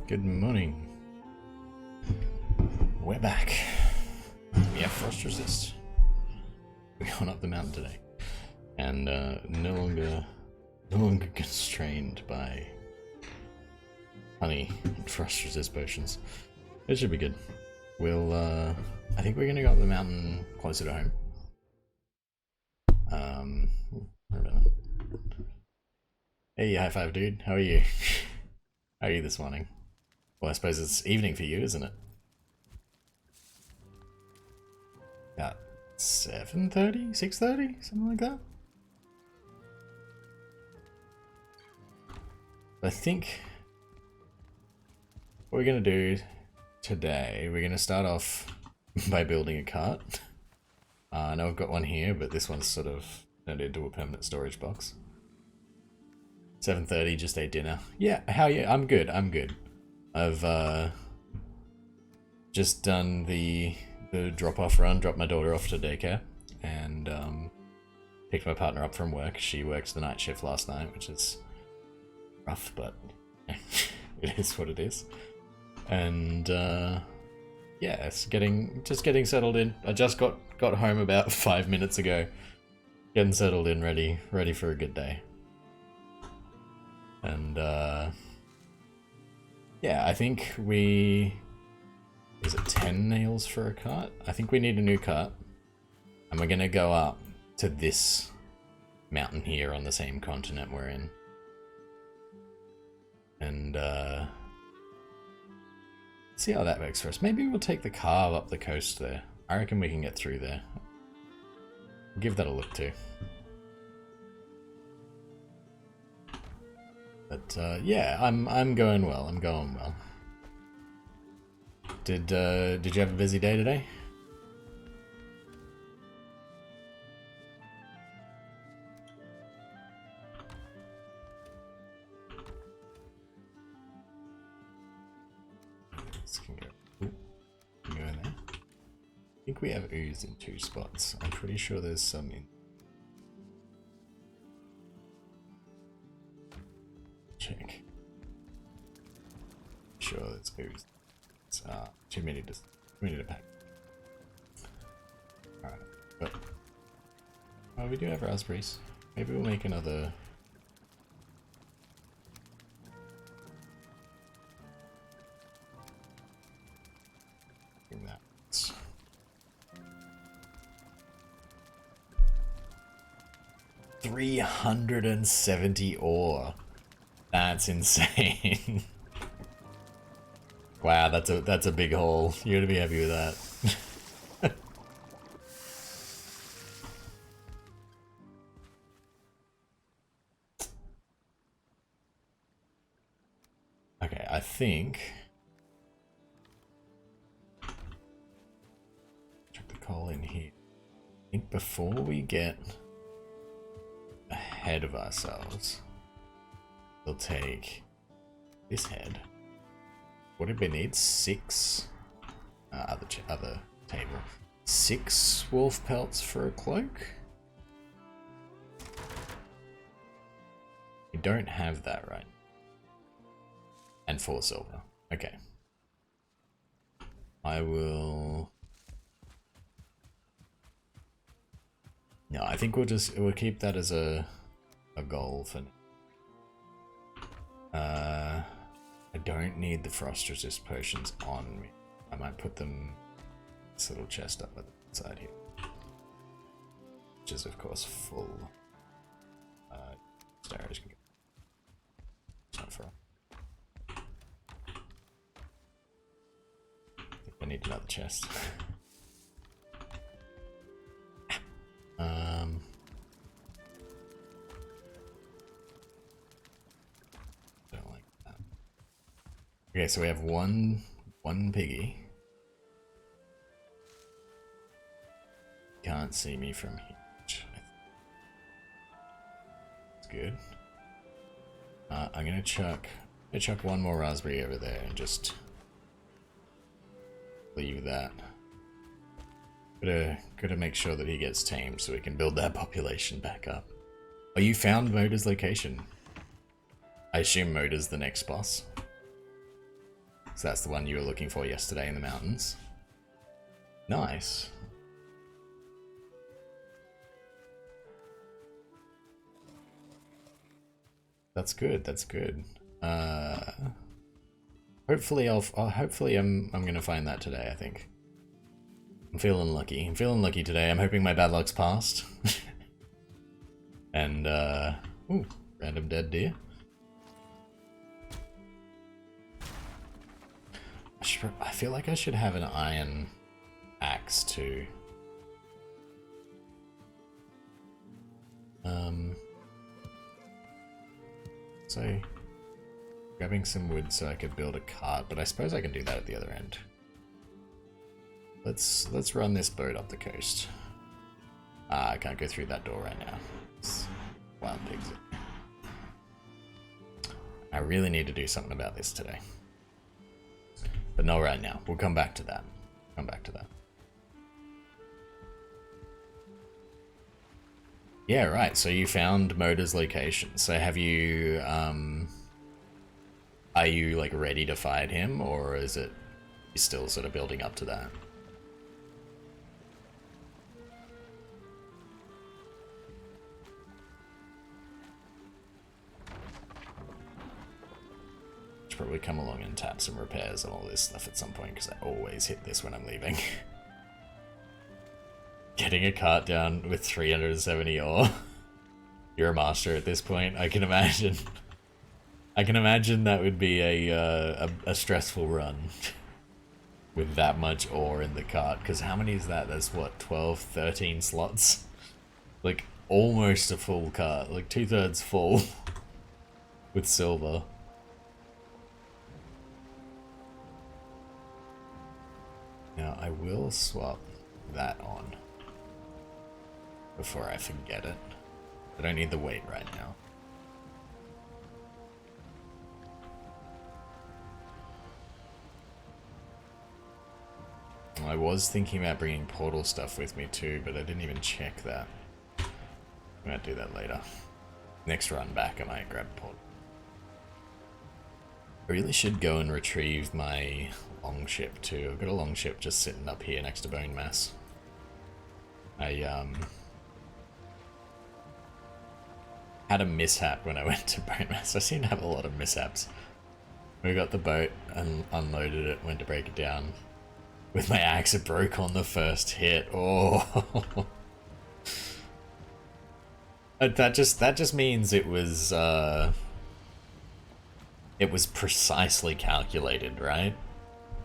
Good morning. We're back. We have frost resist. We're going up the mountain today, and no longer constrained by honey and frost resist potions. It should be good. We'll. I think we're gonna go up the mountain closer to home. Wait a minute. Hey, high five, dude. How are you? How are you this morning? Well, I suppose it's evening for you, isn't it? About 7:30, 6:30, something like that. I think what we're gonna do today, we're gonna start off by building a cart. I know I've got one here, but this one's sort of turned into a permanent storage box. 7:30, just ate dinner. Yeah, how are you? I'm good, I'm good. I've just done the drop-off run, dropped my daughter off to daycare, and picked my partner up from work. She worked the night shift last night, which is rough, but it is what it is. And yeah, it's just getting settled in. I just got home about 5 minutes ago, getting settled in, ready for a good day. And yeah, I think is it 10 nails for a cart? I think we need a new cart, and we're gonna go up to this mountain here on the same continent we're in, and see how that works for us. Maybe we'll take the car up the coast there. I reckon we can get through there. Give that a look too. But yeah, I'm going well. I'm going well. Did you have a busy day today? This can go. Ooh, can go in there. I think we have ooze in 2 spots. I'm pretty sure there's some in. Check. Sure, it's ooze. It's too many to pack. Alright, but oh, we do have raspberries. Maybe we'll make another. That. 370 ore. That's insane. Wow, that's a big haul. You're gonna be happy with that. Okay, I think chuck the coal in here. I think before we get ahead of ourselves, we'll take this head. What did we need? 6 other table. 6 wolf pelts for a cloak? We don't have that, right? And 4 silver. Okay. I will. No, I think we'll keep that as a goal for now. I don't need the frost resist potions on me. I might put them in this little chest up at the side here, which is of course full. Stars can go. It's not for. I think I need another chest. Don't like that. Okay, so we have one piggy. Can't see me from here. That's good. I'm gonna chuck one more raspberry over there and just leave that. Gotta make sure that he gets tamed so we can build that population back up. Oh, you found Moda's location. I assume Moda's the next boss. So that's the one you were looking for yesterday in the mountains. Nice. That's good, that's good. Hopefully hopefully I'm gonna find that today, I think. I'm feeling lucky. I'm feeling lucky today. I'm hoping my bad luck's passed. And, ooh, random dead deer. I feel like I should have an iron axe too. So grabbing some wood so I could build a cart, but I suppose I can do that at the other end. Let's run this boat up the coast. I can't go through that door right now. It's wild pigs. I really need to do something about this today. But not right now. We'll come back to that. Come back to that. Yeah, right. So you found Moda's location. So have you, are you like ready to fight him, or is it you still sort of building up to that? Should probably come along and tap some repairs on all this stuff at some point, because I always hit this when I'm leaving. Getting a cart down with 370 ore. You're a master at this point, I can imagine. I can imagine that would be a stressful run. With that much ore in the cart, because how many is that? That's what, 12, 13 slots? Like, almost a full cart, like 2/3 full. With silver. Now, I will swap that on before I forget it. I don't need the weight right now. I was thinking about bringing portal stuff with me too, but I didn't even check that. I might do that later. Next run back, I might grab portal. I really should go and retrieve my longship too. I've got a longship just sitting up here next to Bone Mass. I had a mishap when I went to Bone Mass. I seem to have a lot of mishaps. We got the boat and unloaded it, went to break it down. With my axe, it broke on the first hit. Oh, that just means it was precisely calculated, right?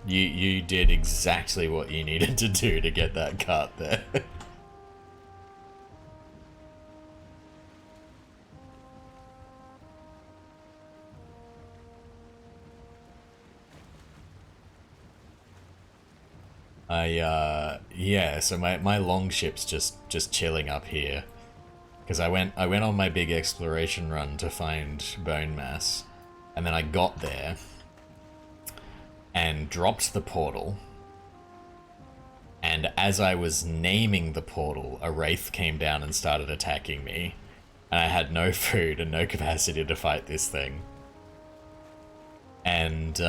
You did exactly what you needed to do to get that cut there. Yeah, so my longship's just chilling up here. Because I went on my big exploration run to find Bone Mass, and then I got there and dropped the portal, and as I was naming the portal, a wraith came down and started attacking me, and I had no food and no capacity to fight this thing. And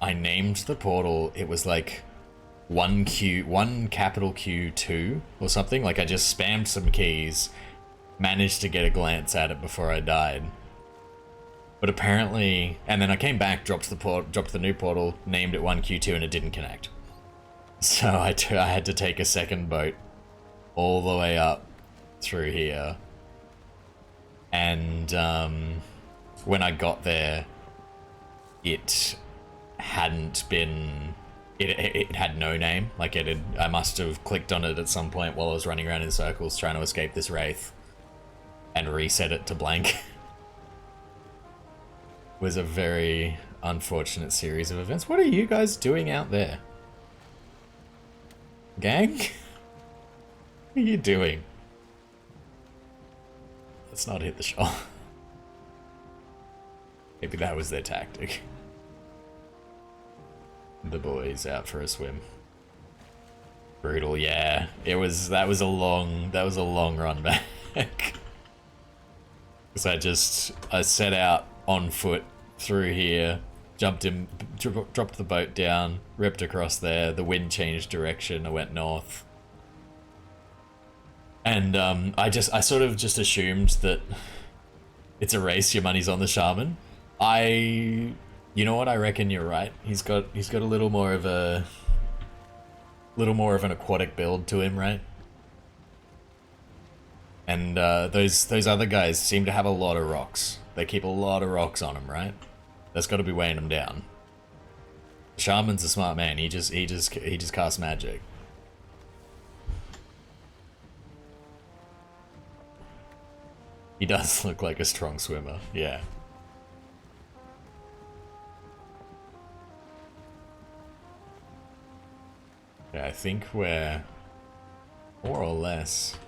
I named the portal, it was like 1 capital Q2 or something. Like I just spammed some keys, managed to get a glance at it before I died. But apparently, and then I came back, dropped the new portal, named it 1Q2, and it didn't connect. So I had to take a second boat all the way up through here. And when I got there, it hadn't been... It had no name. Like I must have clicked on it at some point while I was running around in circles trying to escape this wraith and reset it to blank. Was a very unfortunate series of events. What are you guys doing out there? Gang? What are you doing? Let's not hit the shore. Maybe that was their tactic. The boys out for a swim. Brutal, yeah. That was a long run back. Because I set out on foot through here, Jumped him, dropped the boat down, ripped across there. The wind changed direction. I went north. And I sort of just assumed that it's a race. Your money's on the shaman. You know what? I reckon you're right. He's got a little more of an aquatic build to him, right? And those other guys seem to have a lot of rocks. They keep a lot of rocks on them, right? That's got to be weighing them down. The shaman's a smart man. He just casts magic. He does look like a strong swimmer, yeah. Yeah, I think we're more or less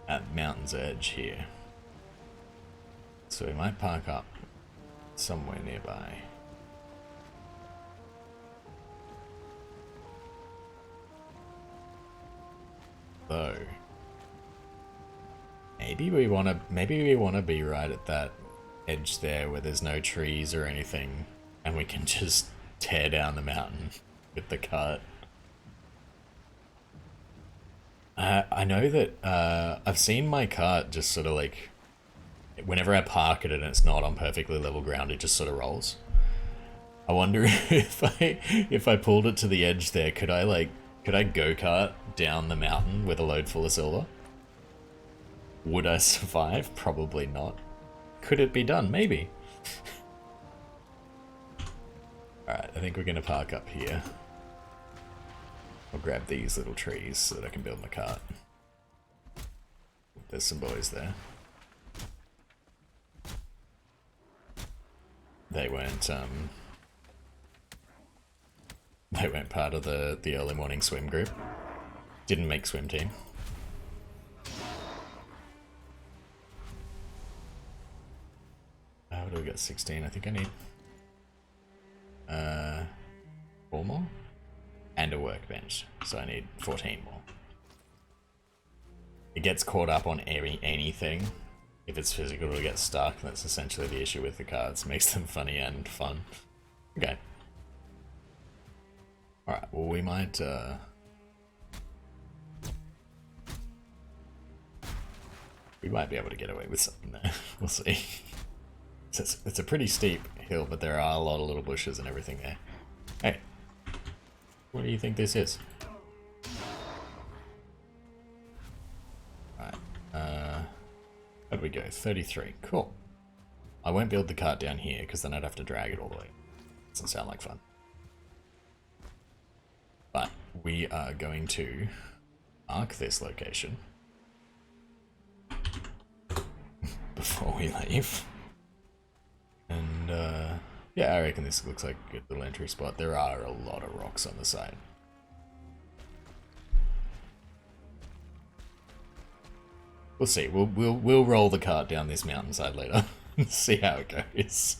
at mountain's edge here. So we might park up somewhere nearby. Though maybe we wanna be right at that edge there where there's no trees or anything, and we can just tear down the mountain with the cart. I know that I've seen my cart just sort of like, whenever I park it and it's not on perfectly level ground, it just sort of rolls. I wonder if I pulled it to the edge there, could I go-kart down the mountain with a load full of silver? Would I survive? Probably not. Could it be done? Maybe. Alright, I think we're gonna park up here. I'll grab these little trees so that I can build my cart. There's some boys there. They weren't part of the early morning swim group. Didn't make swim team. What do we got? 16. I think I need 4 more and a workbench, so I need 14 more. It gets caught up on anything. If it's physical, it'll get stuck. That's essentially the issue with the cards. Makes them funny and fun. Okay. Alright, well we might be able to get away with something there. We'll see. It's a pretty steep hill, but there are a lot of little bushes and everything there. Hey, what do you think this is? Alright, how'd we go? 33, cool. I won't build the cart down here, because then I'd have to drag it all the way. Doesn't sound like fun. But we are going to mark this location before we leave. And yeah, I reckon this looks like a good little entry spot. There are a lot of rocks on the side. We'll see. We'll roll the cart down this mountainside later and see how it goes.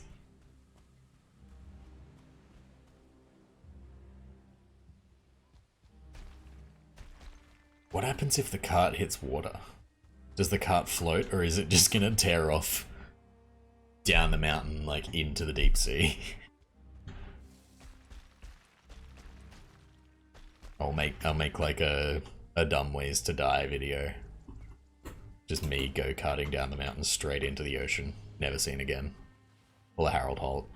What happens if the cart hits water? Does the cart float, or is it just gonna tear off down the mountain, like into the deep sea? I'll make like a dumb ways to die video. Just me go-karting down the mountain straight into the ocean. Never seen again. Or Harold Holt.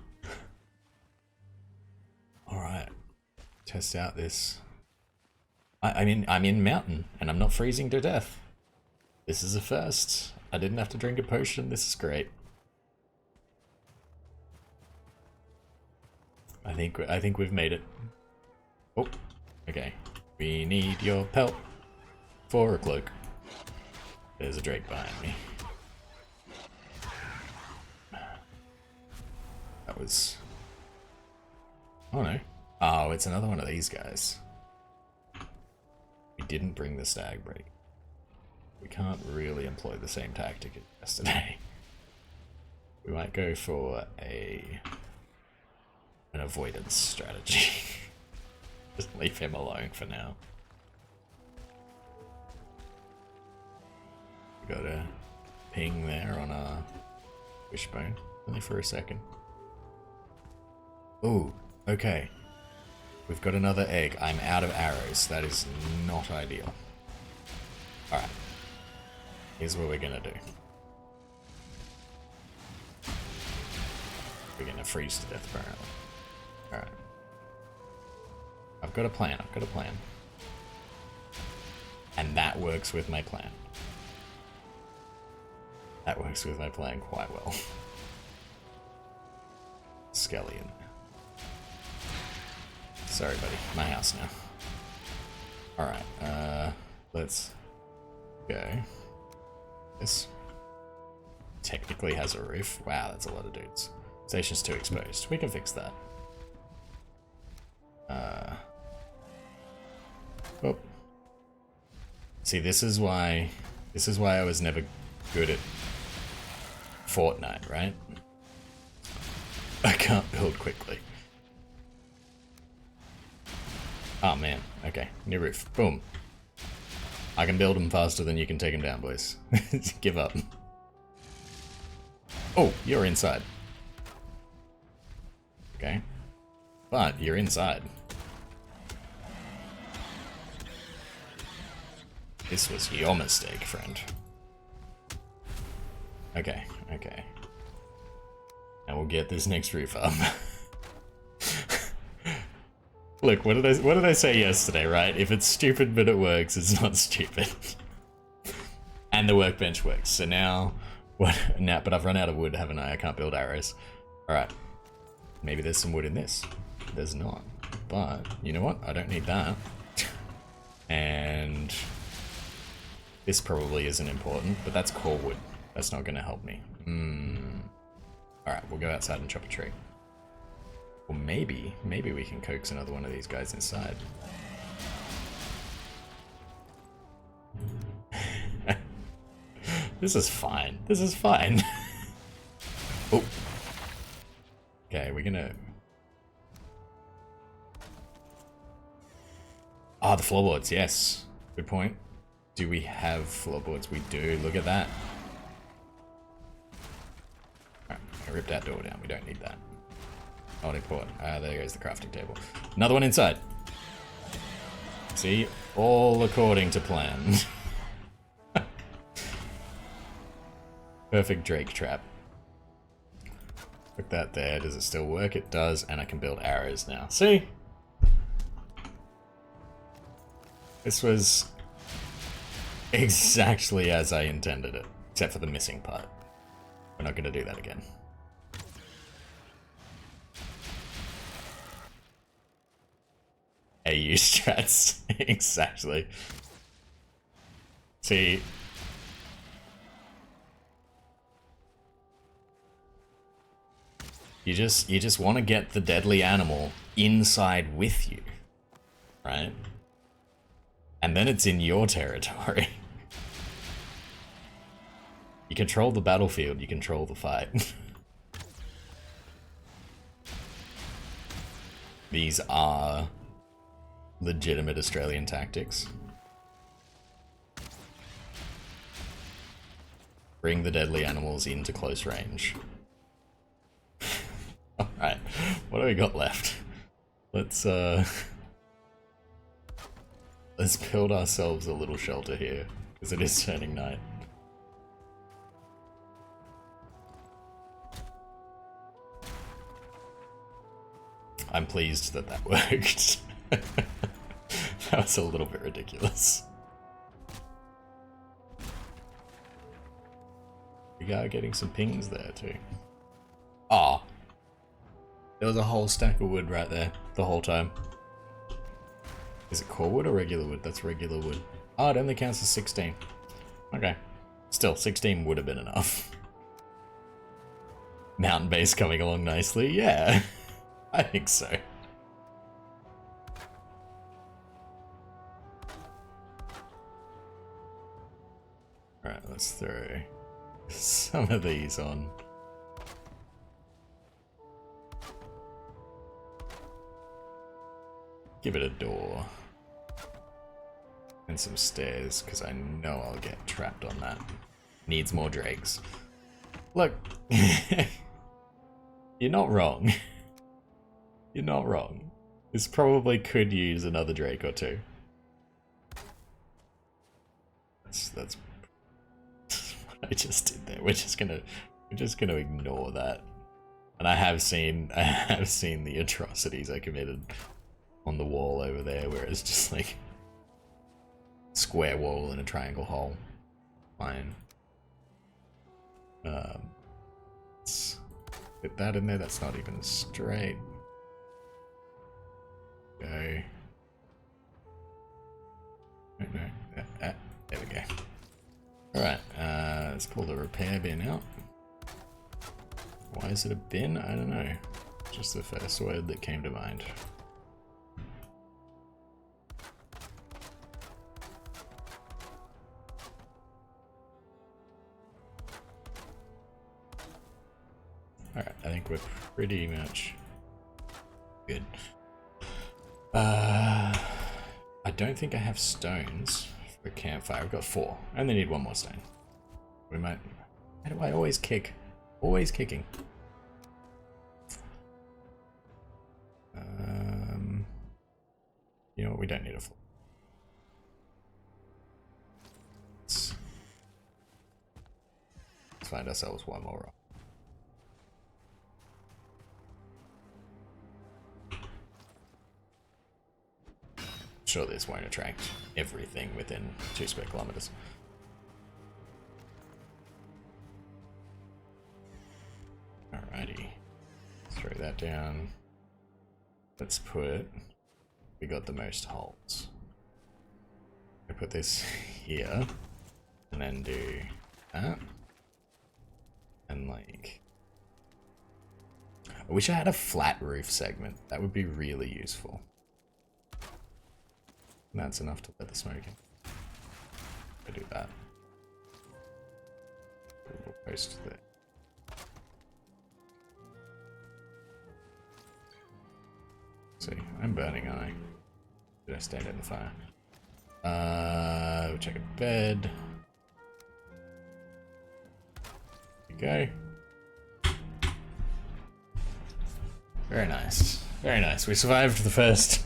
Alright. Test out this. I'm in mountain, and I'm not freezing to death. This is a first. I didn't have to drink a potion. This is great. I think we've made it. Oh, okay. We need your pelt for a cloak. There's a drake behind me. That was... Oh no. Oh, it's another one of these guys. We didn't bring the stag break. We can't really employ the same tactic as yesterday. We might go for an avoidance strategy. Just leave him alone for now. We got a ping there on our wishbone, only for a second. Ooh, okay. We've got another egg. I'm out of arrows. That is not ideal. Alright. Here's what we're gonna do. We're gonna freeze to death, apparently. Alright. I've got a plan. I've got a plan. And that works with my plan. That works with my plan quite well. Skellion. Sorry, buddy. My house now. Alright, let's go. This technically has a roof. Wow, that's a lot of dudes. Station's too exposed. We can fix that. Oh. See, this is why I was never good at Fortnite, right? I can't build quickly. Oh man, okay, new roof, boom. I can build them faster than you can take them down, boys. Give up. Oh, you're inside. Okay, but you're inside. This was your mistake, friend. Okay, okay. And we'll get this next roof up. Look, what did I say yesterday, right? If it's stupid but it works, it's not stupid. And the workbench works. So now, what? Now, but I've run out of wood, haven't I? I can't build arrows. All right. Maybe there's some wood in this. There's not. But you know what? I don't need that. And this probably isn't important, but that's core wood. That's not going to help me. All right, we'll go outside and chop a tree. Or maybe we can coax another one of these guys inside. This is fine. This is fine. Oh. Okay, we're gonna... Ah, the floorboards, yes. Good point. Do we have floorboards? We do. Look at that. Alright, I ripped that door down. We don't need that. Not important. There goes the crafting table. Another one inside. See? All according to plan. Perfect Drake trap. Put that there. Does it still work? It does, and I can build arrows now. See? This was exactly as I intended it, except for the missing part. We're not going to do that again. AU strats. Exactly. See, you just want to get the deadly animal inside with you, right? And then it's in your territory. You control the battlefield, you control the fight. These are legitimate Australian tactics. Bring the deadly animals into close range. Alright, what do we got left? Let's build ourselves a little shelter here, because it is turning night. I'm pleased that that worked. That was a little bit ridiculous. We are getting some pings there too. Ah, there was a whole stack of wood right there the whole time. Is it core wood or regular wood? That's regular wood. Oh, it only counts as 16. Okay. Still, 16 would have been enough. Mountain base coming along nicely. Yeah, I think so. Alright, let's throw some of these on. Give it a door. And some stairs, because I know I'll get trapped on that. Needs more drakes. Look, you're not wrong. You're not wrong. This probably could use another Drake or two. That's what I just did there. We're just gonna ignore that. And I have seen the atrocities I committed on the wall over there, where it's just like square wall and a triangle hole. Fine. Let's put that in there. That's not even straight. Go. No. There we go. Alright, let's pull the repair bin out. Why is it a bin? I don't know. Just the first word that came to mind. Alright, I think we're pretty much good. I don't think I have stones for a campfire. I've got 4. I only need 1 more stone. We might... How do I always kick? Always kicking. You know what? We don't need a floor. Let's find ourselves 1 more rock. Sure, this won't attract everything within 2 square kilometers. Alrighty, throw that down. Let's put, we got the most holes. I put this here, and then do that. And like, I wish I had a flat roof segment. That would be really useful. And that's enough to let the smoke in. I do that. We'll post there. See, I'm burning, aren't I? Did I stand in the fire? We'll check a bed. There we go. Very nice. Very nice. We survived the first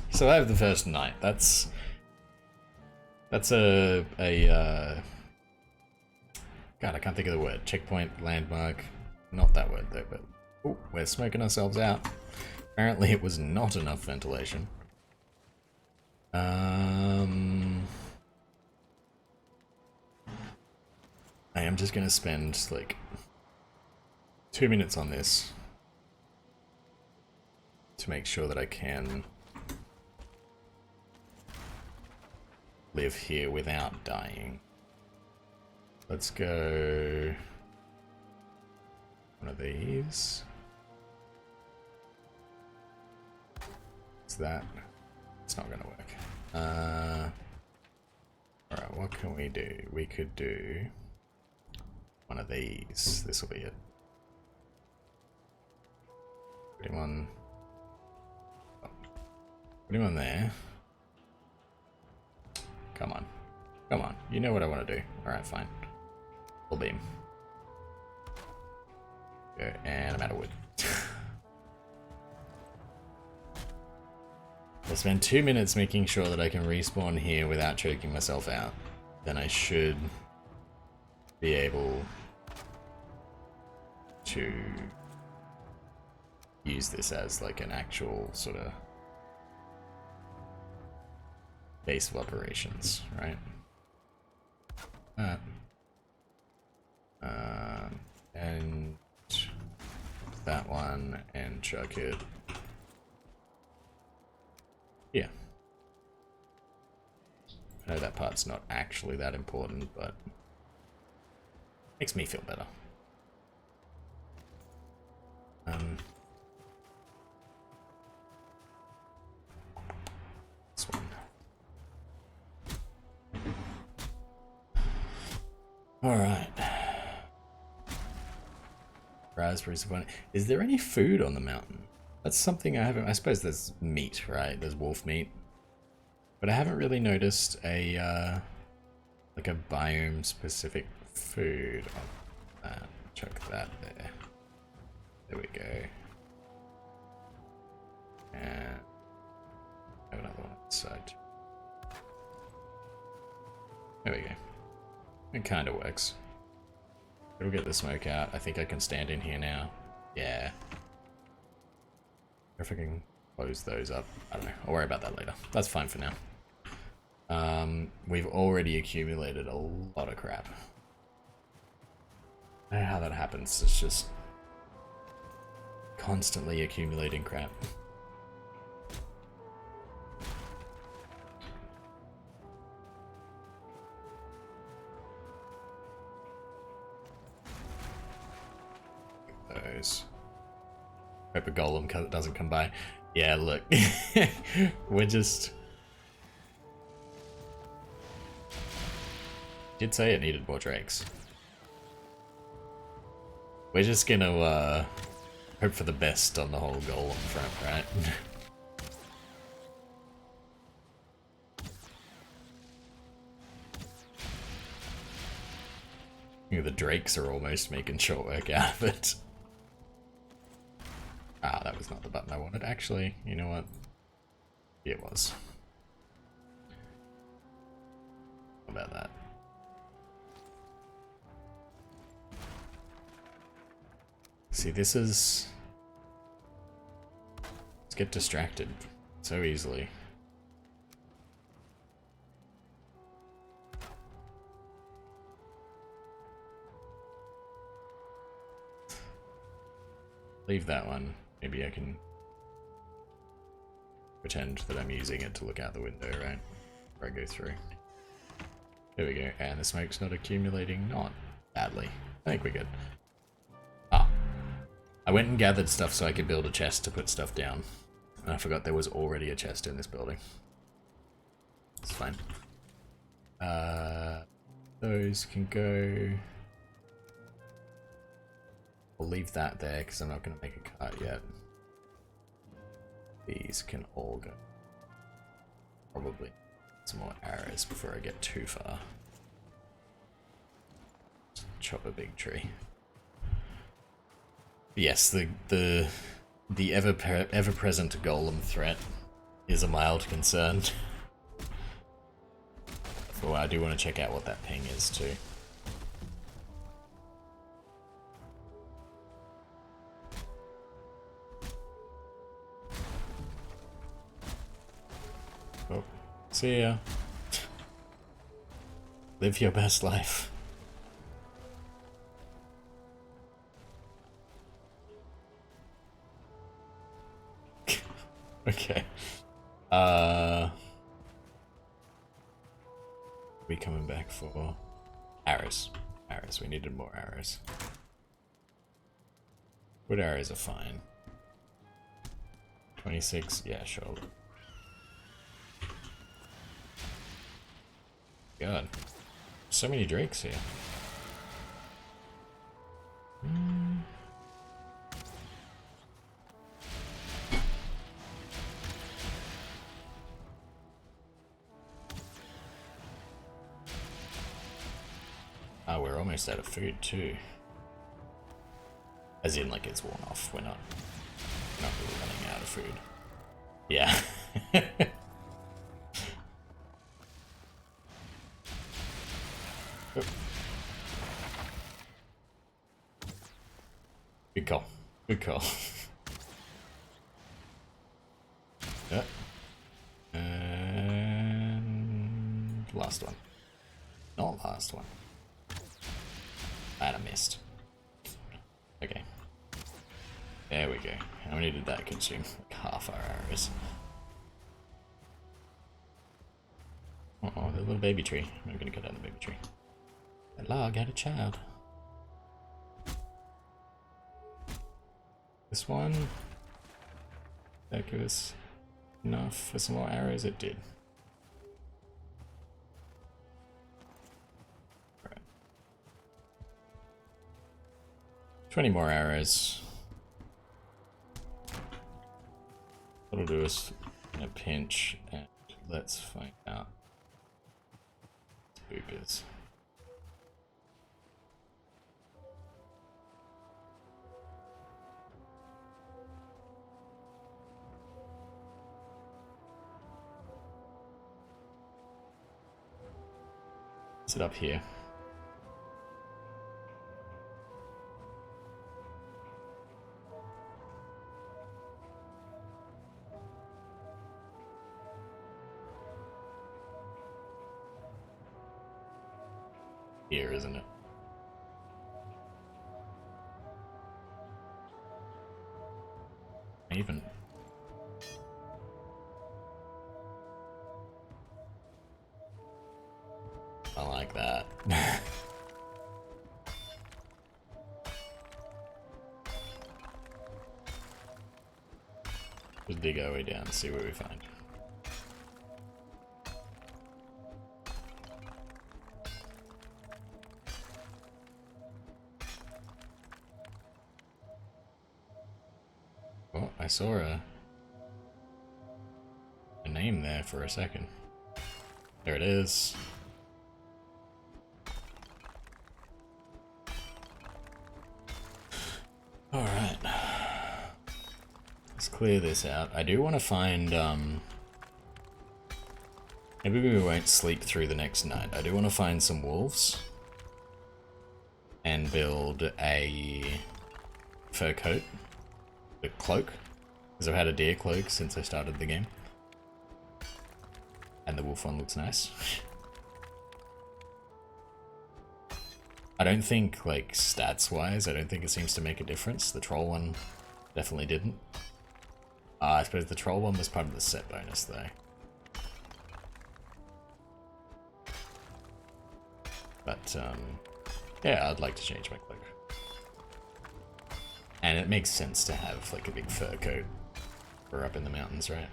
night. That's a God, I can't think of the word. Checkpoint, landmark. Not that word though, but ooh, we're smoking ourselves out. Apparently it was not enough ventilation. I am just gonna spend like 2 minutes on this to make sure that I can live here without dying. Let's go one of these. What's that? It's not gonna work. Alright, what can we do? We could do one of these. This will be it. Put him on. Put him on there. Come on. Come on. You know what I want to do. Alright, fine. Full beam. Go, and I'm out of wood. I'll spend 2 minutes making sure that I can respawn here without choking myself out. Then I should be able to use this as like an actual sort of base of operations, right? And that one, and chuck it. Yeah. I know that part's not actually that important, but makes me feel better. This one. Alright. Raspberries are funny. Is there any food on the mountain? That's something I haven't... I suppose there's meat, right? There's wolf meat. But I haven't really noticed a, like a biome-specific food on that. Chuck that there. There we go. kind of works. It'll get the smoke out. I think I can stand in here now. Yeah. If I can close those up. I don't know. I'll worry about that later. That's fine for now. We've already accumulated a lot of crap. I don't know how that happens. It's just constantly accumulating crap. Those. Hope a golem doesn't come by. Yeah, look. We're just... Did say it needed more drakes. We're just gonna hope for the best on the whole golem front, right? The drakes are almost making short work out of it. Ah, that was not the button I wanted. Actually, you know what? Yeah, it was. How about that? See, this is... Let's get distracted so easily. Leave that one. Maybe I can pretend that I'm using it to look out the window, right? Before I go through. There we go. And the smoke's not accumulating. Not badly. I think we're good. Ah. I went and gathered stuff so I could build a chest to put stuff down. And I forgot there was already a chest in this building. It's fine. Those can go... We'll leave that there because I'm not going to make a cart yet. These can all go. Probably some more arrows before I get too far. Just chop a big tree. Yes, the ever-present golem threat is a mild concern. Oh, I do want to check out what that ping is too. Oh, see ya. Live your best life. Okay. We coming back for arrows. Arrows, we needed more arrows. Wood arrows are fine. 26, yeah, sure. God. So many drakes here. Oh, we're almost out of food too. As in, like, it's worn off. We're not really running out of food. Yeah. Oh. Good call. Good call. Yeah. And last one. Not last one. And I missed. Okay. There we go. How many did that consume? Like half our arrows. Uh-oh, the little baby tree. I'm gonna cut down the baby tree. That log had a child. This one. That give us enough for some more arrows? It did. 20 more arrows. What'll do is in a pinch, and let's find out what spook is. Is it up here? here, isn't it? Even. I like that. Just dig our way down and see what we find. Oh, I saw a name there for a second. There it is. Alright. Let's clear this out. I do want to find, maybe we won't sleep through the next night. I do want to find some wolves. And build a fur coat. The cloak. Because I've had a deer cloak since I started the game. And the wolf one looks nice. I don't think, like, stats-wise, I don't think it seems to make a difference. The troll one definitely didn't. I suppose the troll one was part of the set bonus, though. But, yeah, I'd like to change my cloak. And it makes sense to have, like, a big fur coat. We're up in the mountains, right?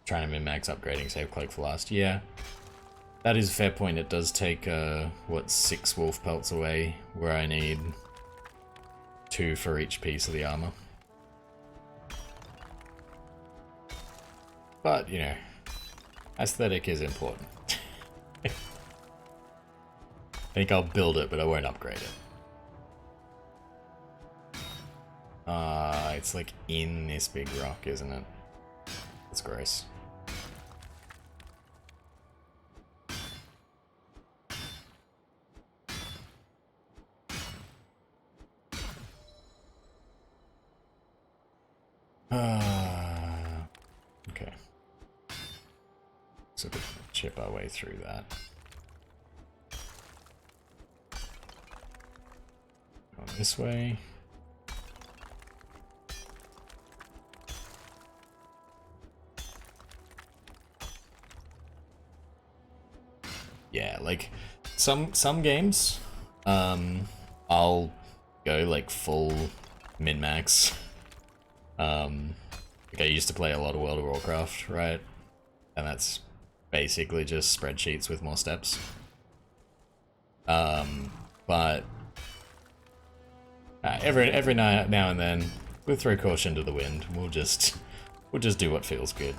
Trying to min-max upgrading, save cloak for last. Yeah, that is a fair point. It does take, what, 6 wolf pelts away, where I need 2 for each piece of the armor. But, you know, aesthetic is important. I think I'll build it, but I won't upgrade it. It's like in this big rock, isn't it? That's gross. Okay. So we can chip our way through that. Going this way. Yeah, like some games, I'll go like full min-max. Like I used to play a lot of World of Warcraft, right? And that's basically just spreadsheets with more steps. But every now and then we'll throw caution to the wind. We'll just do what feels good.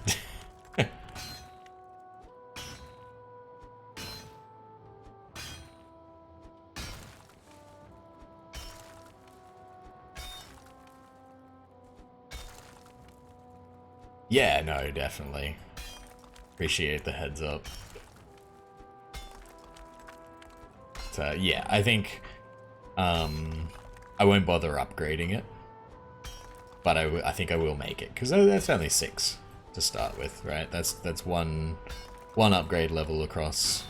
Yeah, no, definitely. Appreciate the heads up. So, yeah, I think I won't bother upgrading it, but I think I will make it because that's only 6 to start with, right? That's one upgrade level across.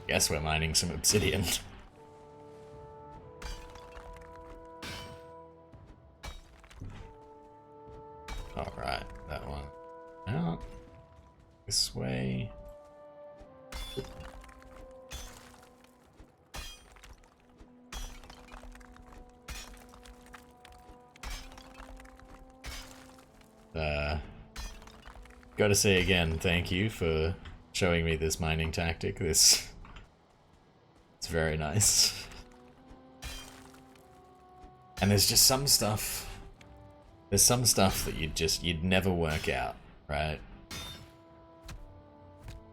Guess we're mining some obsidian. Alright, that one out. This way. Gotta say again, thank you for showing me this mining tactic. It's very nice. And there's just some stuff. There's some stuff that you'd never work out, right?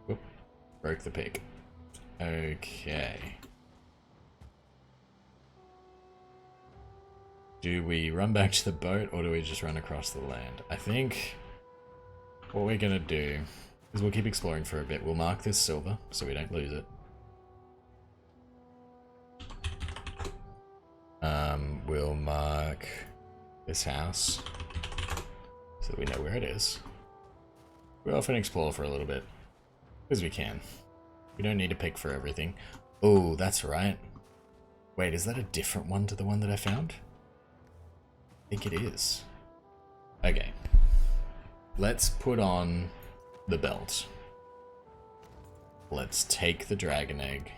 Whoop, broke the pick. Okay. Do we run back to the boat or do we just run across the land? I think what we're gonna do is we'll keep exploring for a bit. We'll mark this silver so we don't lose it. We'll mark this house so that we know where it is. We'll often explore for a little bit, because we can. We don't need to pick for everything. Oh, that's right. Wait, is that a different one to the one that I found? I think it is. Okay. Let's put on the belt. Let's take the dragon egg.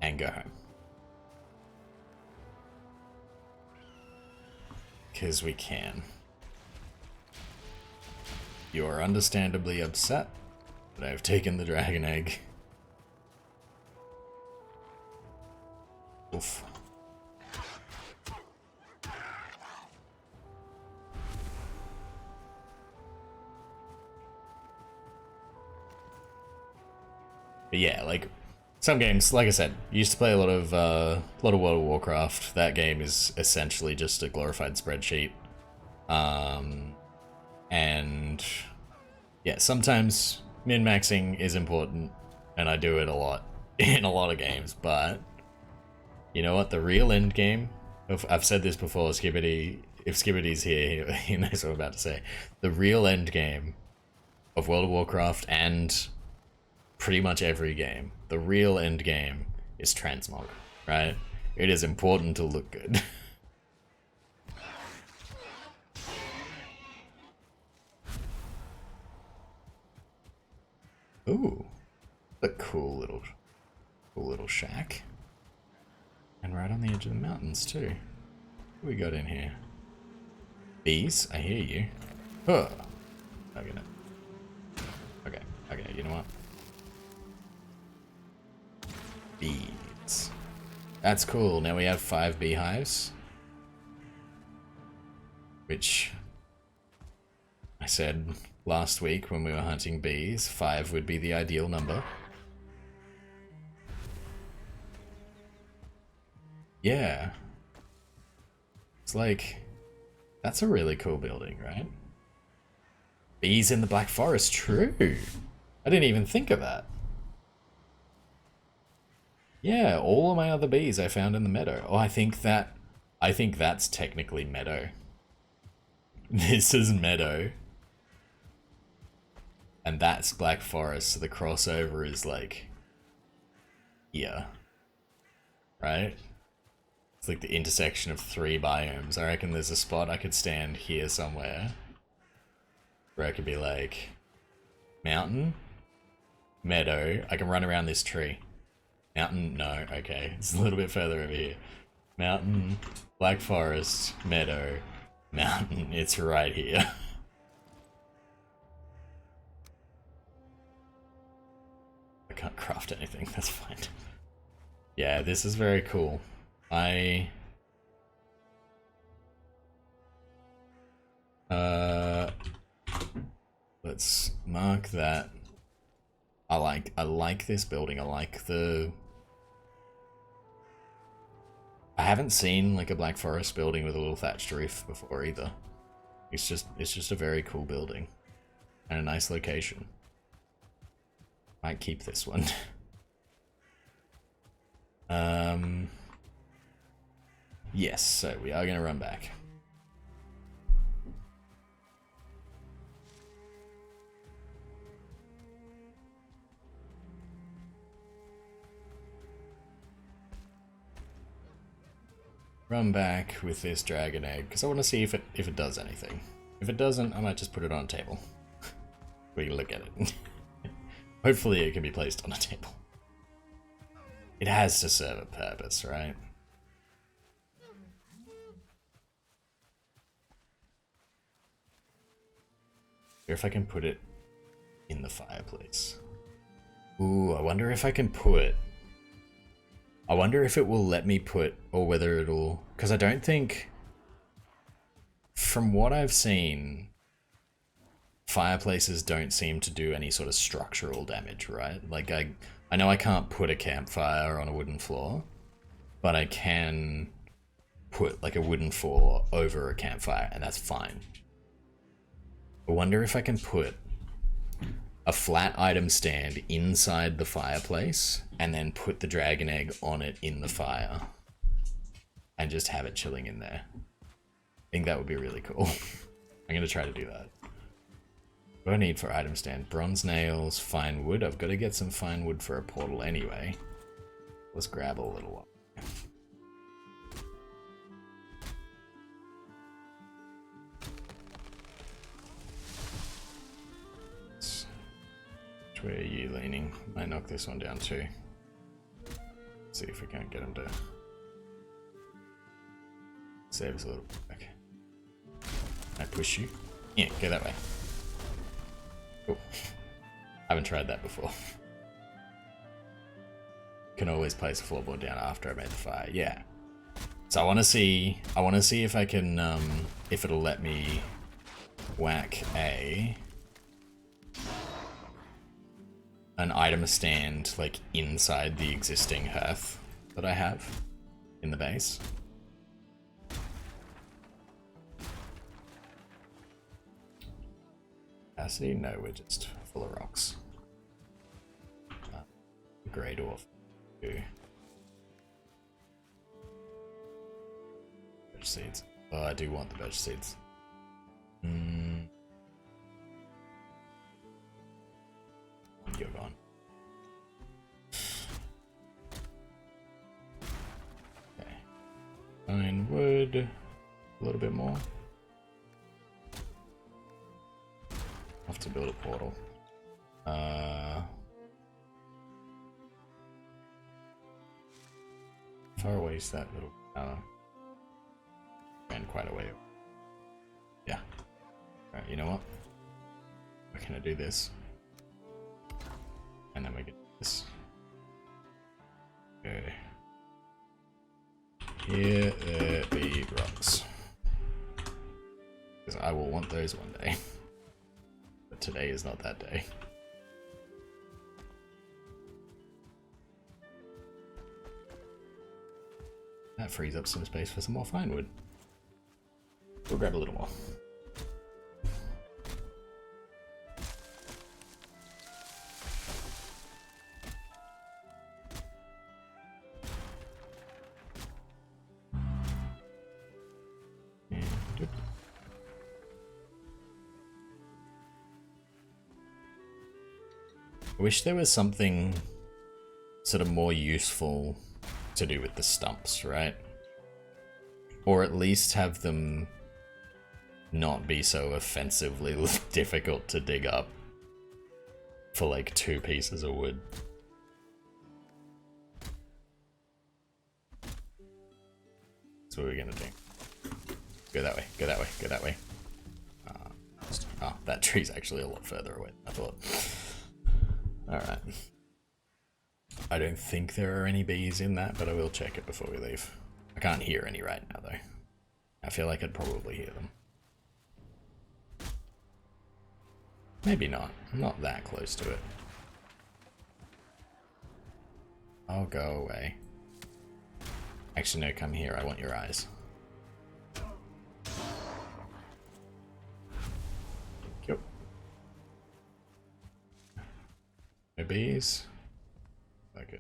And go home. Because we can. You are understandably upset that I've taken the dragon egg. Oof. But yeah, like, some games, like I said, used to play a lot of World of Warcraft. That game is essentially just a glorified spreadsheet. And yeah, sometimes min-maxing is important, and I do it a lot in a lot of games, but you know what? The real end game, I've said this before, Skibidi, if Skibidi's here, he knows what I'm about to say. The real end game of World of Warcraft and pretty much every game, the real end game is transmog, right? It is important to look good. Ooh, a cool little shack. And right on the edge of the mountains too. What we got in here? Bees, I hear you. Oh, okay, you know what? Bees. That's cool. Now we have 5 beehives. Which I said last week when we were hunting bees, 5 would be the ideal number. Yeah. It's like, that's a really cool building, right? Bees in the Black Forest, true. I didn't even think of that. Yeah, all of my other bees I found in the meadow. Oh, I think that's technically meadow. This is meadow. And that's Black Forest, so the crossover is like here. Right? It's like the intersection of 3 biomes. I reckon there's a spot I could stand here somewhere where I could be like, mountain, meadow, I can run around this tree. Mountain, no, okay, it's a little bit further over here. Mountain, Black Forest, meadow, mountain, it's right here. I can't craft anything, that's fine. Yeah, this is very cool. Let's mark that. I like this building. I haven't seen like a Black Forest building with a little thatched roof before either. It's just a very cool building and a nice location. Might keep this one. Yes, so we are gonna run back. Run back with this dragon egg because I want to see if it does anything. If it doesn't, I might just put it on a table. We can look at it. Hopefully it can be placed on a table. It has to serve a purpose, right? Or if I can put it in the fireplace. Ooh, I wonder if I can put... I wonder if it will let me put, or whether it'll... Because I don't think... From what I've seen, fireplaces don't seem to do any sort of structural damage, right? Like, I know I can't put a campfire on a wooden floor, but I can put like a wooden floor over a campfire, and that's fine. I wonder if I can put a flat item stand inside the fireplace and then put the dragon egg on it in the fire and just have it chilling in there. I think that would be really cool. I'm gonna try to do that. What do I need for item stand? Bronze nails, fine wood. I've got to get some fine wood for a portal anyway. Let's grab a little one. Which way are you leaning? Might knock this one down too. Let's see if we can't get him to save us a little bit back. I push you? Yeah, go that way. Cool. I haven't tried that before. Can always place a floorboard down after I made the fire. Yeah. So I want to see if I can if it'll let me whack an item stand like inside the existing hearth that I have in the base. Capacity? No, we're just full of rocks. Grey dwarf. Veg seeds. Oh, I do want the veg seeds. You're gone. Okay. Fine wood. A little bit more. Have to build a portal. Far away is that little ran quite a way. Yeah. Alright, you know what? We're gonna do this. And then we get this. Okay. Here there be rocks. Because I will want those one day. But today is not that day. That frees up some space for some more fine wood. We'll grab a little more. I wish there was something sort of more useful to do with the stumps, right? Or at least have them not be so offensively difficult to dig up for like 2 pieces of wood. That's what we're gonna do. Go that way, go that way, go that way. Oh, that tree's actually a lot further away than I thought. Alright. I don't think there are any bees in that, but I will check it before we leave. I can't hear any right now, though. I feel like I'd probably hear them. Maybe not. I'm not that close to it. I'll go away. Actually, no, come here. I want your eyes. Yep. No bees. Okay.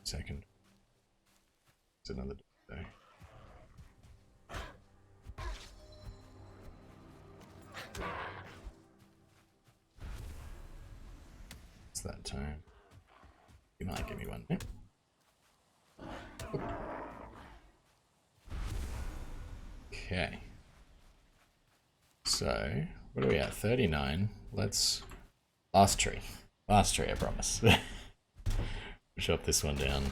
Second. It's another day. It's that time. You might give me one. Yep. Okay. So, what are we at? 39. Let's... Last tree. Last tree, I promise. Chop this one down.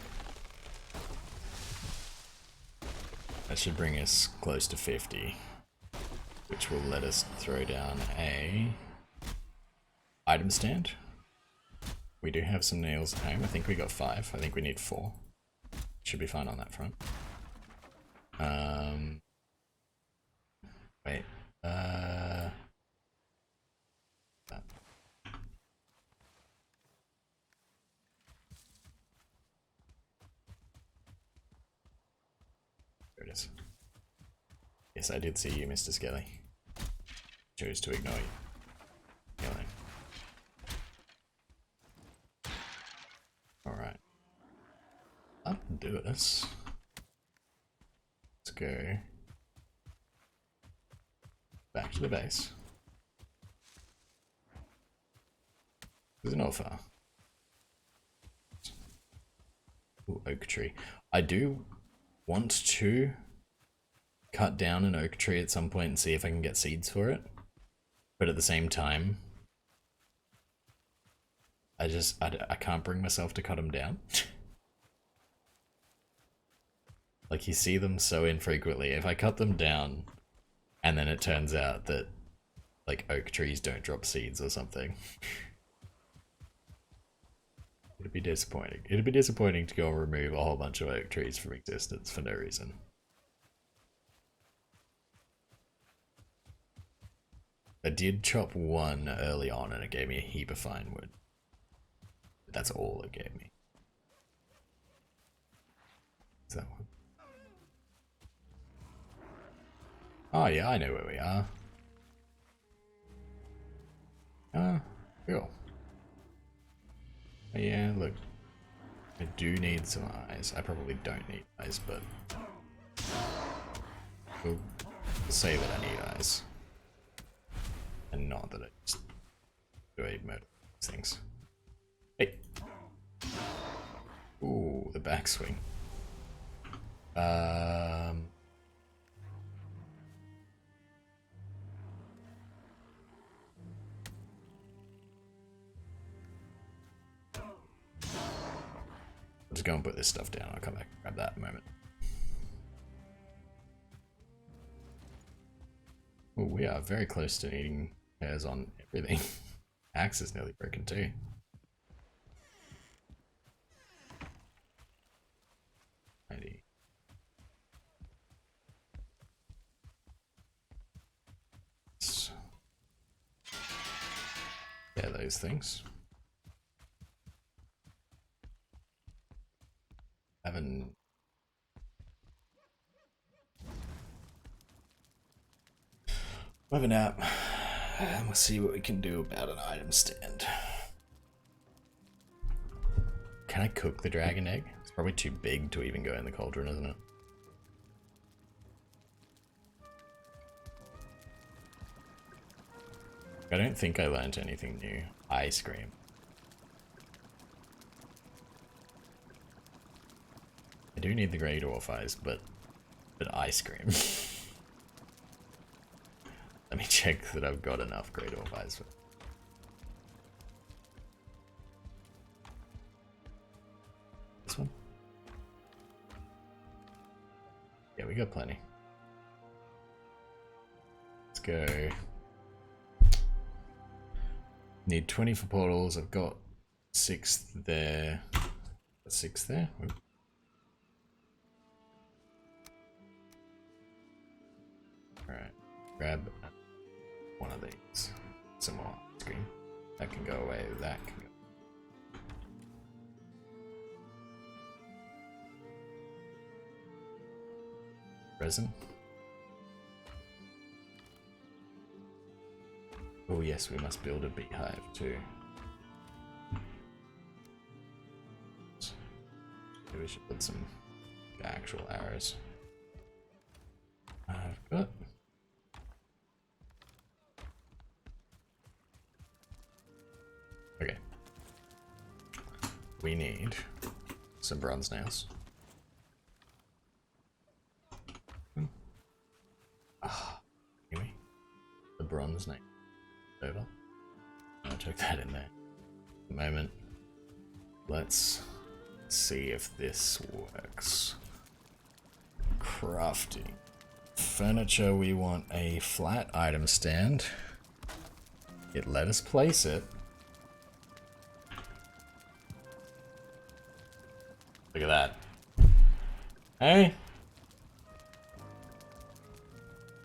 That should bring us close to 50. Which will let us throw down a... item stand. We do have some nails at home. I think we got 5. I think we need 4. Should be fine on that front. Wait. That. it is. Yes, I did see you, Mr. Skelly. Chose to ignore you. Yelling. Alright. I'll do this. Let's go back to the base. There's an offer. Ooh, oak tree. I do want to cut down an oak tree at some point and see if I can get seeds for it. But at the same time, I can't bring myself to cut them down. Like, you see them so infrequently. If I cut them down and then it turns out that, like, oak trees don't drop seeds or something, it'd be disappointing. It'd be disappointing to go and remove a whole bunch of oak trees from existence for no reason. I did chop one early on and it gave me a heap of fine wood. That's all it gave me. Is that one? Oh yeah, I know where we are. Cool. Yeah, look. I do need some eyes. I probably don't need eyes, but we'll say that I need eyes. And not that I just do a murder these things. Hey! Ooh, the backswing. I'll just go and put this stuff down. I'll come back and grab that in a moment. Oh, we are very close to needing hairs on everything. Axe is nearly broken too. ID. Yeah, those things. Haven't. We'll have a nap, and we'll see what we can do about an item stand. Can I cook the dragon egg? It's probably too big to even go in the cauldron, isn't it? I don't think I learned anything new. Ice cream. I do need the grey dwarf eyes, but ice cream. Let me check that I've got enough grey dwarf eyes for. This one? Yeah, we got plenty. Let's go. Need 20 for portals. I've got 6 there. 6 there. Oops. Alright, grab one of these. Some more screen. That can go away, that can go. Resin. Oh yes, we must build a beehive too. Maybe we should put some actual arrows. I've got. Okay. We need some bronze nails. Anyway, the bronze nail over. I took that in there. A moment. Let's see if this works. Crafting. Furniture, we want a flat item stand. It let us place it. Look at that. Hey?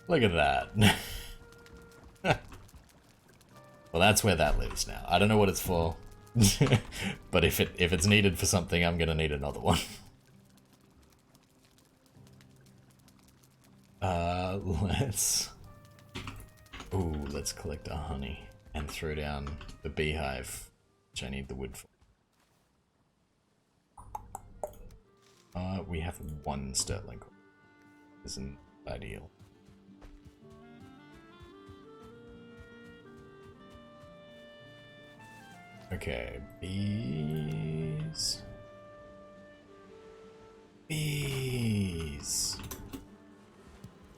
Look at that. Well, that's where that lives now. I don't know what it's for. But if it's needed for something, I'm gonna need another one. let's... Ooh, let's collect our honey and throw down the beehive, which I need the wood for. We have one sterling. Isn't ideal. Okay, bees. Bees.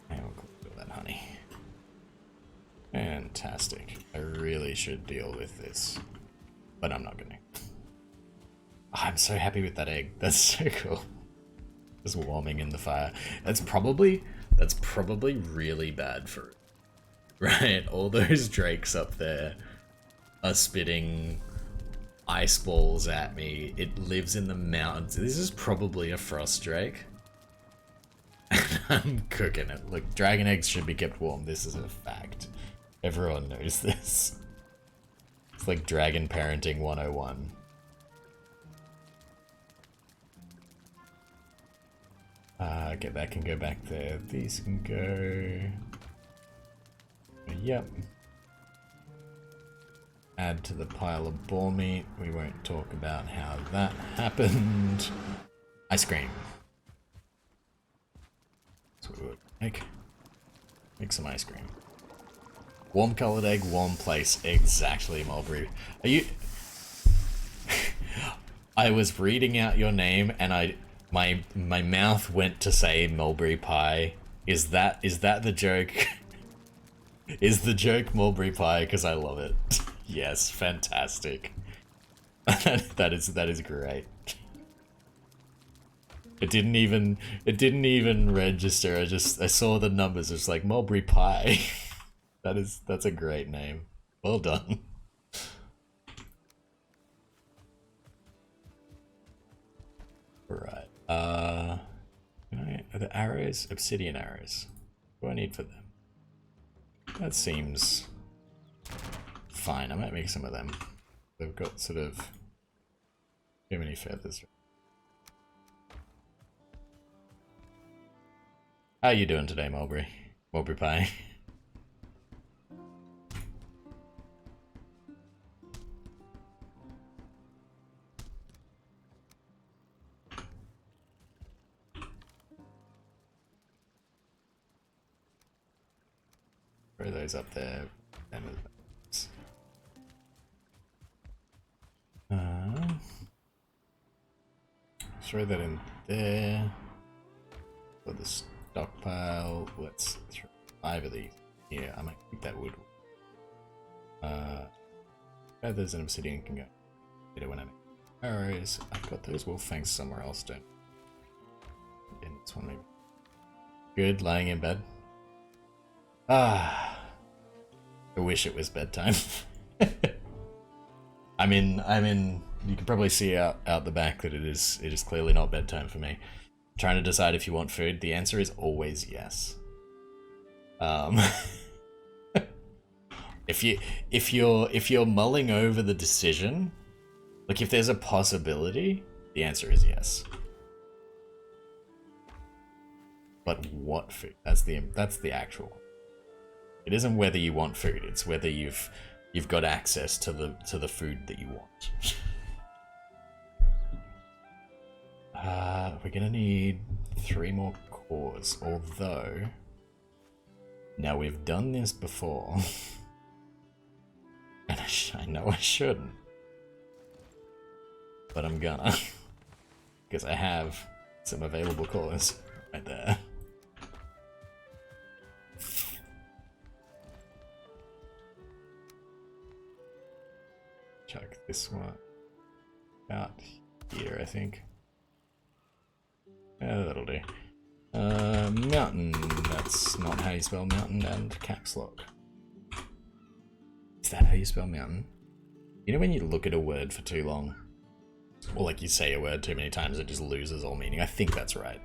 And we'll collect all that honey. Fantastic. I really should deal with this, but I'm not gonna. Oh, I'm so happy with that egg. That's so cool. Just warming in the fire. That's probably really bad for it. Right? All those drakes up there are spitting ice balls at me. It lives in the mountains. This is probably a frost drake. And I'm cooking it. Look, dragon eggs should be kept warm. This is a fact. Everyone knows this. It's like dragon parenting 101. Okay, that can go back there. These can go... Yep. Add to the pile of boar meat. We won't talk about how that happened. Ice cream. That's what we would make. Make some ice cream. Warm colored egg, warm place. Exactly, Mulberry. Are you... I was reading out your name and my mouth went to say mulberry pie. Is that the joke? Is the joke mulberry pie? Because I love it. Yes, fantastic. that is great. It didn't even register. I saw the numbers. It's like mulberry pie. That's a great name. Well done. Right. Are the arrows obsidian arrows? What do I need for them? That seems fine. I might make some of them. They've got sort of too many feathers. How you doing today, Mulberry? Mulberry pie. Throw those up there. Throw that in there. For the stockpile, let's throw 5 of these. Yeah, I might keep that wood. Feathers and obsidian can go. Later when I make arrows. I've got those wolf fangs somewhere else, don't I? In this one maybe. Good, lying in bed. Ah, I wish it was bedtime. I'm in. You can probably see out the back that it is clearly not bedtime for me. Trying to decide if you want food. The answer is always yes. If you're mulling over the decision, like if there's a possibility, the answer is yes. But what food? That's the actual. It isn't whether you want food, it's whether you've got access to the food that you want. We're gonna need 3 more cores, although now we've done this before. And I know I shouldn't. But I'm gonna. Because I have some available cores right there. Chuck this one out here, I think. Yeah, that'll do. Mountain. That's not how you spell mountain, and caps lock. Is that how you spell mountain? You know when you look at a word for too long? Or like you say a word too many times, it just loses all meaning. I think that's right.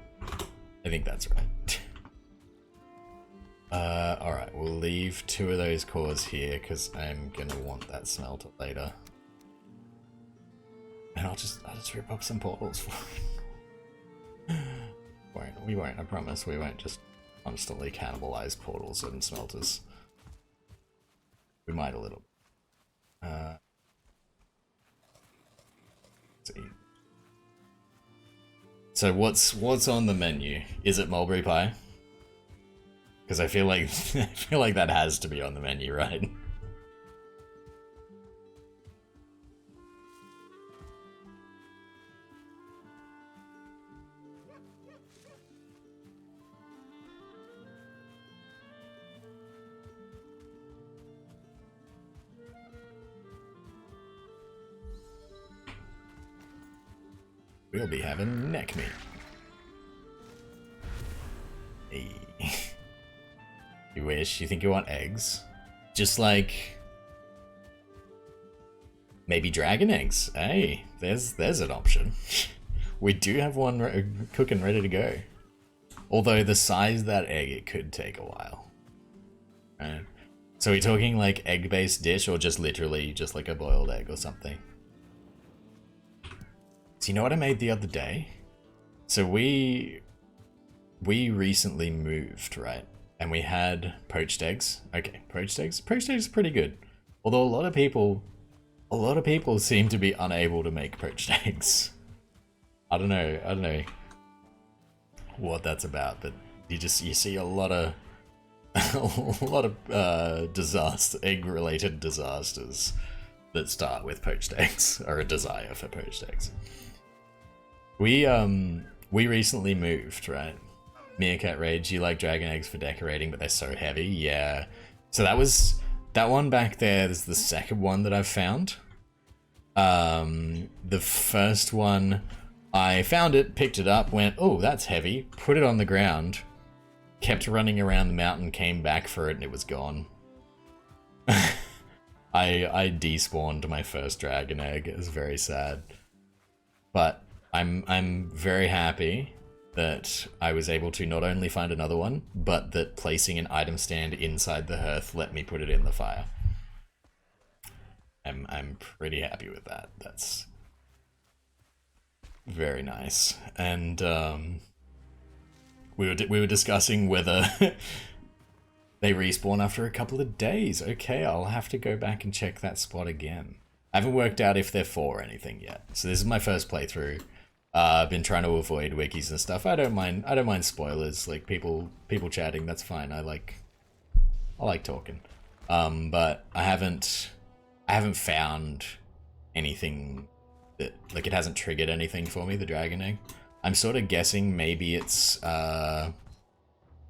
I think that's right. Alright, we'll leave 2 of those cores here, because I'm gonna want that smelter later. And I'll just rip up some portals for it. We won't, I promise, we won't. Just constantly cannibalize portals and smelters. We might a little. Let's see. So what's on the menu? Is it mulberry pie? Because I feel like I feel like that has to be on the menu, right? We'll be having neck meat. Hey. You wish? You think you want eggs? Just like... maybe dragon eggs. Hey, there's an option. We do have one cooking ready to go. Although the size of that egg, it could take a while. Right. So are we talking like egg-based dish or just literally just like a boiled egg or something? So you know what I made the other day? So we recently moved, right? And we had poached eggs. Okay, poached eggs. Poached eggs are pretty good. Although a lot of people seem to be unable to make poached eggs. I don't know what that's about, but you see a lot of egg-related disasters that start with poached eggs, or a desire for poached eggs. We recently moved, right? Meerkat Rage, you like dragon eggs for decorating, but they're so heavy. Yeah. So that one back there is the second one that I've found. The first one, I found it, picked it up, went, oh, that's heavy, put it on the ground, kept running around the mountain, came back for it, and it was gone. I despawned my first dragon egg. It was very sad. But I'm very happy that I was able to not only find another one, but that placing an item stand inside the hearth let me put it in the fire. I'm pretty happy with that. That's very nice. And we were discussing whether they respawn after a couple of days. Okay, I'll have to go back and check that spot again. I haven't worked out if they're for anything yet. So this is my first playthrough. I've been trying to avoid wikis and stuff. I don't mind spoilers, like people chatting, that's fine. I like talking. But I haven't found anything that, like, it hasn't triggered anything for me, the dragon egg. I'm sort of guessing maybe it's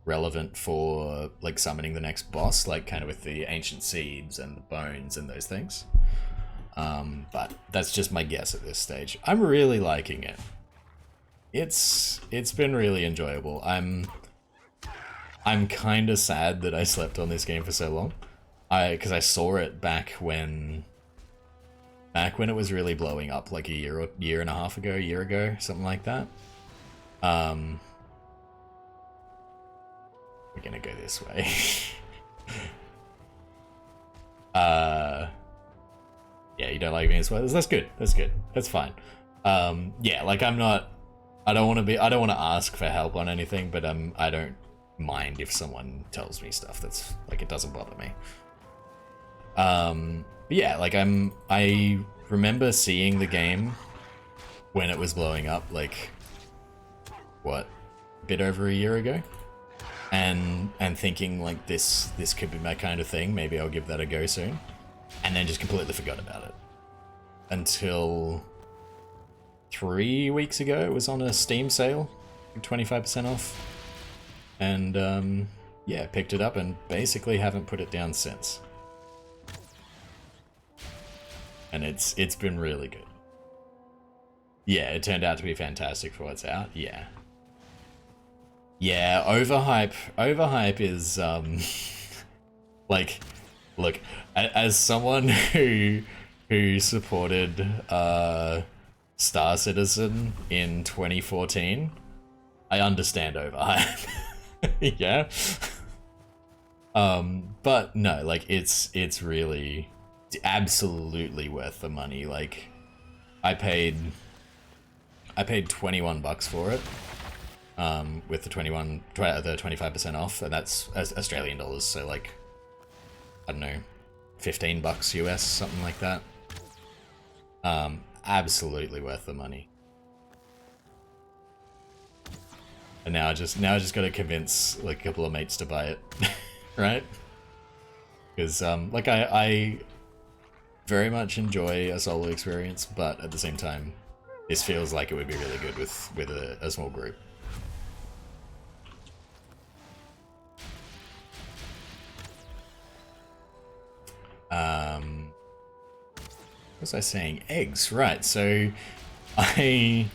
relevant for like summoning the next boss, like kind of with the ancient seeds and the bones and those things. But that's just my guess at this stage. I'm really liking it. It's been really enjoyable. I'm kind of sad that I slept on this game for so long. Because I saw it back when it was really blowing up, like a year and a half ago, a year ago, something like that. We're gonna go this way. Yeah, you don't like being spoilers? That's good. That's good. That's fine. Yeah, like I don't want to ask for help on anything, but I don't mind if someone tells me stuff that's like, it doesn't bother me. But yeah, like I remember seeing the game when it was blowing up, like what, a bit over a year ago, and thinking like this could be my kind of thing. Maybe I'll give that a go soon. And then just completely forgot about it. Until 3 weeks ago, it was on a Steam sale, 25% off. And yeah, picked it up and basically haven't put it down since. And it's been really good. Yeah, it turned out to be fantastic for what's out. Yeah. Yeah, overhype is like, look, as someone who supported Star Citizen in 2014, I understand overhype. Yeah. But no, like it's really absolutely worth the money. Like I paid $21 for it. with the 25% off, and that's Australian dollars, so like, I don't know, $15 US, something like that. Absolutely worth the money. And now I just got to convince like a couple of mates to buy it, right? Because like I very much enjoy a solo experience, but at the same time, this feels like it would be really good with a small group. What was I saying? Eggs, right? So I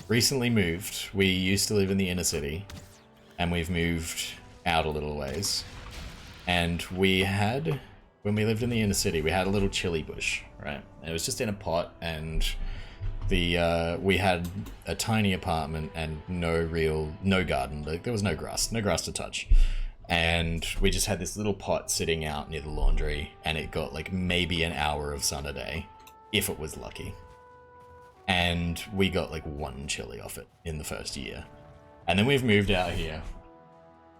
recently moved. We used to live in the inner city, and we've moved out a little ways. And we had, when we lived in the inner city, we had a little chili bush, right? And it was just in a pot, and we had a tiny apartment and no garden. Like, there was no grass to touch. And we just had this little pot sitting out near the laundry, and it got like maybe an hour of sun a day, if it was lucky. And we got like one chili off it in the first year. And then we've moved out here,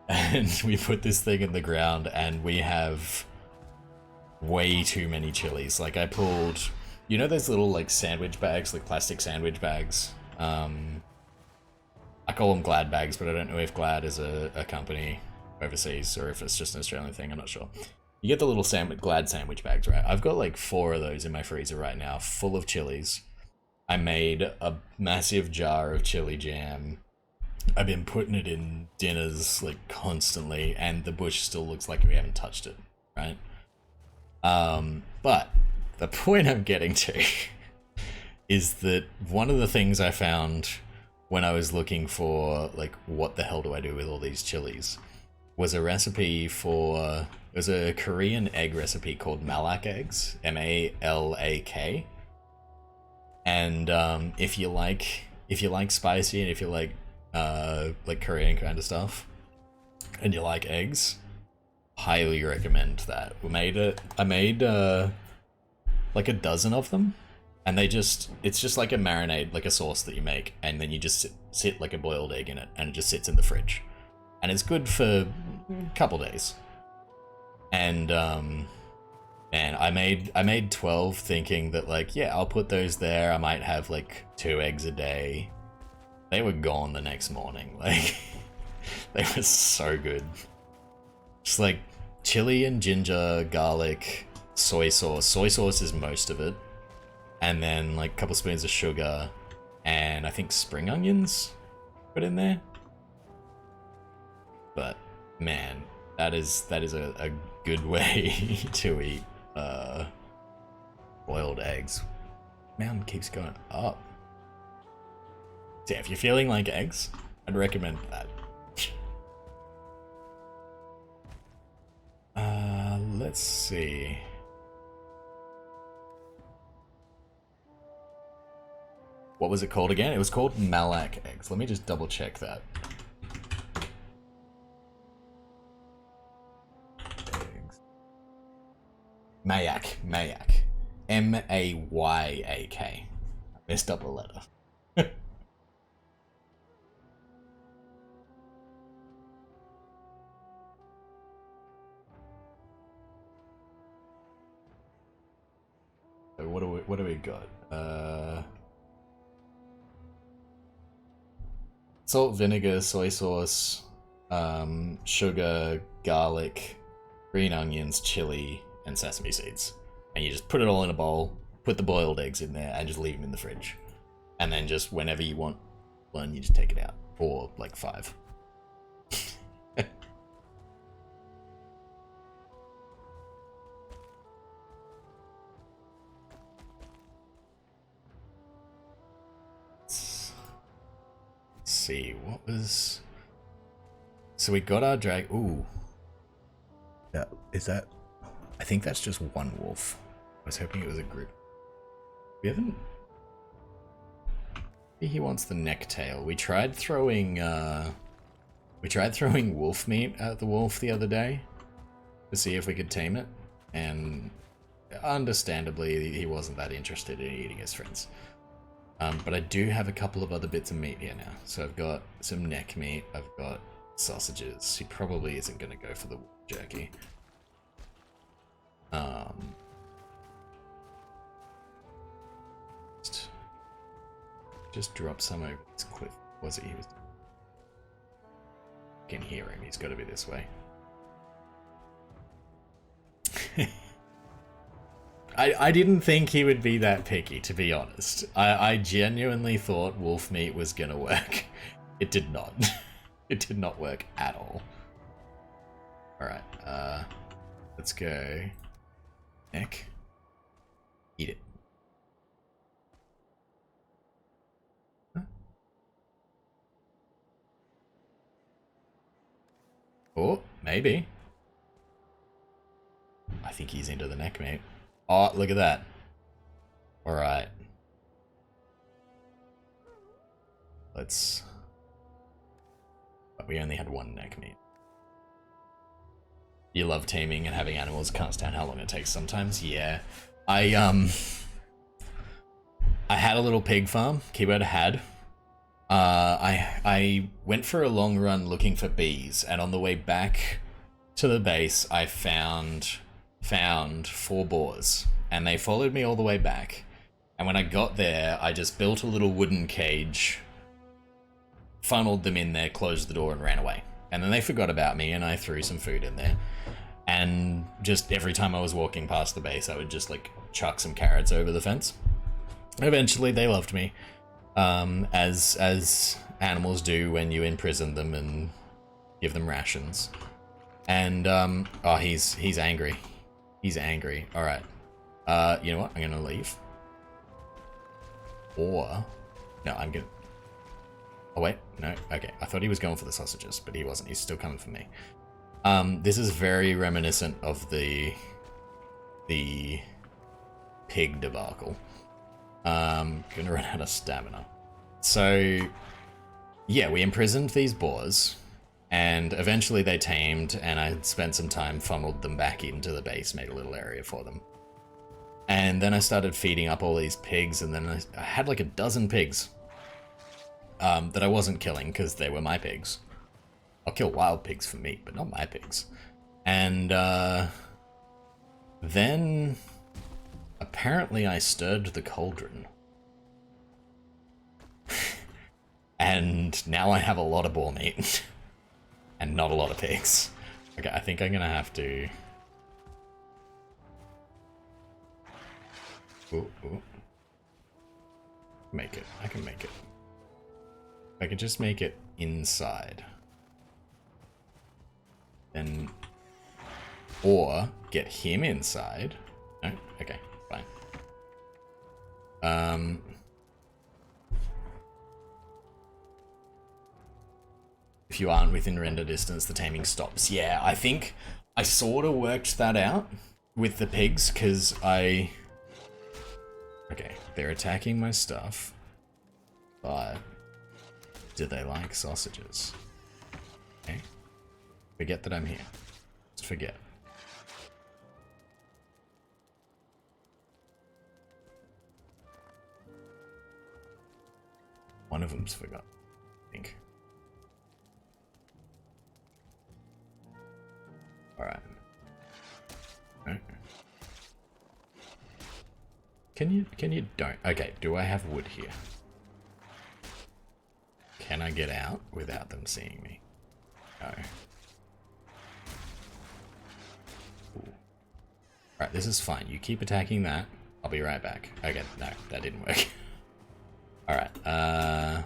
and we put this thing in the ground, and we have way too many chilies. Like, I pulled, you know those little like sandwich bags, like plastic sandwich bags? I call them Glad bags, but I don't know if Glad is a company overseas or if it's just an Australian thing, I'm not sure. You get the little Glad sandwich bags, right? I've got like 4 of those in my freezer right now, full of chilies. I made a massive jar of chili jam. I've been putting it in dinners like constantly, and the bush still looks like we haven't touched it, right? But the point I'm getting to is that one of the things I found when I was looking for like, what the hell do I do with all these chilies, was a recipe for, it was a Korean egg recipe called Malak eggs, M-A-L-A-K. And if you like spicy, and if you like Korean kind of stuff, and you like eggs, highly recommend that. I made like a dozen of them, and it's just like a marinade, like a sauce that you make, and then you just sit like a boiled egg in it, and it just sits in the fridge. And it's good for a couple days. And man, I made 12 thinking that like, yeah, I'll put those there. I might have like 2 eggs a day. They were gone the next morning. Like, they were so good. Just like chili and ginger, garlic, soy sauce. Soy sauce is most of it. And then like a couple spoons of sugar, and I think spring onions put in there. But man, that is a good way to eat boiled eggs. Mountain keeps going up. So yeah, if you're feeling like eggs, I'd recommend that. Let's see. What was it called again? It was called Malak eggs. Let me just double check that. Mayak. M-A-Y-A-K. I messed up a letter. So what do we got? Salt, vinegar, soy sauce, sugar, garlic, green onions, chili, and sesame seeds. And you just put it all in a bowl, put the boiled eggs in there, and just leave them in the fridge. And then just whenever you want one, you just take it out. Or like 5. Let's see, what was... So we got our drag... Ooh. Is that... I think that's just one wolf. I was hoping it was a group. We haven't... Maybe he wants the neck tail. We tried throwing wolf meat at the wolf the other day to see if we could tame it, and understandably he wasn't that interested in eating his friends. But I do have a couple of other bits of meat here now. So I've got some neck meat, I've got sausages. He probably isn't going to go for the jerky. Just drop some over this cliff. Was it? He was. I can hear him. He's got to be this way. I didn't think he would be that picky, to be honest. I genuinely thought wolf meat was gonna work. It did not. It did not work at all. Alright, let's go. Neck. Eat it. Huh? Oh, maybe. I think he's into the neck meat. Oh, look at that. Alright. Let's... But we only had one neck meat. You love taming and having animals, can't stand how long it takes sometimes. Yeah. I had a little pig farm, keyword had. I went for a long run looking for bees, and on the way back to the base, I found 4 boars, and they followed me all the way back. And when I got there, I just built a little wooden cage, funneled them in there, closed the door, and ran away. And then they forgot about me, and I threw some food in there. And just every time I was walking past the base, I would just like chuck some carrots over the fence. Eventually, they loved me, as animals do when you imprison them and give them rations. And oh, he's angry. He's angry. All right. You know what? I'm gonna leave. Or no, I'm gonna. Oh wait, no. Okay, I thought he was going for the sausages, but he wasn't. He's still coming for me. This is very reminiscent of the pig debacle. Gonna run out of stamina. So yeah, we imprisoned these boars. And eventually they tamed, and I spent some time, funneled them back into the base, made a little area for them. And then I started feeding up all these pigs, and then I had like a dozen pigs that I wasn't killing because they were my pigs. I'll kill wild pigs for meat, but not my pigs. And then apparently I stirred the cauldron. And now I have a lot of boar meat. And not a lot of pigs. Okay, I think I'm gonna have to... Ooh. Make it. I can make it. I can just make it inside. Then... Or get him inside. No? Okay, fine. If you aren't within render distance, the taming stops. Yeah, I think I sort of worked that out with the pigs, because I... Okay, they're attacking my stuff, but do they like sausages? Okay. Forget that I'm here. Just forget. One of them's forgot, I think. Alright. No. Can you don't? Okay, do I have wood here? Can I get out without them seeing me? No. Alright, this is fine. You keep attacking that. I'll be right back. Okay, no, that didn't work. Alright, I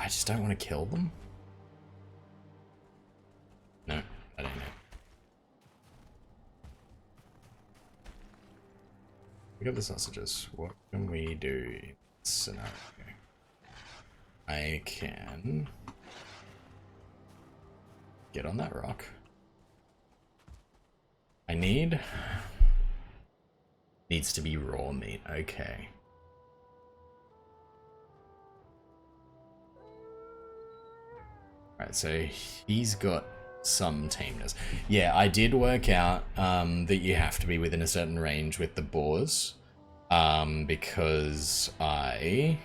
just don't want to kill them. No, I don't know. We got the sausages. What can we do in this scenario? I can get on that rock. I needs to be raw meat. Okay. Alright, so he's got some tameness. Yeah, I did work out that you have to be within a certain range with the boars. Because I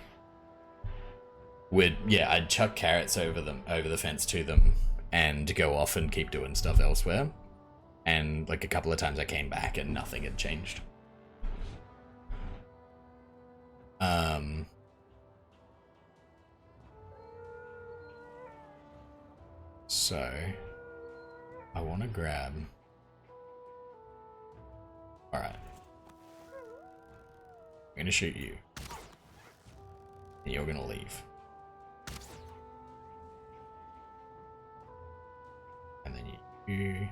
I'd chuck carrots over the fence to them, and go off and keep doing stuff elsewhere. And like a couple of times I came back and nothing had changed. So I want to grab. All right. I'm gonna shoot you. And you're gonna leave. And then you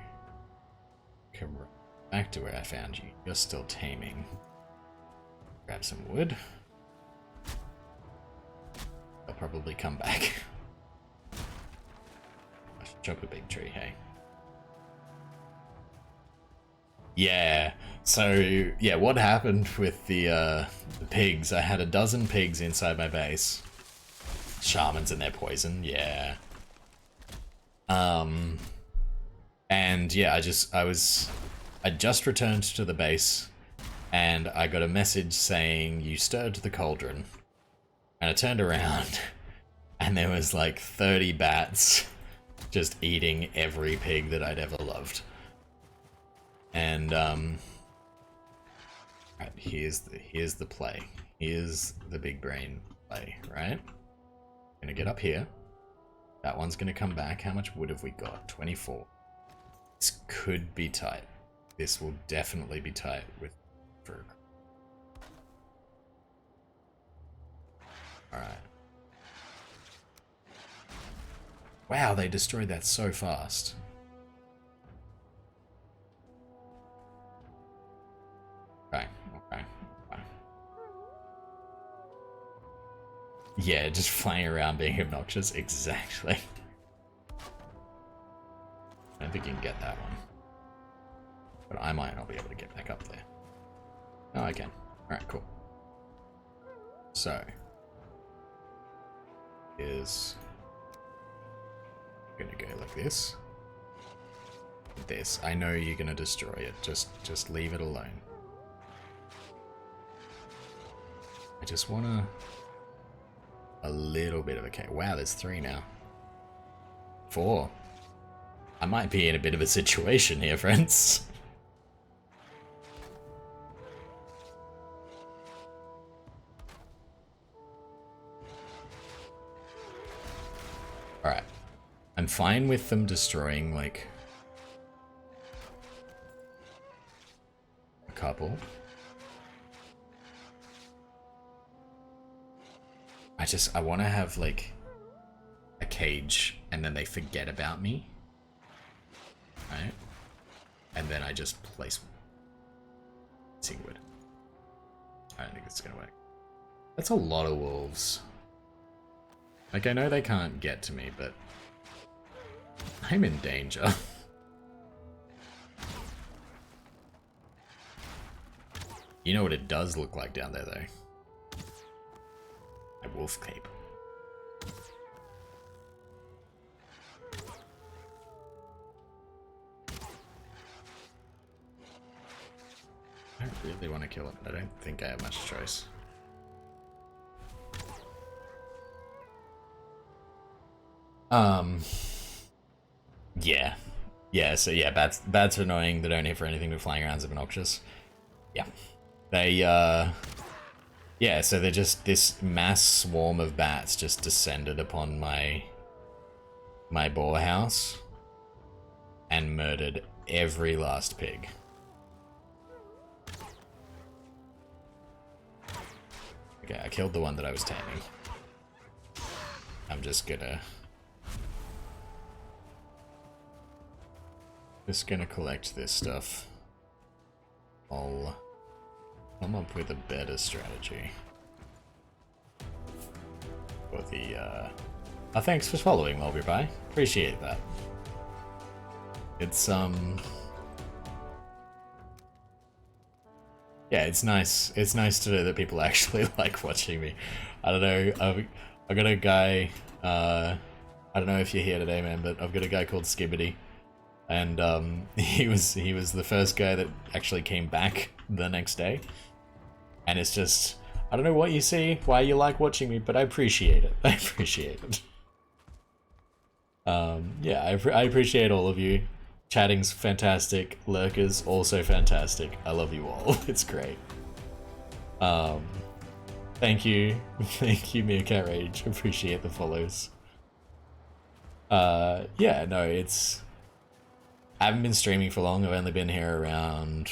come back to where I found you. You're still taming. Grab some wood. I'll probably come back. I should chop a big tree, hey. Yeah, so yeah, what happened with the pigs? I had a dozen pigs inside my base. Shamans and their poison, yeah. And yeah, I just returned to the base, and I got a message saying you stirred the cauldron, and I turned around, and there was like 30 bats just eating every pig that I'd ever loved. And right, here's the play. Here's the big brain play, right? Gonna get up here. That one's gonna come back. How much wood have we got? 24. This could be tight. This will definitely be tight with Ferg. Alright. Wow, they destroyed that so fast. Okay. Yeah, just flying around being obnoxious. Exactly. I don't think you can get that one. But I might not be able to get back up there. Oh, I can. Alright, cool. So. Is gonna go like this. This. I know you're gonna destroy it. Just leave it alone. I just wanna a little bit of a cake. Wow, there's 3 now. 4. I might be in a bit of a situation here, friends. Alright. I'm fine with them destroying, like, a couple. I want to have, like, a cage, and then they forget about me. Right? And then I just place wood. I don't think it's gonna work. That's a lot of wolves. Like, I know they can't get to me, but I'm in danger. You know what it does look like down there, though? A wolf cape. I really want to kill it, but I don't think I have much choice. Yeah. Yeah, so yeah, bats are annoying. They don't hit for anything but flying around as obnoxious. Yeah. They, yeah, so they're just, this mass swarm of bats just descended upon my boar house and murdered every last pig. Okay, I killed the one that I was taming. I'm just gonna collect this stuff. I'll come up with a better strategy for the oh, thanks for following, Mulberry. Appreciate that. It's yeah, it's nice. It's nice to know that people actually like watching me. I don't know. I got a guy. I don't know if you're here today, man, but I've got a guy called Skibbity, and he was the first guy that actually came back the next day. And it's just, I don't know what you see, why you like watching me, but I appreciate it. I appreciate it. Yeah, I appreciate all of you. Chatting's fantastic. Lurkers also fantastic. I love you all. It's great. Thank you. Thank you, Meerkat Rage. Appreciate the follows. Yeah, no, it's... I haven't been streaming for long. I've only been here around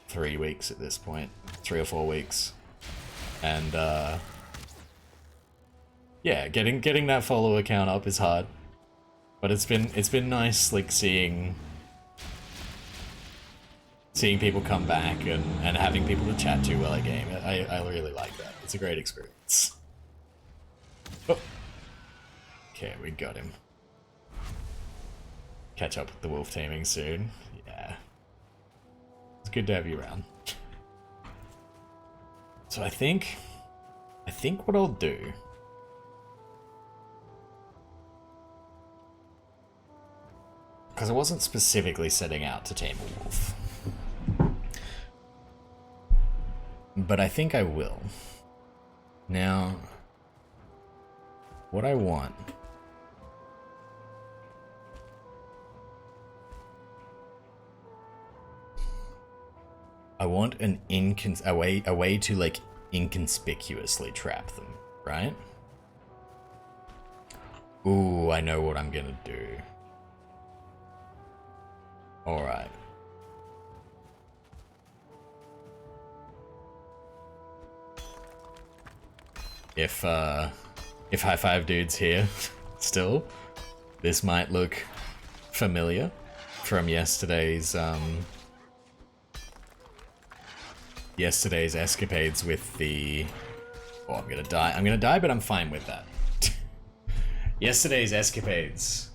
3 weeks at this point. 3 or 4 weeks. And, yeah, getting that follower count up is hard. But it's been nice, like, seeing people come back and having people to chat to while I game. I really like that. It's a great experience. Oh. Okay, we got him. Catch up with the wolf taming soon. Yeah. It's good to have you around. So I think what I'll do... because I wasn't specifically setting out to tame a wolf. But I think I will. Now, what I want... I want an a way to, like, inconspicuously trap them, right? Ooh, I know what I'm gonna do. Alright. If High Five Dude's here still, this might look familiar from yesterday's escapades with the... Oh, I'm gonna die, but I'm fine with that. Yesterday's escapades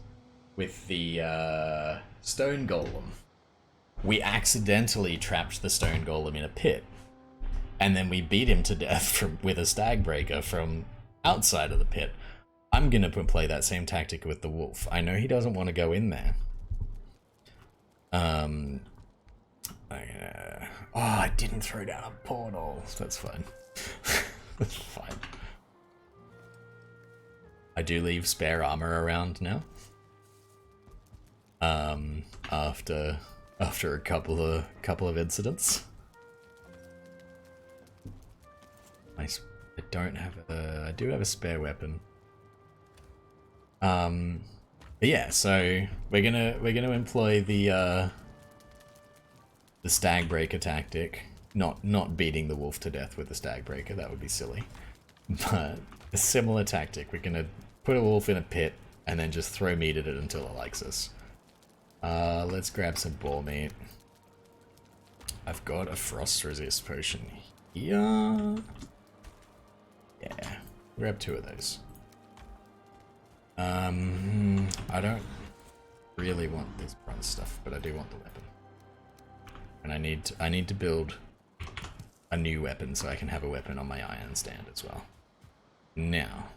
with the stone golem. We accidentally trapped the stone golem in a pit, and then we beat him to death with a stag breaker from outside of the pit. I'm gonna play that same tactic with the wolf. I know he doesn't want to go in there. Oh, I didn't throw down a portal. That's fine. That's fine. I do leave spare armor around now. After a couple of incidents. I don't have I do have a spare weapon. But yeah, so we're gonna employ the stag breaker tactic. Not beating the wolf to death with the stag breaker, that would be silly. But a similar tactic. We're gonna put a wolf in a pit and then just throw meat at it until it likes us. Let's grab some boar meat. I've got a frost resist potion here. Yeah, grab 2 of those. I don't really want this bronze stuff, but I do want the weapon. And I need to build a new weapon so I can have a weapon on my iron stand as well. Now,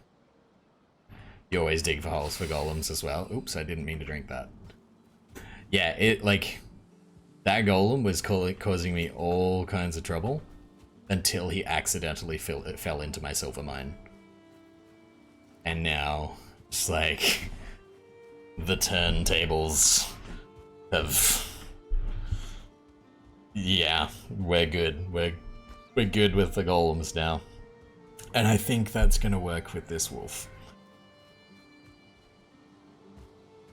you always dig for holes for golems as well. Oops, I didn't mean to drink that. Yeah, that golem was causing me all kinds of trouble until he accidentally fell into my silver mine. And now, it's like, the turntables have... Yeah, we're good. We're good with the golems now. And I think that's gonna work with this wolf.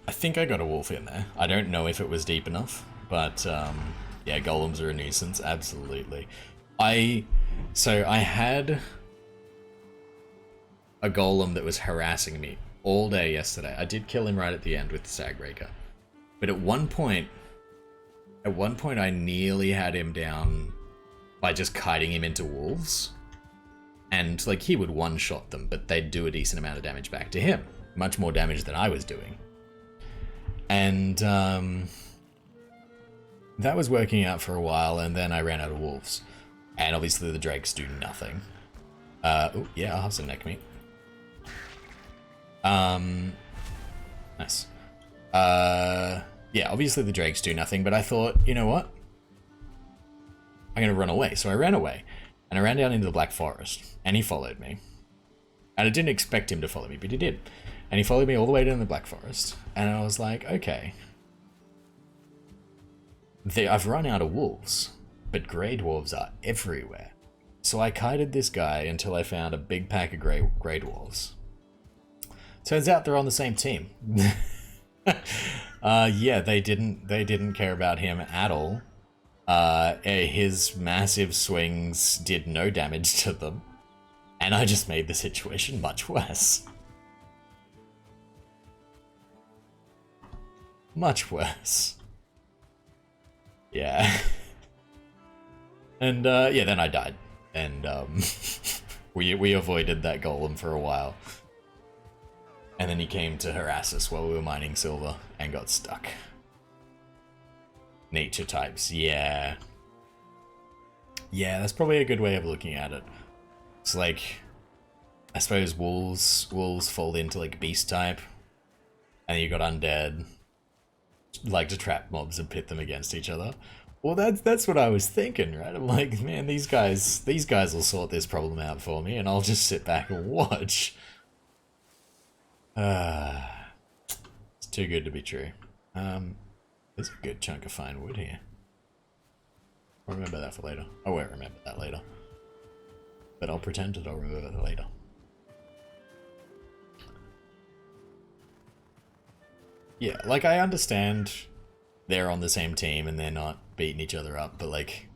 I think I got a wolf in there. I don't know if it was deep enough, but yeah, golems are a nuisance, absolutely. So I had a golem that was harassing me all day yesterday. I did kill him right at the end with the stag breaker. But at one point I nearly had him down by just kiting him into wolves. And like, he would one-shot them, but they'd do a decent amount of damage back to him. Much more damage than I was doing. And that was working out for a while, and then I ran out of wolves. And obviously the drakes do nothing. Oh, yeah, I'll have some neck meat. Nice. Yeah, obviously the drakes do nothing, but I thought, you know what? I'm gonna run away. So I ran away, and I ran down into the Black Forest, and he followed me. And I didn't expect him to follow me, but he did. And he followed me all the way down the Black Forest, and I was like, okay. I've run out of wolves, but grey dwarves are everywhere. So I kited this guy until I found a big pack of grey dwarves. Turns out they're on the same team. Yeah, they didn't care about him at all. His massive swings did no damage to them, and I just made the situation much worse. Much worse. Yeah. And yeah, then I died, and we avoided that golem for a while. And then he came to harass us while we were mining silver and got stuck. Nature types, yeah. Yeah, that's probably a good way of looking at it. It's like, I suppose wolves fold into like beast type, and you got undead, like to trap mobs and pit them against each other. Well, that's what I was thinking, right? I'm like, man, these guys will sort this problem out for me, and I'll just sit back and watch. It's too good to be true. There's a good chunk of fine wood here. I'll remember that for later. I won't remember that later. But I'll pretend that I'll remember that later. Yeah, like, I understand they're on the same team and they're not beating each other up, but like,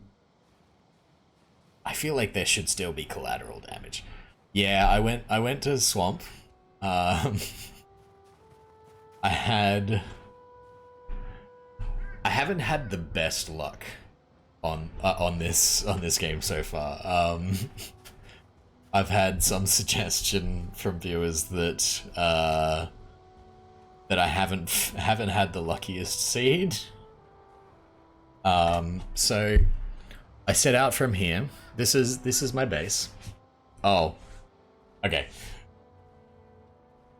I feel like there should still be collateral damage. Yeah, I went to Swamp. I haven't had the best luck on this game so far. I've had some suggestion from viewers that that I haven't had the luckiest seed. So I set out from here. This is my base. Oh, okay.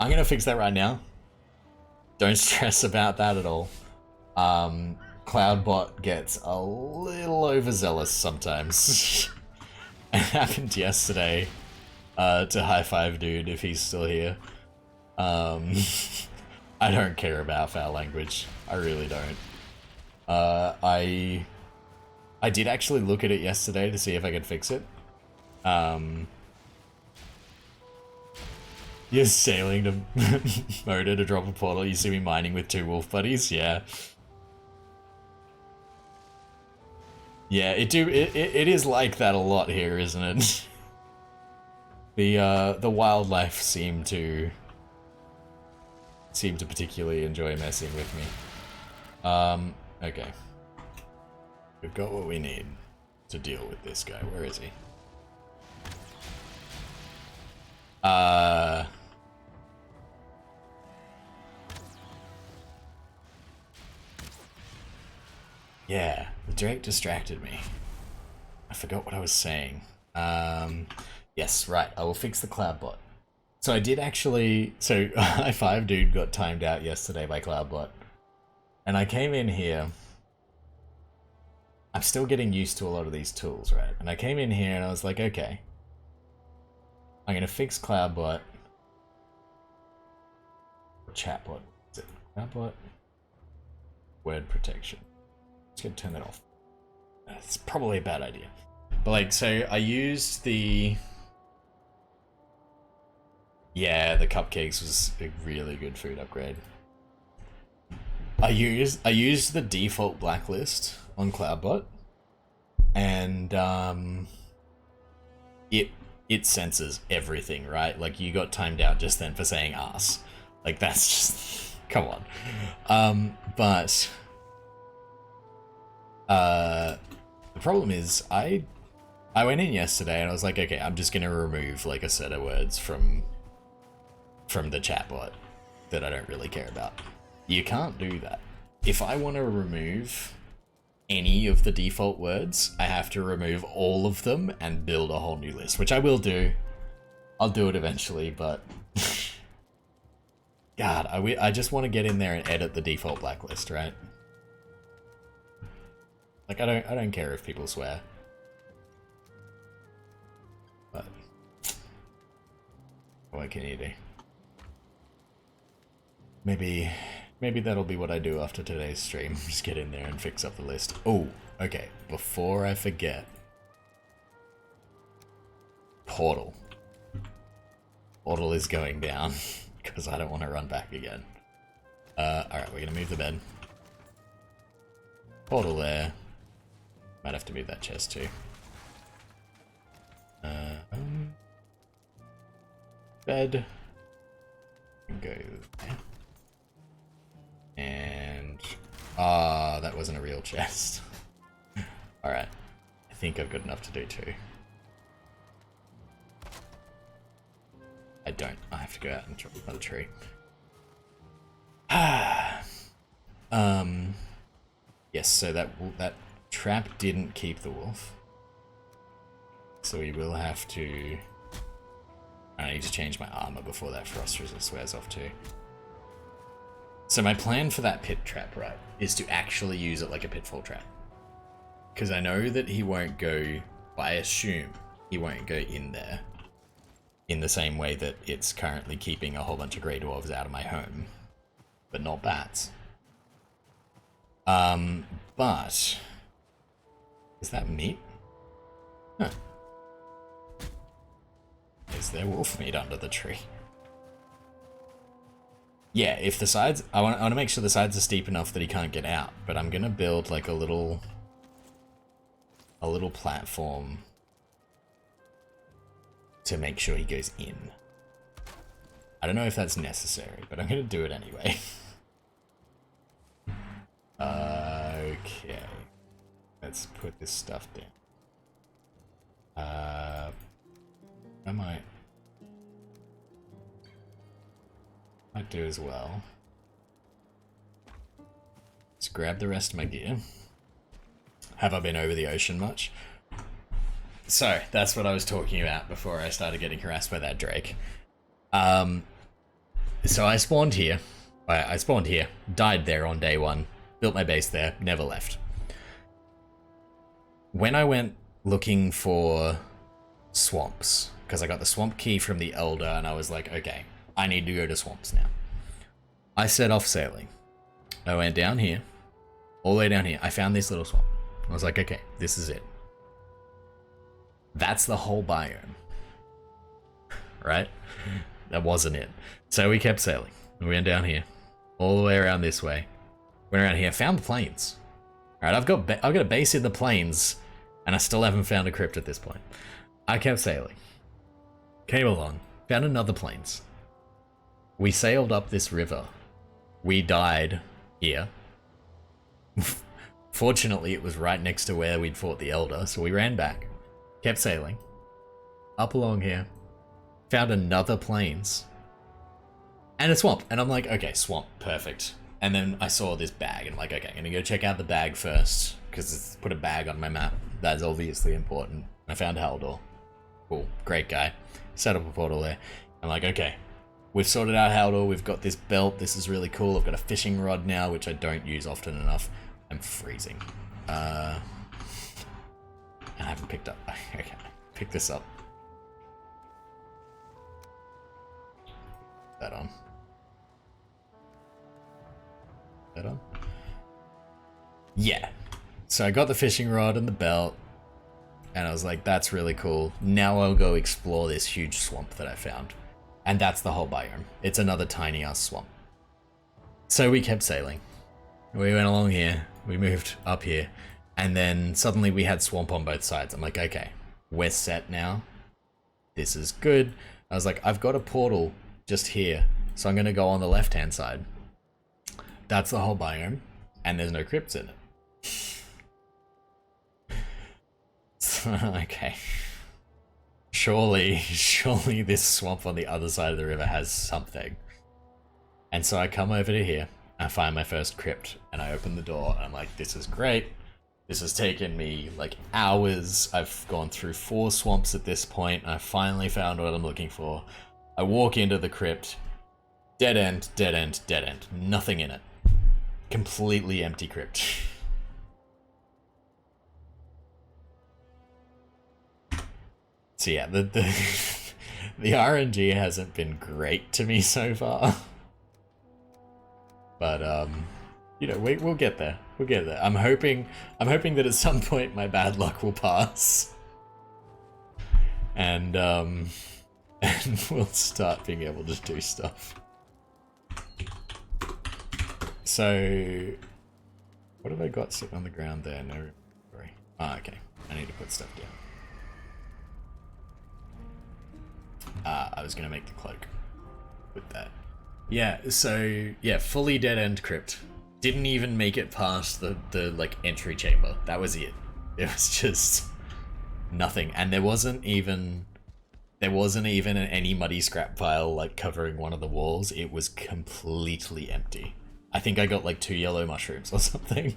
I'm gonna fix that right now. Don't stress about that at all. Cloudbot gets a little overzealous sometimes. It happened yesterday. To high five dude if he's still here. I don't care about foul language. I really don't. I did actually look at it yesterday to see if I could fix it. You're sailing to Moda to drop a portal. You see me mining with 2 wolf buddies. Yeah. Yeah, it is like that a lot here, isn't it? The wildlife seem to particularly enjoy messing with me. Okay. We've got what we need to deal with this guy. Where is he? Yeah, the Drake distracted me. I forgot what I was saying. Yes, right, I will fix the Cloudbot. So I did actually, so High Five Dude got timed out yesterday by Cloudbot. And I came in here. I'm still getting used to a lot of these tools, right? And I came in here and I was like, okay. I'm gonna fix Cloudbot. Chatbot. Is it Cloudbot? Word protection. Just gonna turn that off. It's probably a bad idea. But like, so I used the... Yeah, the cupcakes was a really good food upgrade. I used the default blacklist on Cloudbot, and it senses everything, right? Like, you got timed out just then for saying ass. Like, that's just... Come on. But the problem is, I went in yesterday and I was like, okay, I'm just gonna remove like a set of words from the chatbot that I don't really care about. You can't do that. If I want to remove any of the default words, I have to remove all of them and build a whole new list, which I will do. I'll do it eventually, but God, I just want to get in there and edit the default blacklist, right? Like, I don't care if people swear. What can you do? Maybe that'll be what I do after today's stream. Just get in there and fix up the list. Oh, okay. Before I forget. Portal. Portal is going down because I don't want to run back again. Alright, we're gonna move the bed. Portal there. Might have to move that chest too. Bed. Go there. And that wasn't a real chest. Alright. I think I've got enough to do too. I don't. I have to go out and chop another tree. Yes, so that trap didn't keep the wolf. So we will have to... I need to change my armor before that frost resist wears off too. So my plan for that pit trap, right, is to actually use it like a pitfall trap. Because I know that he won't go, I assume he won't go in there in the same way that it's currently keeping a whole bunch of grey dwarves out of my home. But not bats. But... Is that meat? Huh. Is there wolf meat under the tree? Yeah, if the sides... I want to make sure the sides are steep enough that he can't get out, but I'm gonna build like a little platform to make sure he goes in. I don't know if that's necessary, but I'm gonna do it anyway. Okay. Let's put this stuff down. I might do as well. Let's grab the rest of my gear. Have I been over the ocean much? So, that's what I was talking about before I started getting harassed by that Drake. So I spawned here. I spawned here, died there on day one, built my base there, never left. When I went looking for swamps, because I got the swamp key from the Elder, and I was like, okay, I need to go to swamps now. I set off sailing. I went down here, all the way down here. I found this little swamp. I was like, okay, this is it. That's the whole biome. Right? That wasn't it. So we kept sailing. We went down here, all the way around this way. Went around here, found the plains. Alright, I've got a base in the plains, and I still haven't found a crypt at this point. I kept sailing. Came along, found another plains. We sailed up this river. We died here. Fortunately, it was right next to where we'd fought the Elder, so we ran back. Kept sailing. Up along here. Found another plains. And a swamp. And I'm like, okay, swamp, perfect. And then I saw this bag, and I'm like, okay, I'm gonna go check out the bag first, because it's put a bag on my map. That's obviously important. I found Haldor. Cool, great guy. Set up a portal there. I'm like, okay, we've sorted out Haldor, we've got this belt, this is really cool. I've got a fishing rod now, which I don't use often enough. I'm freezing. I haven't picked up. Okay, pick this up. That on. That on? Yeah. So I got the fishing rod and the belt, and I was like, that's really cool. Now I'll go explore this huge swamp that I found. And that's the whole biome. It's another tiny ass swamp. So we kept sailing. We went along here, we moved up here, and then suddenly we had swamp on both sides. I'm like, okay, we're set now. This is good. I was like, I've got a portal just here, so I'm gonna go on the left-hand side. That's the whole biome, and there's no crypts in it. So, okay. Surely this swamp on the other side of the river has something. And so I come over to here, I find my first crypt, and I open the door, and I'm like, this is great. This has taken me like hours. I've gone through 4 swamps at this point, and I finally found what I'm looking for. I walk into the crypt, dead end, dead end, dead end. Nothing in it. Completely empty crypt. So yeah, The RNG hasn't been great to me so far. But you know, we'll get there. We'll get there. I'm hoping that at some point my bad luck will pass. And and we'll start being able to do stuff. So what have I got sitting on the ground there? No, sorry. Ah, okay. I need to put stuff down. I was gonna make the cloak with that. Yeah, so yeah, fully dead end crypt. Didn't even make it past the like entry chamber. That was it. It was just nothing, and there wasn't even any muddy scrap pile like covering one of the walls. It was completely empty. I think I got like 2 yellow mushrooms or something.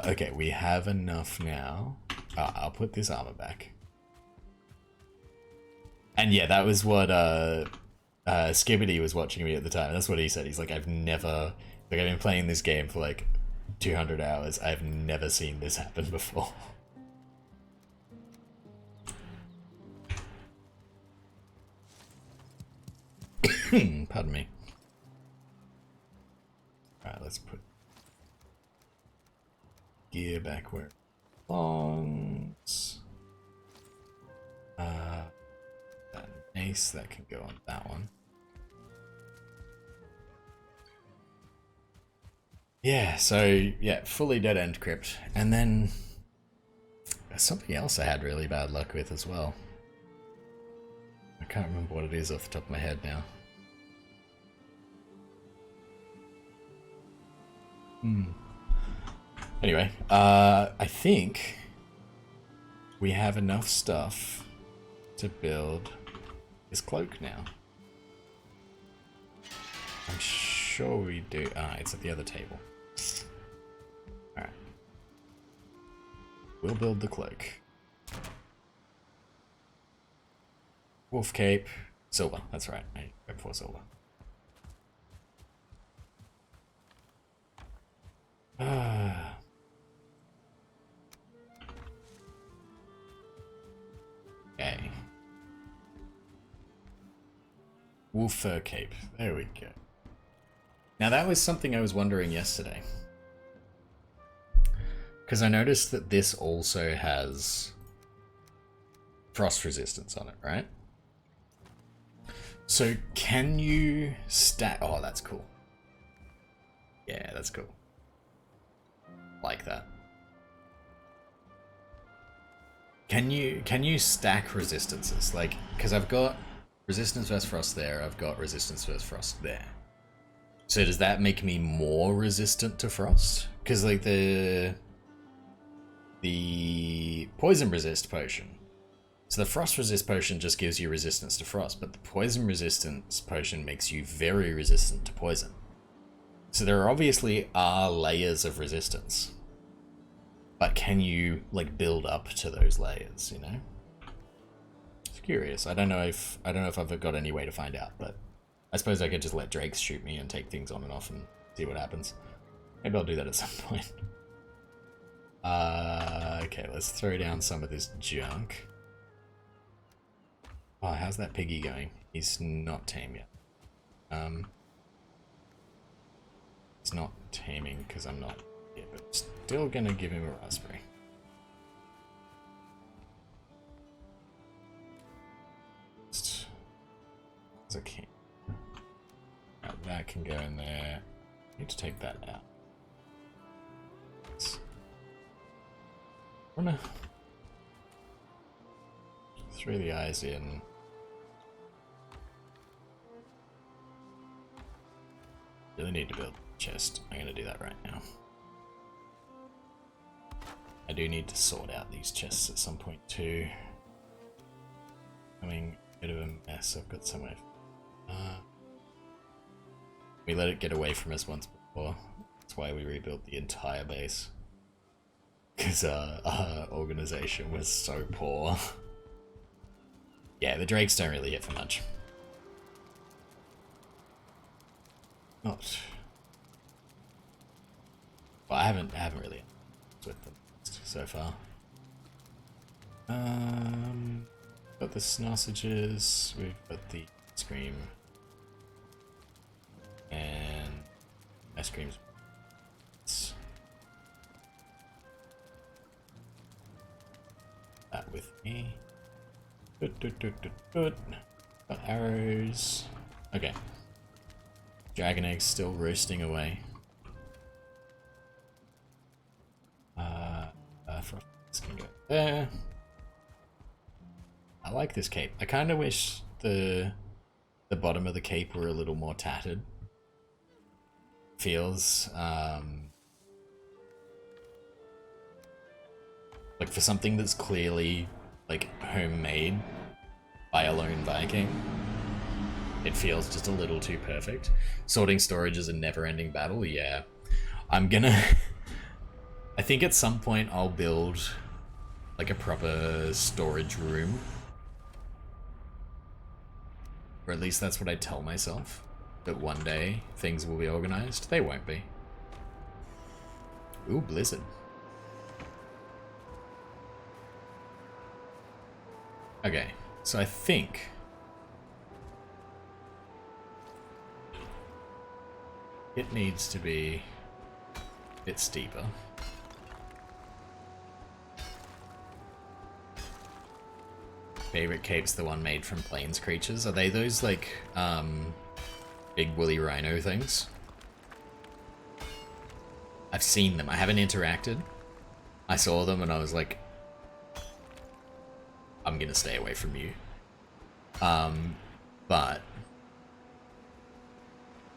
Okay, we have enough now. I'll put this armor back. And yeah, that was what Skibbity was watching me at the time. That's what he said. He's like, I've been playing this game for like 200 hours. I've never seen this happen before. Pardon me. Alright, let's put gear back where it belongs. That mace, that can go on that one. Yeah, so yeah, fully dead end crypt. And then there's something else I had really bad luck with as well. I can't remember what it is off the top of my head now. Anyway, I think we have enough stuff to build this cloak now. I'm sure we do. Ah, it's at the other table. Alright. We'll build the cloak. Wolf cape. Silver, that's right. I went for silver. Okay. Wolf fur cape. There we go. Now that was something I was wondering yesterday. Because I noticed that this also has frost resistance on it, right? So can you stack... Oh, that's cool. Yeah, that's cool. Like that. Can you stack resistances? Like, because I've got resistance versus frost there, I've got resistance versus frost there. So does that make me more resistant to frost? Because like the poison resist potion. So the frost resist potion just gives you resistance to frost, but the poison resistance potion makes you very resistant to poison. So there obviously are layers of resistance. But can you like build up to those layers, you know? It's curious. I don't know if I've got any way to find out, but I suppose I could just let Drakes shoot me and take things on and off and see what happens. Maybe I'll do that at some point. Okay, let's throw down some of this junk. Oh, how's that piggy going? He's not tame yet. It's not taming because I'm not yet, but still gonna give him a raspberry. It's okay. Right, that can go in there. I need to take that out. I'm gonna throw the eyes in. Really need to build a chest. I'm gonna do that right now. I do need to sort out these chests at some point too. Becoming a bit of a mess. I've got somewhere. We let it get away from us once before. That's why we rebuilt the entire base. Because our organization was so poor. Yeah, the Drakes don't really hit for much. Not. Well, I haven't really with them so far. Got the sausages, we've got the ice cream, and ice cream's that with me. Good. Got arrows. Okay. Dragon eggs still roasting away. This can go there. I like this cape. I kind of wish the bottom of the cape were a little more tattered. Feels like for something that's clearly like homemade by a lone Viking, it feels just a little too perfect. Sorting storage is a never-ending battle. Yeah, I'm gonna. I think at some point I'll build like a proper storage room. Or at least that's what I tell myself. That one day things will be organized. They won't be. Ooh, Blizzard. Okay, so I think it needs to be a bit steeper. Favorite cape's the one made from plains creatures. Are they those like big woolly rhino things? I've seen them. I haven't interacted. I saw them and I was like, I'm gonna stay away from you. But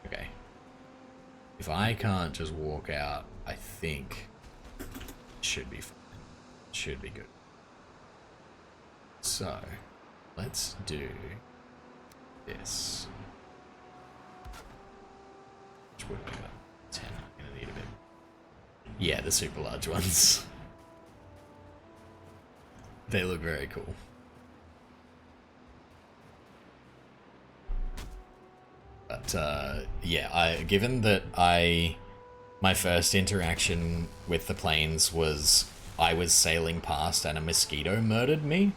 okay. If I can't just walk out, I think it should be fine. It should be good. So, let's do this. Which would be about 10. I'm gonna need a bit. Yeah, the super large ones. They look very cool. But yeah, given that my first interaction with the plains was I was sailing past and a mosquito murdered me.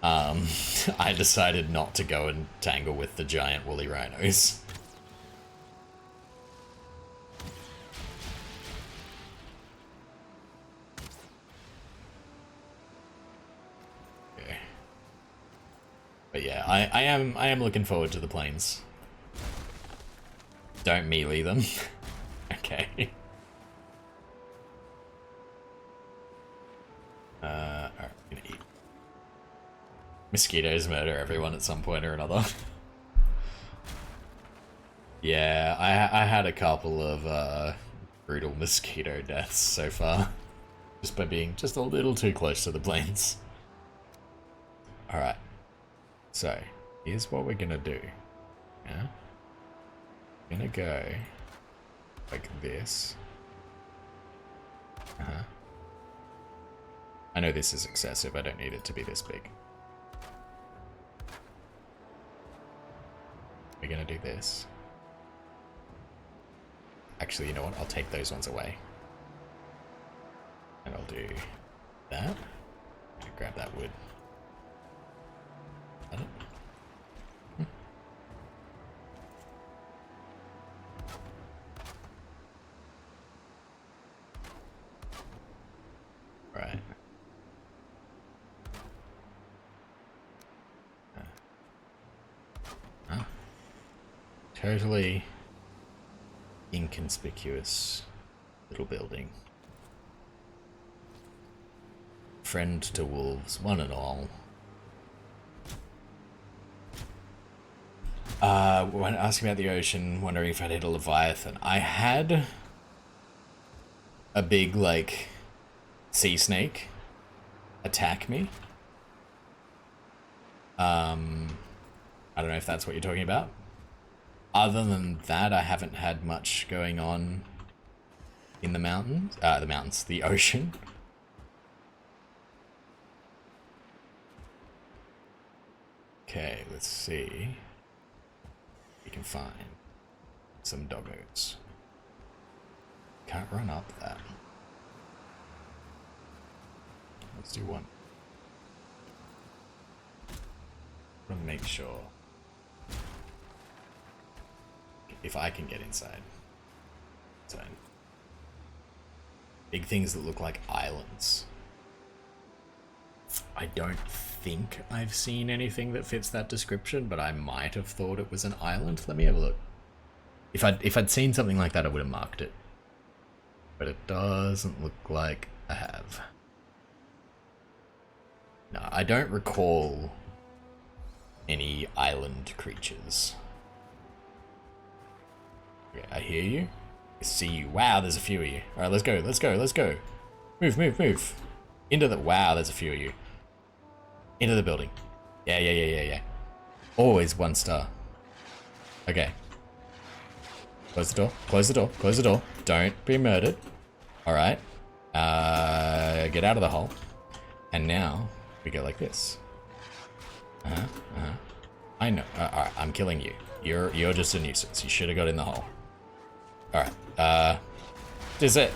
I decided not to go and tangle with the giant woolly rhinos. Okay. But yeah, I am looking forward to the plains. Don't melee them. Okay. Alright, I'm gonna eat. Mosquitoes murder everyone at some point or another. Yeah, I had a couple of brutal mosquito deaths so far. Just by being just a little too close to the plains. Alright. So, here's what we're gonna do. Yeah? We're gonna go like this. I know this is excessive, I don't need it to be this big. We're gonna do this. Actually, you know what? I'll take those ones away. And I'll do that. Grab that wood. Is that it? Right. Totally inconspicuous little building. Friend to wolves, one and all. When asking about the ocean, wondering if I'd hit a leviathan. I had a big, like, sea snake attack me. I don't know if that's what you're talking about. Other than that, I haven't had much going on in the mountains. The ocean. Okay, let's see. We can find some doggos. Can't run up that. Let's do one want to make sure if I can get inside. So, big things that look like islands. I don't think I've seen anything that fits that description, but I might have thought it was an island. Let me have a look. If I'd seen something like that, I would have marked it. But it doesn't look like I have. No, I don't recall any island creatures. Okay, I hear you. I see you. Wow, there's a few of you. Alright, let's go, let's go, let's go. Move, move, move. Into the... Wow, there's a few of you. Into the building. Yeah. Always 1 star. Okay. Close the door, close the door, close the door. Don't be murdered. Alright. Get out of the hole. And now, we go like this. I know. Alright, I'm killing you. You're just a nuisance. You should have got in the hole. Alright. Is it?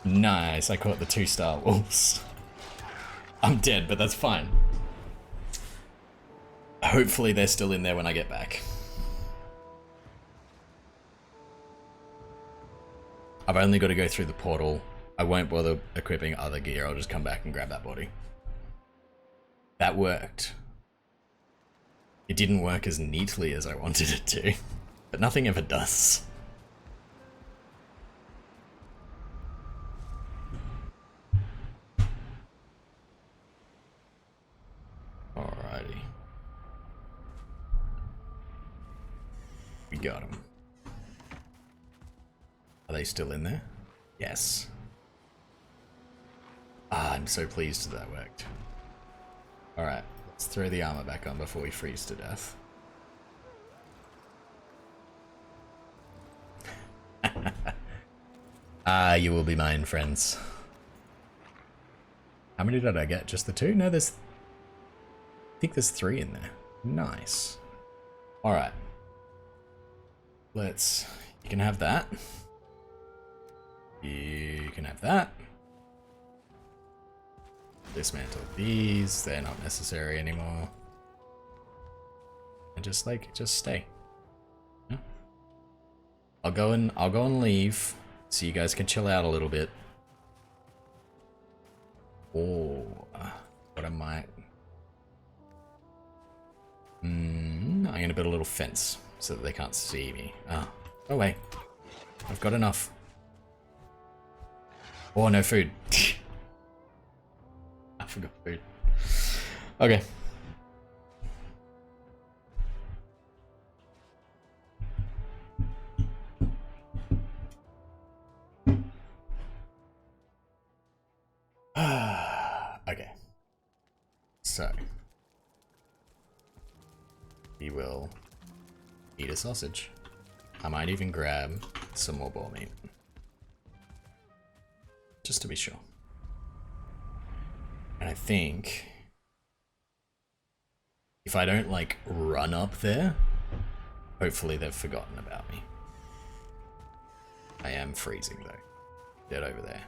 Nice, I caught the 2-star wolves. I'm dead, but that's fine. Hopefully they're still in there when I get back. I've only got to go through the portal. I won't bother equipping other gear. I'll just come back and grab that body. That worked. It didn't work as neatly as I wanted it to, but nothing ever does. Alrighty. We got him. Are they still in there? Yes. Ah, I'm so pleased that worked. Alright, let's throw the armor back on before we freeze to death. Ah, you will be mine, friends. How many did I get? Just the 2? No, I think there's 3 in there. Nice. Alright. You can have that. You can have that. Dismantle these, they're not necessary anymore. And just stay. Yeah. I'll go and leave, so you guys can chill out a little bit. Oh, what I might... I'm gonna build a little fence so that they can't see me. Oh, go away. I've got enough. Oh, no food. I forgot food. Okay. Okay. So. We will eat a sausage. I might even grab some more boar meat. Just to be sure. And I think if I don't like run up there, hopefully they've forgotten about me. I am freezing though. Dead over there.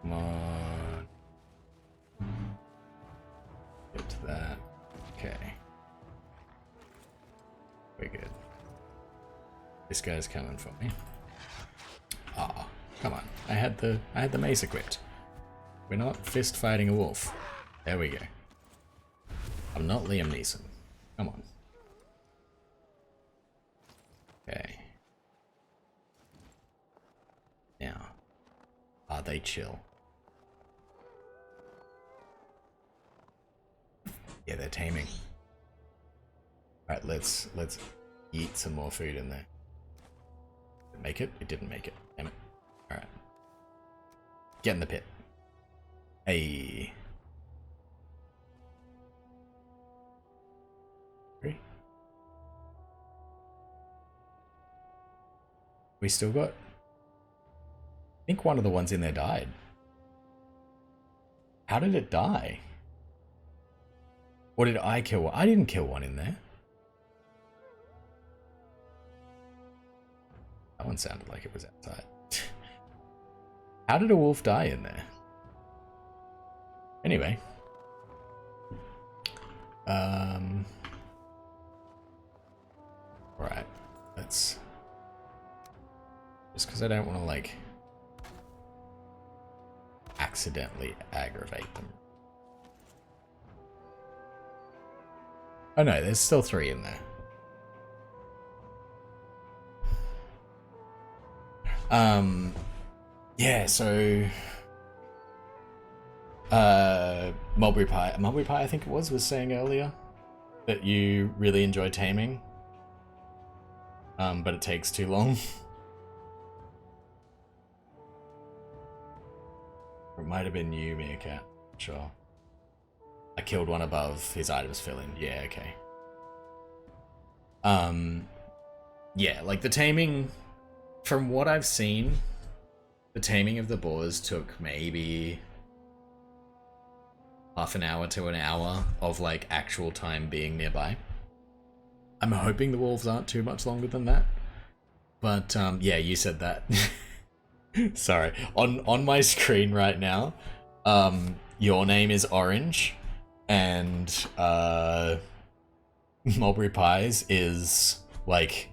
Come on. Get to that. Okay. We're good. This guy's coming for me. Ah, come on. I had the mace equipped. We're not fist fighting a wolf. There we go. I'm not Liam Neeson. Come on. Okay. Now, are they chill? Yeah, they're taming. Alright, let's eat some more food in there. Did it make it? It didn't make it. Damn it. Alright. Get in the pit. Hey. We still got... I think one of the ones in there died. How did it die? Or did I kill one? I didn't kill one in there. That one sounded like it was outside. How did a wolf die in there? Anyway. Right. Let's... Just because I don't want to, like, accidentally aggravate them. Oh no, there's still 3 in there. Yeah, so... Mulberry Pie I think it was saying earlier that you really enjoy taming. But it takes too long. It might have been you, Meerkat. Sure. I killed one above, his items fill in. Yeah, okay. Yeah, like the taming, from what I've seen, the taming of the boars took maybe half an hour to an hour of like actual time being nearby. I'm hoping the wolves aren't too much longer than that. But yeah, you said that. Sorry. On my screen right now, your name is Orange, and Mulberry Pies is like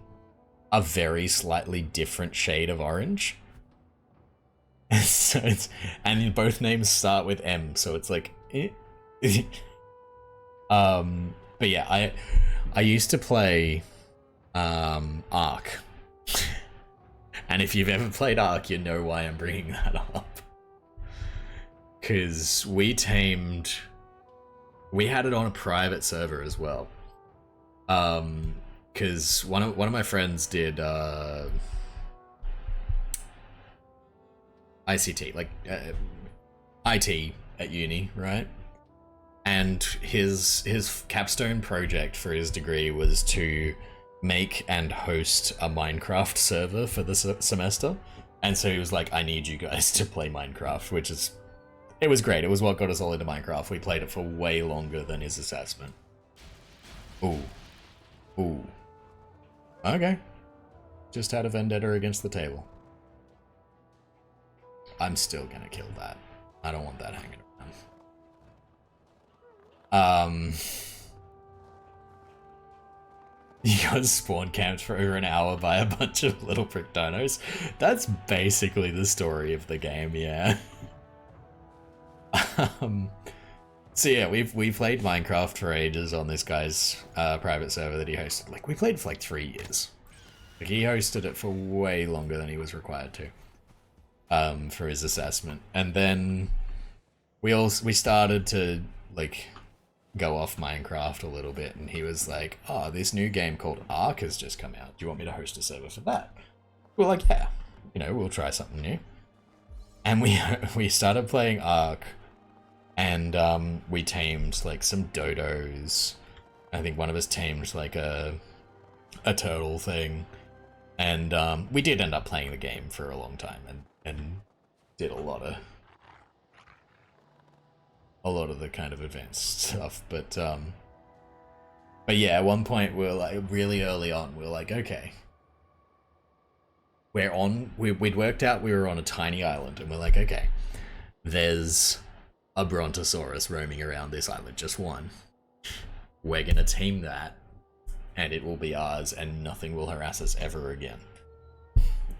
a very slightly different shade of orange. So it's, and both names start with M, so it's like but yeah, I used to play Ark. And if you've ever played Ark, you know why I'm bringing that up. Because we had it on a private server as well. Because one of my friends did ICT, like IT at uni, right? And his capstone project for his degree was to make and host a Minecraft server for the semester. And so he was like, I need you guys to play Minecraft, it was great. It was what got us all into Minecraft. We played it for way longer than his assessment. Ooh. Ooh. Okay. Just had a vendetta against the table. I'm still gonna kill that. I don't want that hanging around. You got spawn camped for over an hour by a bunch of little prick dinos. That's basically the story of the game, yeah. So yeah, we played Minecraft for ages on this guy's private server that he hosted. Like, we played for like 3 years. Like, he hosted it for way longer than he was required to, for his assessment. And then we started to like go off Minecraft a little bit, and he was like, oh, this new game called Ark has just come out. Do you want me to host a server for that? We're like, yeah, you know, we'll try something new. And we started playing Ark, and we tamed like some dodos. I think one of us tamed like a turtle thing. And we did end up playing the game for a long time and did a lot of the kind of advanced stuff, but yeah, at one point we were like, really early on, we were like, okay, we'd worked out we were on a tiny island, and we're like, okay, there's a Brontosaurus roaming around this island, just one. We're gonna tame that, and it will be ours, and nothing will harass us ever again.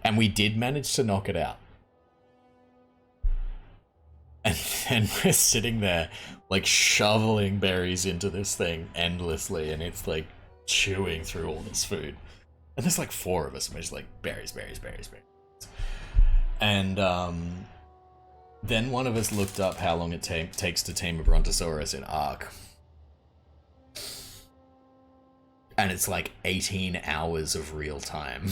And we did manage to knock it out. And then we're sitting there, like, shoveling berries into this thing endlessly, and it's, like, chewing through all this food. And there's, like, 4 of us, and we're just like, berries, berries, berries, berries. And, then one of us looked up how long it takes to tame a Brontosaurus in Ark. And it's, like, 18 hours of real time.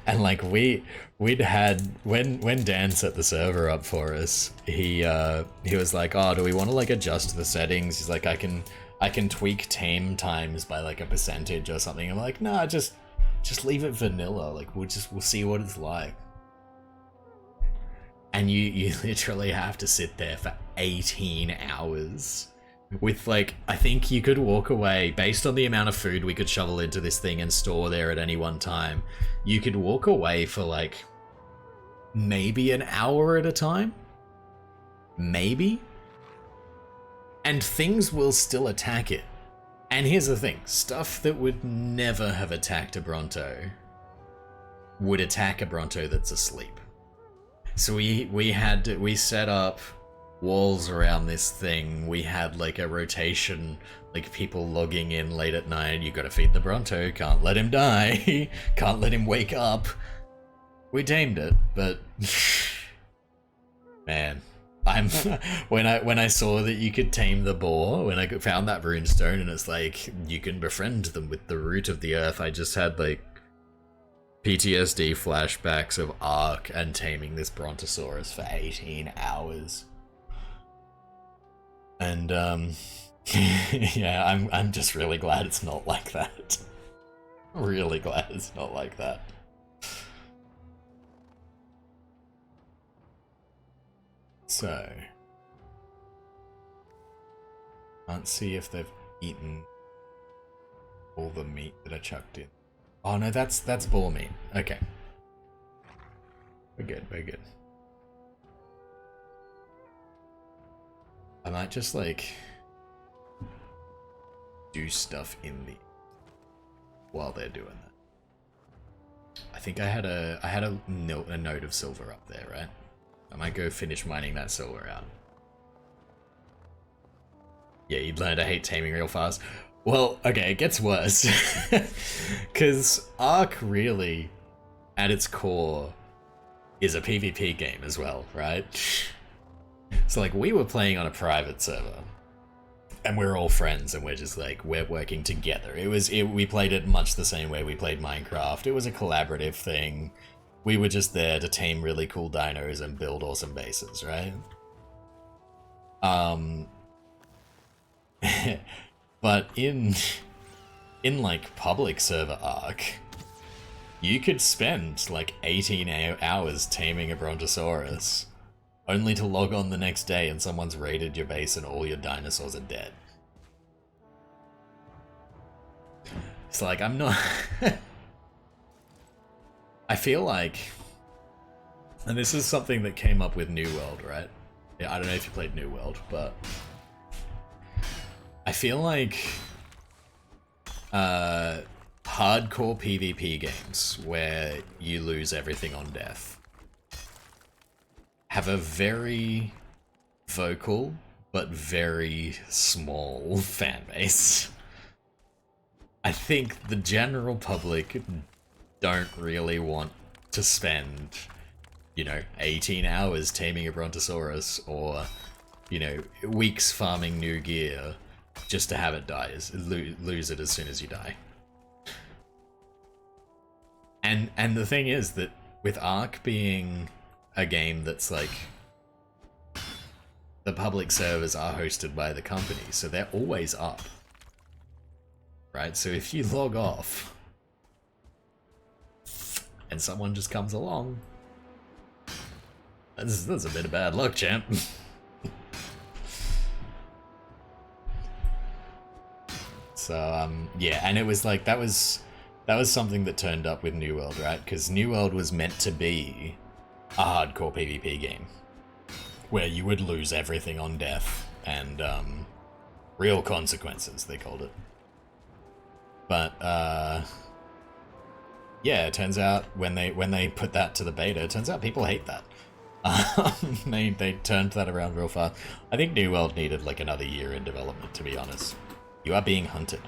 And like we'd had when Dan set the server up for us, he was like, oh, do we want to like adjust the settings? He's like, I can tweak tame times by like a percentage or something. I'm like, nah, just leave it vanilla. Like we'll see what it's like. And you literally have to sit there for 18 hours with like, I think you could walk away based on the amount of food we could shovel into this thing and store there at any one time. You could walk away for like maybe an hour at a time, maybe, and things will still attack it. And here's the thing, stuff that would never have attacked a Bronto would attack a Bronto that's asleep. So we set up walls around this thing. We had like a rotation, like people logging in late at night. You gotta feed the Bronto, can't let him die, can't let him wake up. We tamed it, but man, I'm when I saw that you could tame the boar, when I found that runestone and it's like you can befriend them with the root of the earth, I just had like PTSD flashbacks of Ark and taming this Brontosaurus for 18 hours. And yeah, I'm just really glad it's not like that. Really glad it's not like that. So, can't see if they've eaten all the meat that I chucked in. Oh no, that's boar meat. Okay. We're good, we're good. I might just like do stuff in the while they're doing that. I think I had a node of silver up there, right? I might go finish mining that silver out. Yeah, you'd learn to hate taming real fast. Well, okay, it gets worse. Because Ark really, at its core, is a PvP game as well, right? So like, we were playing on a private server. And we're all friends, and we're just like, we're working together. We played it much the same way we played Minecraft. It was a collaborative thing. We were just there to tame really cool dinos and build awesome bases, right? But in like public server Ark, you could spend like 18 hours taming a Brontosaurus, only to log on the next day and someone's raided your base and all your dinosaurs are dead. It's like, I'm not... I feel like, and this is something that came up with New World, right? Yeah, I don't know if you played New World, but I feel like hardcore PvP games where you lose everything on death have a very vocal but very small fan base. I think the general public don't really want to spend, 18 hours taming a Brontosaurus or, weeks farming new gear just to have it die, lose it as soon as you die. And the thing is that with Ark being a game that's like, the public servers are hosted by the company, so they're always up. Right? So if you log off, and someone just comes along, that's a bit of bad luck, champ. So yeah, and it was like that was something that turned up with New World, right? Because New World was meant to be a hardcore PvP game where you would lose everything on death and real consequences, they called it. But yeah, it turns out when they put that to the beta, it turns out people hate that. They turned that around real fast. I think New World needed like another year in development, to be honest. You are being hunted.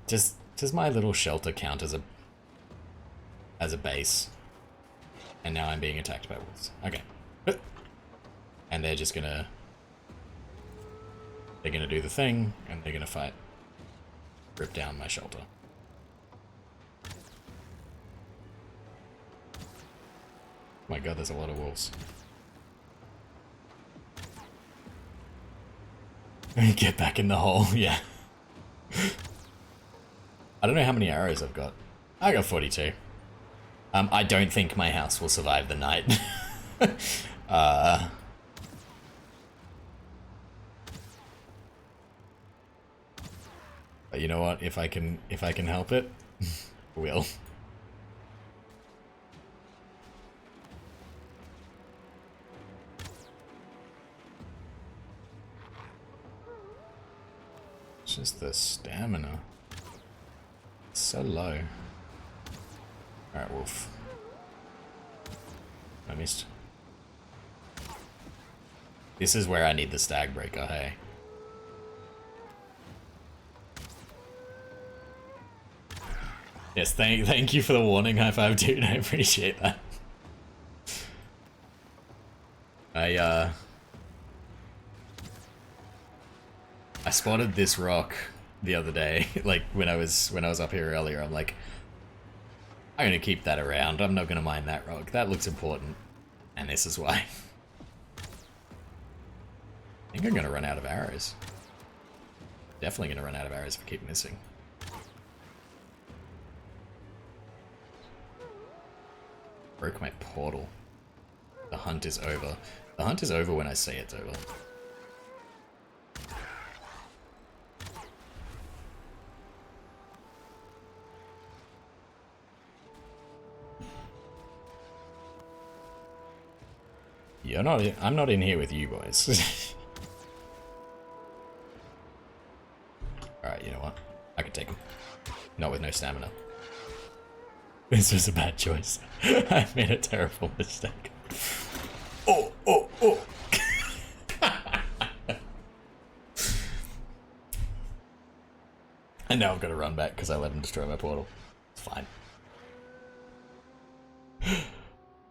Does my little shelter count as a base? And now I'm being attacked by wolves. Okay. And they're just gonna... They're gonna do the thing, and they're gonna fight. Rip down my shelter. My god, there's a lot of wolves. Get back in the hole, yeah. I don't know how many arrows I've got. I got 42. I don't think my house will survive the night. uh, but you know what? If I can help it, I will. It's just the stamina. It's so low. Alright, wolf. I missed. This is where I need the stag breaker, hey? Yes, thank you for the warning, high five, dude. I appreciate that. I spotted this rock the other day, like when I was up here earlier. I'm like, I'm gonna keep that around. I'm not gonna mine that rock. That looks important, and this is why. I think I'm gonna run out of arrows. Definitely gonna run out of arrows if I keep missing. Broke my portal. The hunt is over. The hunt is over when I say it's over. You're not. I'm not in here with you boys. Alright, you know what? I can take him. Not with no stamina. This was a bad choice. I made a terrible mistake. Oh, oh, oh! And now I've got to run back because I let him destroy my portal. It's fine.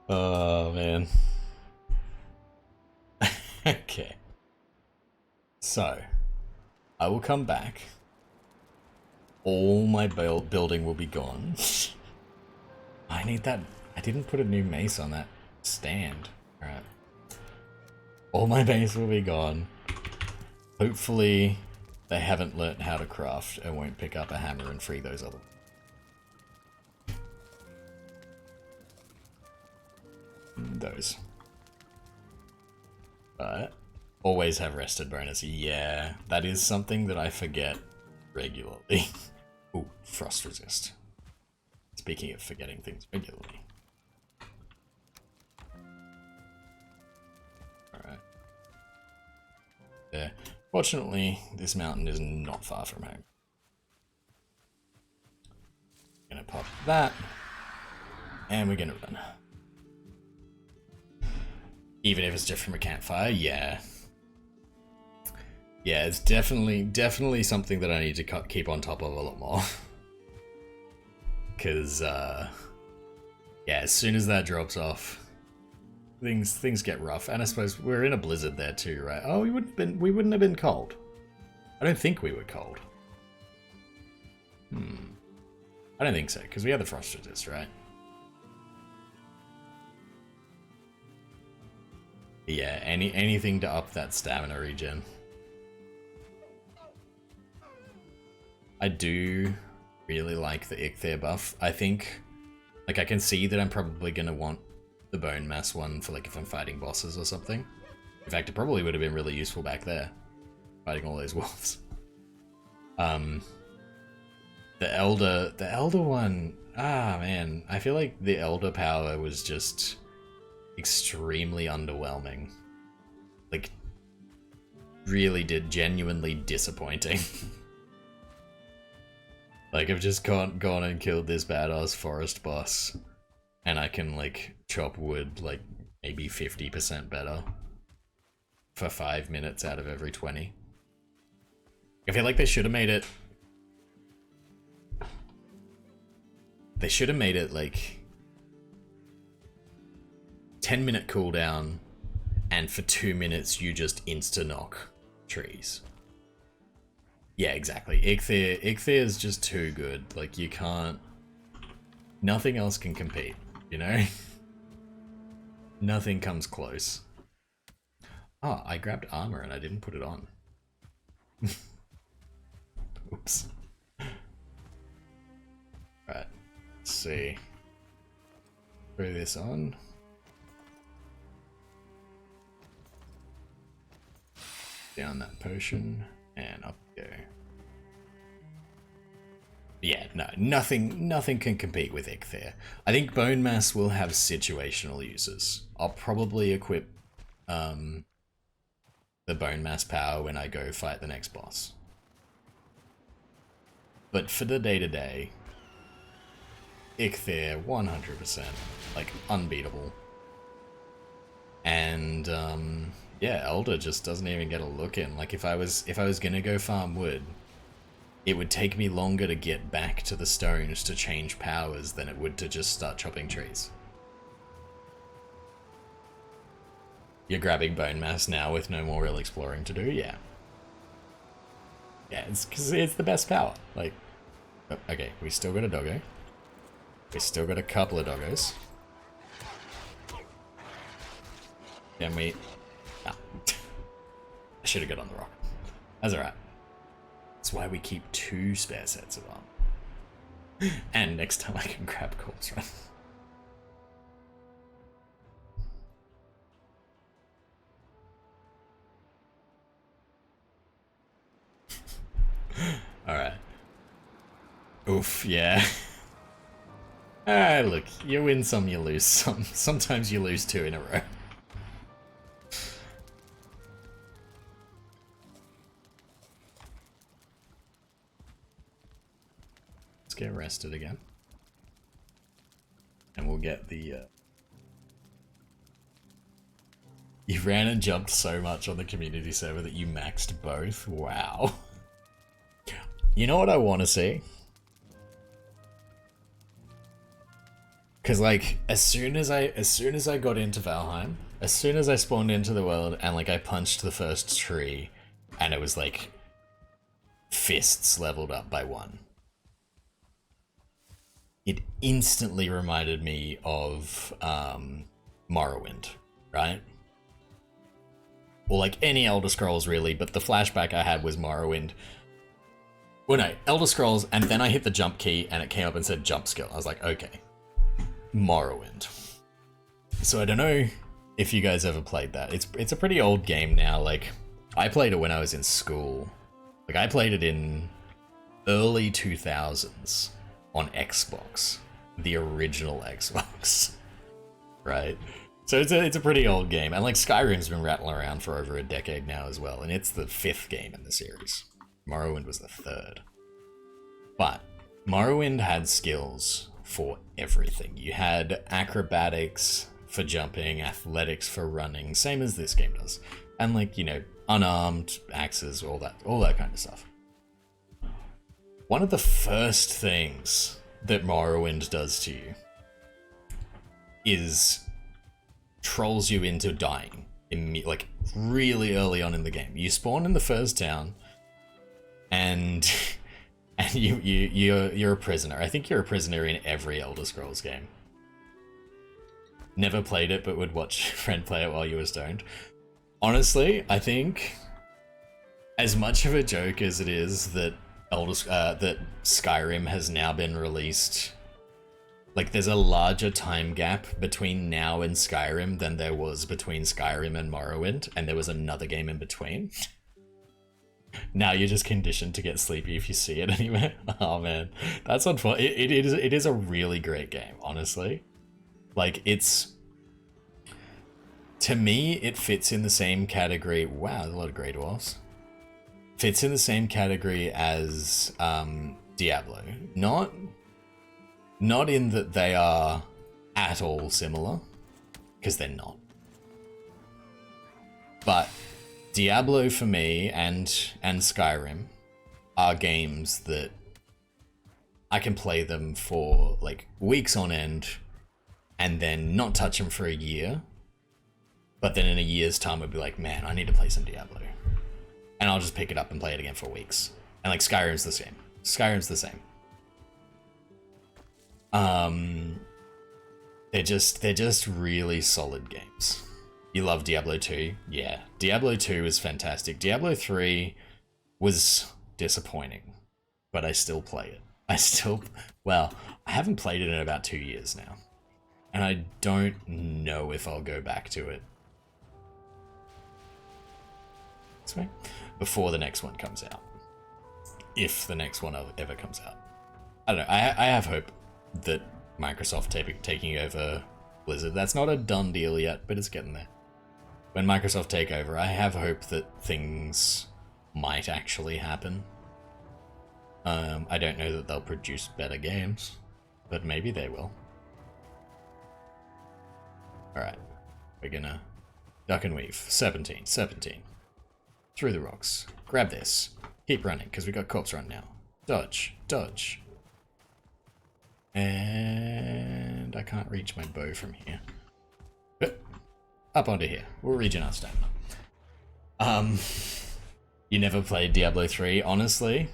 Oh, man. Okay. So, I will come back. All my building will be gone. I need that. I didn't put a new mace on that stand. Alright. All my base will be gone. Hopefully, they haven't learnt how to craft and won't pick up a hammer and free those other. Those. But always have rested bonus. Yeah, that is something that I forget regularly. Ooh, frost resist. Speaking of forgetting things regularly. Alright. There. Fortunately, this mountain is not far from home. Gonna pop that. And we're gonna run. Even if it's just from a campfire, yeah. Yeah, it's definitely something that I need to keep on top of a lot more. Because, yeah, as soon as that drops off, things get rough. And I suppose we're in a blizzard there too, right? Oh, we wouldn't have been cold. I don't think we were cold. I don't think so, because we had the frost resist, right? Yeah, anything to up that stamina regen. I do really like the Ichthyer buff. I think, like, I can see that I'm probably gonna want the bone mass one for, like, if I'm fighting bosses or something. In fact, it probably would have been really useful back there, fighting all those wolves. The elder one, man, I feel like the elder power was just extremely underwhelming. Like, really genuinely disappointing. Like, I've just gone and killed this badass forest boss, and I can, like, chop wood, like, maybe 50% better for 5 minutes out of every 20. I feel like they should have made it... They should have made it, like, 10-minute cooldown, and for 2 minutes you just insta-knock trees. Yeah, exactly. Ichthyer is just too good. Like, you can't... Nothing else can compete, you know? Nothing comes close. Oh, I grabbed armor and I didn't put it on. Oops. Right, let's see. Throw this on. Down that potion, and up we go. Yeah, no, nothing can compete with Eikthyr. I think Bone Mass will have situational uses. I'll probably equip the Bone Mass power when I go fight the next boss. But for the day-to-day, Eikthyr 100%, like unbeatable. And yeah, Elder just doesn't even get a look in. Like if I was gonna go farm wood, it would take me longer to get back to the stones to change powers than it would to just start chopping trees. You're grabbing Bone Mass now with no more real exploring to do? Yeah. Yeah, it's because it's the best power. Like, oh, okay, we still got a doggo. We still got a couple of doggos. Can we... Ah. I should have got on the rock. That's alright. That's why we keep 2 spare sets of armor. And next time I can grab Corpse Run. Alright. Oof, yeah. Ah, look, you win some, you lose some. Sometimes you lose 2 in a row. Let's get rested again. And we'll get the... You ran and jumped so much on the community server that you maxed both? Wow. You know what I want to see? Because like, as soon as I got into Valheim, as soon as I spawned into the world and like I punched the first tree and it was like fists leveled up by 1. It instantly reminded me of Morrowind, right? Or like any Elder Scrolls really, but the flashback I had was Morrowind. Well no, Elder Scrolls, and then I hit the jump key and it came up and said jump skill. I was like, okay. Morrowind. So I don't know if you guys ever played that. It's a pretty old game now. Like, I played it when I was in school. Like, I played it in early 2000s on Xbox. The original Xbox. Right? So it's a pretty old game. And like, Skyrim's been rattling around for over a decade now as well. And it's the 5th game in the series. Morrowind was the 3rd. But Morrowind had skills for everything. You had acrobatics for jumping, athletics for running, same as this game does. And like, you know, unarmed axes, all that kind of stuff. One of the first things that Morrowind does to you is trolls you into dying, like really early on in the game. You spawn in the first town, and you're a prisoner. I think you're a prisoner in every Elder Scrolls game. Never played it, but would watch a friend play it while you were stoned. Honestly, I think as much of a joke as it is that that Skyrim has now been released, like there's a larger time gap between now and Skyrim than there was between Skyrim and Morrowind, and there was another game in between. Now you're just conditioned to get sleepy if you see it anywhere. Oh man, that's unfortunate. It is a really great game, honestly. Like, it's... To me, it fits in the same category... Wow, there's a lot of Grey Dwarfs. Fits in the same category as Diablo. Not in that they are at all similar, because they're not. But Diablo for me and Skyrim are games that I can play them for like weeks on end and then not touch them for a year. But then in a year's time, I'd be like, man, I need to play some Diablo. And I'll just pick it up and play it again for weeks. And like Skyrim's the same. Skyrim's the same. They're just really solid games. You love Diablo 2? Yeah. Diablo 2 is fantastic. Diablo 3 was disappointing, but I still play it. Well, I haven't played it in about 2 years now. and I don't know if I'll go back to it. This way? Before the next one comes out. If the next one ever comes out. I don't know, I have hope that Microsoft taking over Blizzard, that's not a done deal yet, but it's getting there. When Microsoft take over, I have hope that things might actually happen. I don't know that they'll produce better games, but maybe they will. Alright, we're gonna duck and weave. 17. Through the rocks. Grab this. Keep running, because we got corpse run now. Dodge. And I can't reach my bow from here. But up onto here. We'll regen our stamina. You never played Diablo 3, honestly?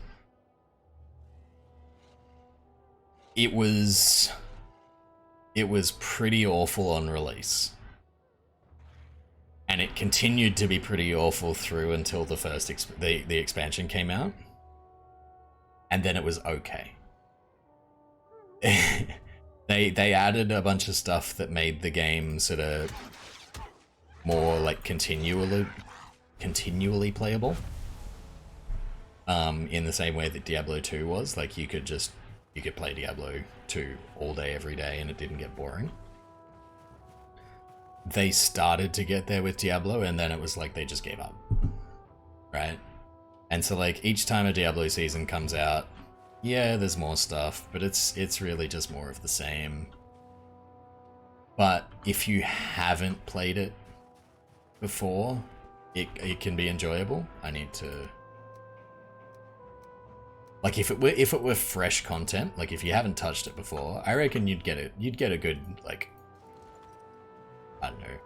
It was pretty awful on release. And it continued to be pretty awful through until the first the expansion came out. And then it was okay. They added a bunch of stuff that made the game sort of more like continually playable. In the same way that Diablo 2 was, like you could play Diablo 2 all day every day and it didn't get boring. They started to get there with Diablo and then it was like they just gave up. Right? And so like each time a Diablo season comes out, yeah, there's more stuff, but it's really just more of the same. But if you haven't played it before, it can be enjoyable. I need to, like, if it were fresh content, like if you haven't touched it before, I reckon you'd get a good, like, I don't know,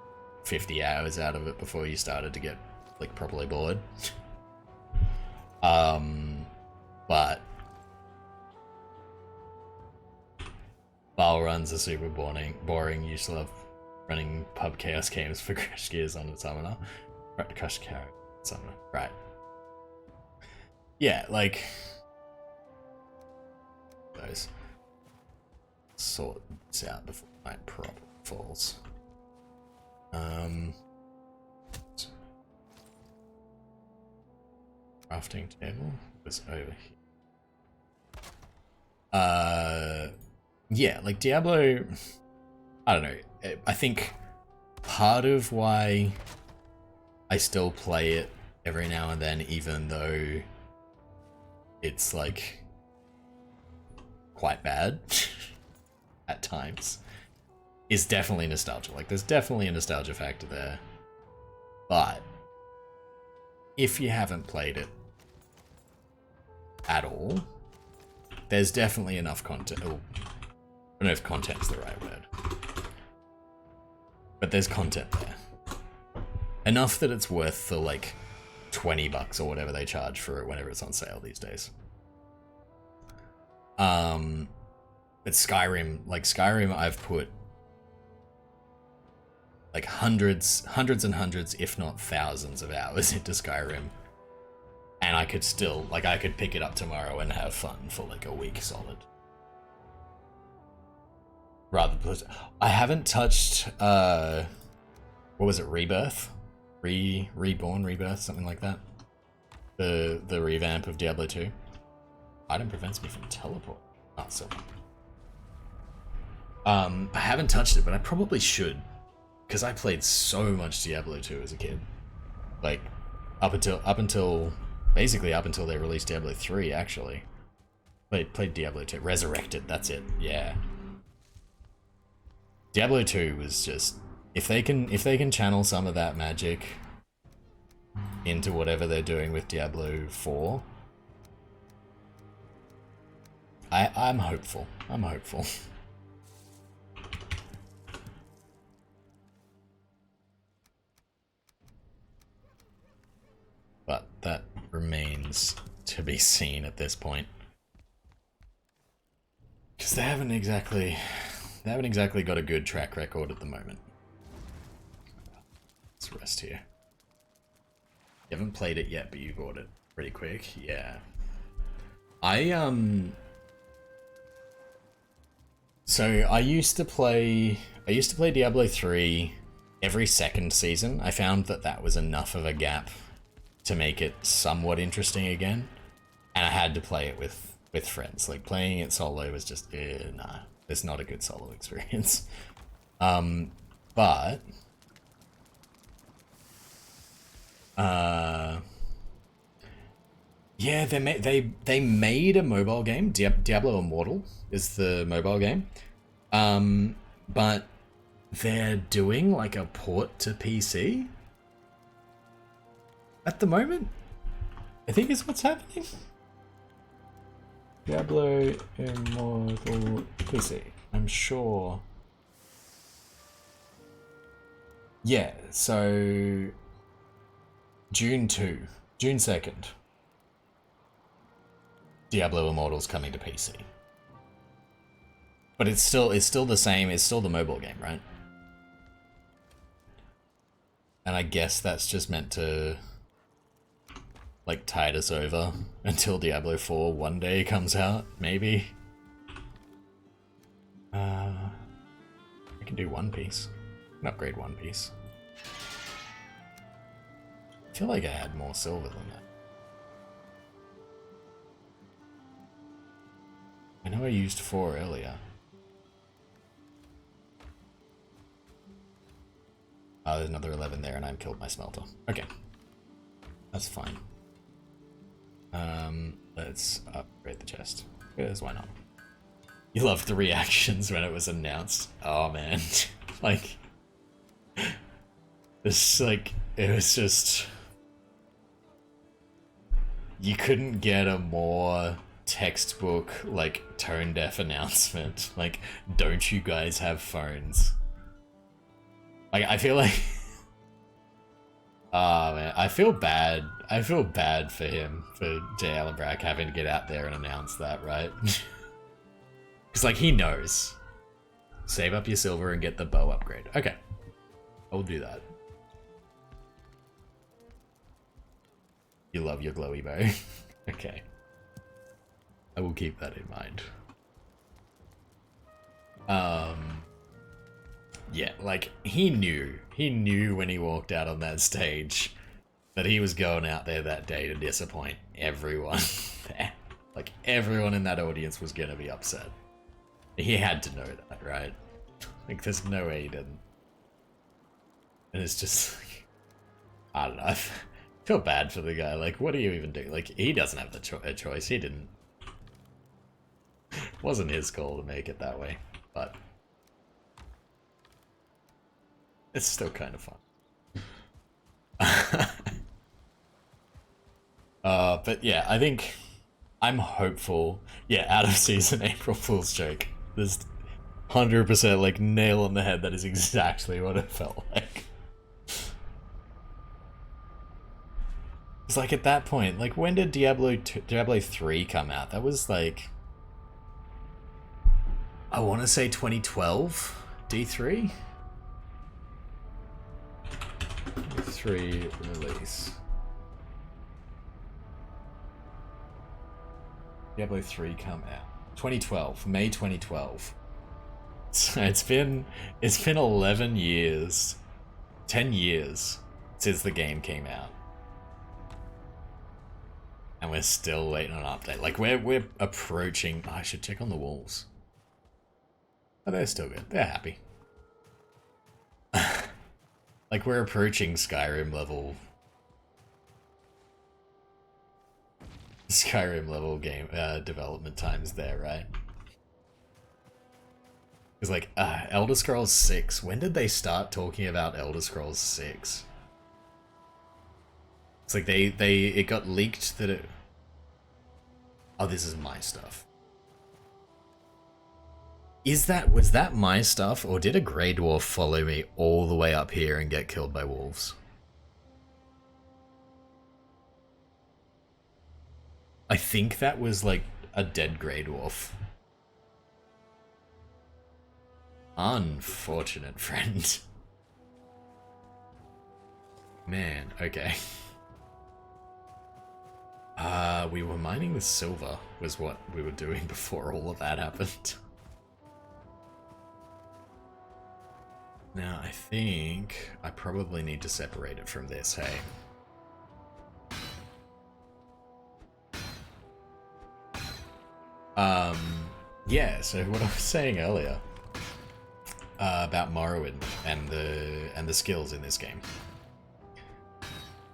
50 hours out of it before you started to get like properly bored. But Val runs are super boring. You still have running pub chaos games for Crash Gears on the Summoner. Right, Crash Gears Summoner. Right. Yeah, like those. Sort this out before night prop falls. Crafting table was over here. Yeah, like Diablo, I don't know. I think part of why I still play it every now and then, even though it's like quite bad at times, is definitely nostalgia. Like there's definitely a nostalgia factor there. But if you haven't played it at all, there's definitely enough content. Oh, I don't know if content's the right word, but there's content there. Enough that it's worth the like $20 or whatever they charge for it whenever it's on sale these days. But Skyrim, I've put like hundreds and hundreds, if not thousands of hours into Skyrim. And I could still, like, I could pick it up tomorrow and have fun for like a week solid. I haven't touched, what was it, Rebirth? Reborn, Rebirth, something like that. The revamp of Diablo 2. Item prevents me from teleport. Oh, so. I haven't touched it, but I probably should. Because I played so much Diablo 2 as a kid. Like, up until basically up until they released Diablo 3, actually. Played Diablo 2. Resurrected, that's it, yeah. Diablo 2 was just, if they can channel some of that magic into whatever they're doing with Diablo 4, I'm hopeful. I'm hopeful. But that remains to be seen at this point. Because they haven't exactly got a good track record at the moment. Let's rest here. You haven't played it yet, but you bought it pretty quick. Yeah. So I used to play I used to play Diablo 3 every second season. I found that that was enough of a gap to make it somewhat interesting again. And I had to play it with friends. Like, playing it solo was just, nah, it's not a good solo experience. But yeah, they made a mobile game. Diablo Immortal is the mobile game. But they're doing like a port to PC at the moment, I think is what's happening. Diablo Immortal PC. I'm sure. Yeah, so June 2nd. Diablo Immortal's coming to PC. But it's still the same, it's still the mobile game, right? And I guess that's just meant to like tide us over until Diablo 4 one day comes out, maybe. I can do One Piece. I can upgrade One Piece. I feel like I had more silver than that. I know I used 4 earlier. Oh, there's another 11 there and I've killed my smelter. Okay. That's fine. Let's upgrade the chest. Because why not? You loved the reactions when it was announced. Oh man. Like, this, like, it was just... You couldn't get a more textbook, like, tone-deaf announcement. Like, don't you guys have phones? Like, I feel like... Oh man, I feel bad. I feel bad for him, for J. Allen Brack having to get out there and announce that, right? Because, like, he knows. Save up your silver and get the bow upgrade. Okay. I'll do that. You love your glowy bow. Okay. I will keep that in mind. Yeah, like, he knew when he walked out on that stage that he was going out there that day to disappoint everyone there. Like, everyone in that audience was gonna be upset. He had to know that, right? Like, there's no way he didn't. And it's just, like, I don't know. I feel bad for the guy. Like, what do you even do? Like, he doesn't have a choice. He didn't. Wasn't his call to make it that way, but it's still kind of fun. But yeah, I think I'm hopeful. Yeah, out of season April Fool's joke. There's 100% like nail on the head. That is exactly what it felt like. It's like at that point, like when did Diablo 3 come out? That was like, I want to say 2012 D3. 3 release. Diablo 3 come out 2012, May 2012. So it's been 11 years, 10 years since the game came out, and we're still waiting on an update. Like we're approaching. I should check on the walls. But they're still good. They're happy. Like, we're approaching Skyrim level game development times there, right? Because like Elder Scrolls 6, when did they start talking about Elder Scrolls 6? It's like it got leaked that it... Oh, this is my stuff. Was that my stuff, or did a Grey Dwarf follow me all the way up here and get killed by wolves? I think that was like a dead Grey Dwarf. Unfortunate friend. Man, okay. We were mining the silver, was what we were doing before all of that happened. Now, I think I probably need to separate it from this, hey? Yeah, so what I was saying earlier about Morrowind and the skills in this game.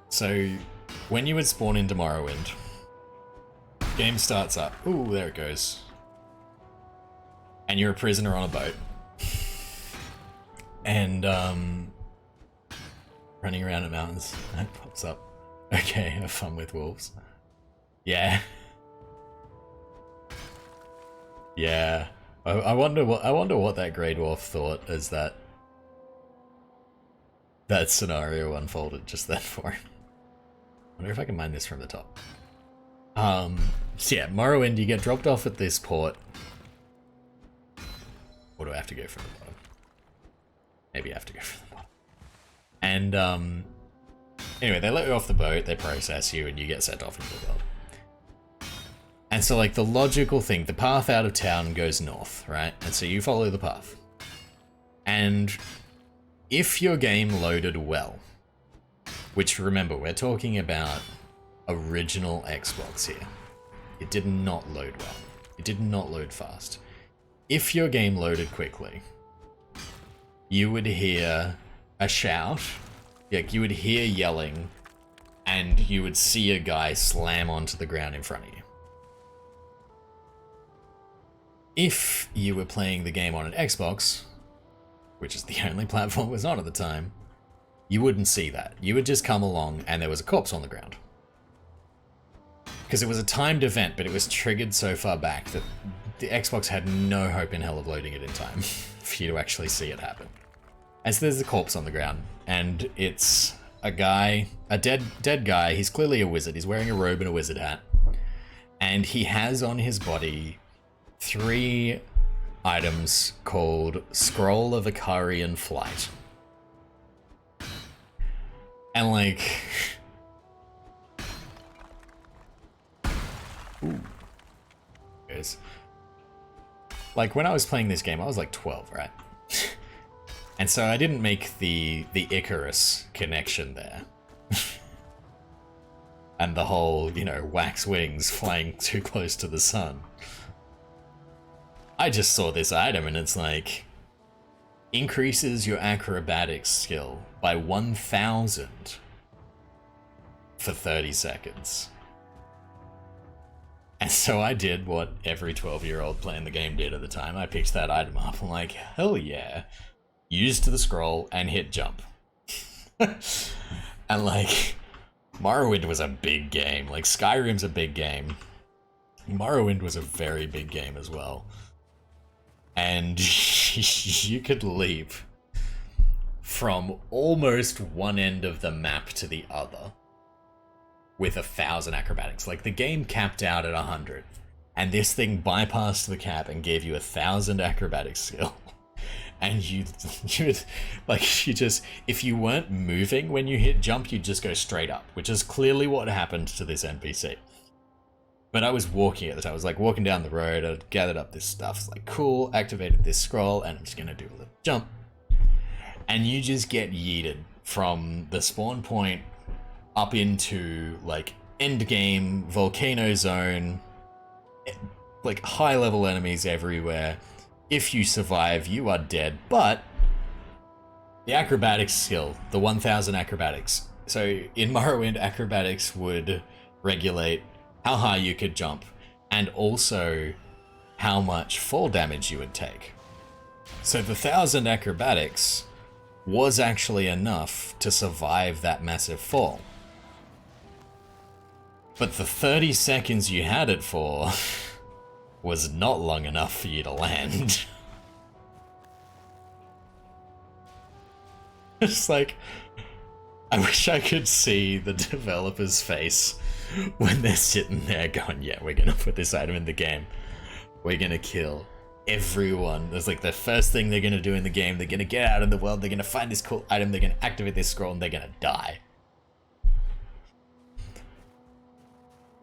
So, when you would spawn into Morrowind, game starts up. Ooh, there it goes. And you're a prisoner on a boat. And, running around in mountains. That pops up. Okay, have fun with wolves. Yeah. Yeah. I wonder what that Grey Dwarf thought as that scenario unfolded just then for him. I wonder if I can mine this from the top. So yeah, Morrowind, you get dropped off at this port. Or do I have to go from the bottom? Maybe I have to go from the bottom. And, anyway, they let you off the boat, they process you, and you get sent off into the world. And so, like, the logical thing, the path out of town goes north, right? And so you follow the path. And if your game loaded well, which, remember, we're talking about original Xbox here. It did not load well. It did not load fast. If your game loaded quickly, you would hear a shout, like you would hear yelling, and you would see a guy slam onto the ground in front of you. If you were playing the game on an Xbox, which is the only platform it was on at the time, you wouldn't see that. You would just come along and there was a corpse on the ground. Because it was a timed event, but it was triggered so far back that the Xbox had no hope in hell of loading it in time for you to actually see it happen. And so there's a corpse on the ground, and it's a guy, a dead guy. He's clearly a wizard. He's wearing a robe and a wizard hat. And he has on his body 3 items called Scroll of Icarian Flight. And like... Ooh. Guys. Like, when I was playing this game, I was like 12, right? And so I didn't make the Icarus connection there. And the whole, you know, wax wings flying too close to the sun. I just saw this item and it's like, increases your acrobatics skill by 1,000 for 30 seconds. And so I did what every 12-year-old playing the game did at the time. I picked that item up. I'm like, hell yeah. Used the scroll and hit jump. And like, Morrowind was a big game. Like, Skyrim's a big game. Morrowind was a very big game as well. And you could leap from almost one end of the map to the other with 1,000 acrobatics. Like, the game capped out at 100, and this thing bypassed the cap and gave you 1,000 acrobatic skill. And you would, like, you just, if you weren't moving when you hit jump, you'd just go straight up, which is clearly what happened to this NPC. But I was walking at the time. I was like walking down the road. I gathered up this stuff. It's like, cool, activated this scroll, and I'm just gonna do a little jump. And you just get yeeted from the spawn point up into like end game, volcano zone, like high level enemies everywhere. If you survive, you are dead. But the acrobatics skill, the 1,000 acrobatics. So in Morrowind, acrobatics would regulate how high you could jump, and also how much fall damage you would take. So the 1,000 acrobatics was actually enough to survive that massive fall. But the 30 seconds you had it for was not long enough for you to land. It's like, I wish I could see the developer's face when they're sitting there going, yeah, we're gonna put this item in the game. We're gonna kill everyone. That's like the first thing they're gonna do in the game. They're gonna get out in the world, they're gonna find this cool item, they're gonna activate this scroll, and they're gonna die.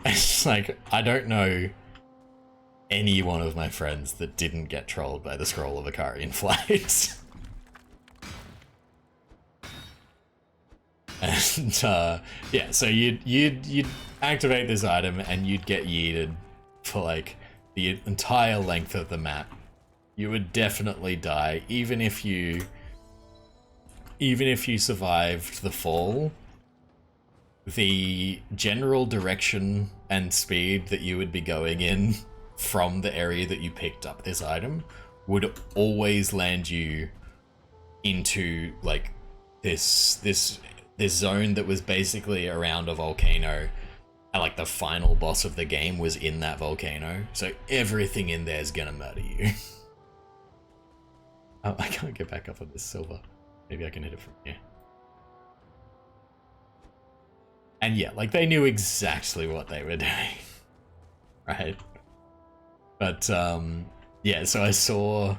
It's like, I don't know any one of my friends that didn't get trolled by the Scroll of Icarian Flight. And yeah, so you'd activate this item and you'd get yeeted for like the entire length of the map. You would definitely die, even if you survived the fall. The general direction and speed that you would be going in from the area that you picked up this item would always land you into like this zone that was basically around a volcano, and like the final boss of the game was in that volcano, so everything in there is gonna murder you. Oh, I can't get back up on this silver. Maybe I can hit it from here. And yeah, like they knew exactly what they were doing. Right? But yeah, so I saw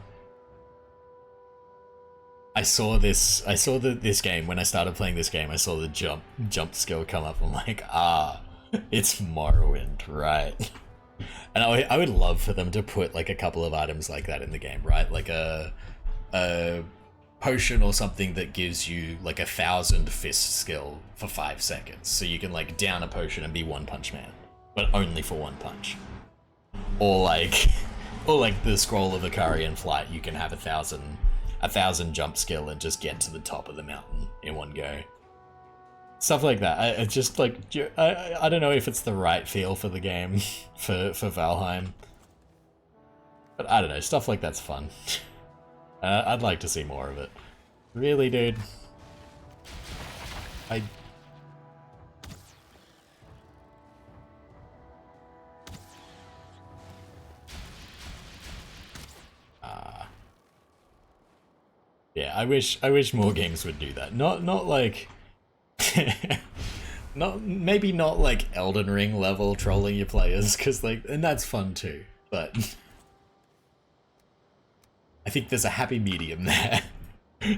this game when I started playing this game. I saw the jump skill come up. I'm like, it's Morrowind, right? And I would love for them to put like a couple of items like that in the game, right? Like a potion or something that gives you like 1,000 fist skill for 5 seconds, so you can like down a potion and be One Punch Man, but only for one punch. Or like the Scroll of Icarian Flight, you can have 1,000 jump skill and just get to the top of the mountain in one go. Stuff like that. I just like, I don't know if it's the right feel for the game for Valheim, but I don't know, stuff like that's fun. I'd like to see more of it. Really, dude? Yeah, I wish more games would do that. Not like maybe not like Elden Ring level trolling your players, because like, and that's fun too, but I think there's a happy medium there.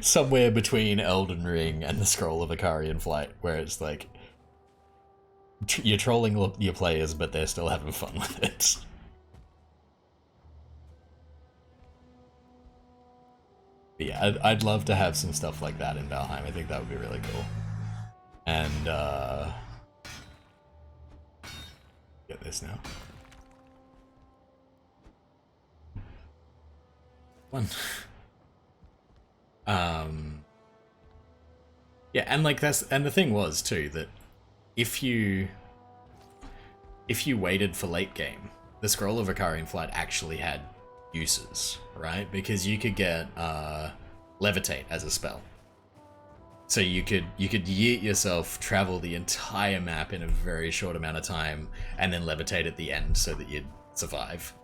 Somewhere between Elden Ring and the Scroll of Icarian Flight, where it's like you're trolling your players, but they're still having fun with it. But yeah, I'd love to have some stuff like that in Valheim. I think that would be really cool. And get this now. One. Yeah, and like and the thing was too that if you waited for late game, the Scroll of Icarian Flight actually had uses, right? Because you could get Levitate as a spell. So you could yeet yourself, travel the entire map in a very short amount of time, and then levitate at the end so that you'd survive.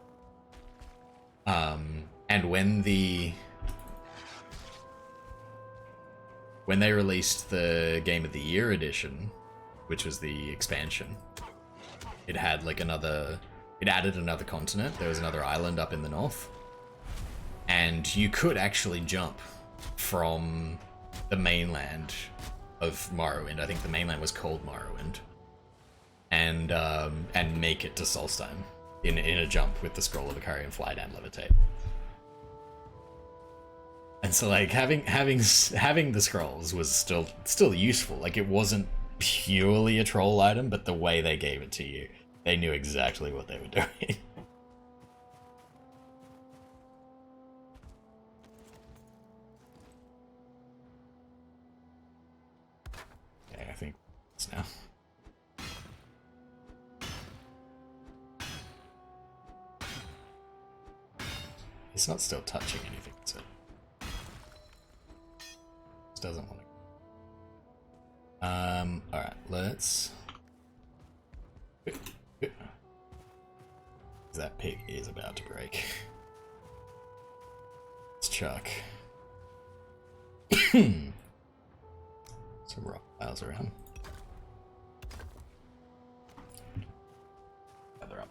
And when they released the Game of the Year edition, which was the expansion, it had like it added another continent. There was another island up in the north, and you could actually jump from the mainland of Morrowind. I think the mainland was called Morrowind, and make it to Solstheim in a jump with the Scroll of Icarian Flight and Levitate. And so like having the scrolls was still useful. Like it wasn't purely a troll item, but the way they gave it to you, they knew exactly what they were doing. Okay, I think it's now. It's not still touching anything, is it? It doesn't want to. Alright, let's. That pig is about to break. Let's chuck some rock piles around. Gather up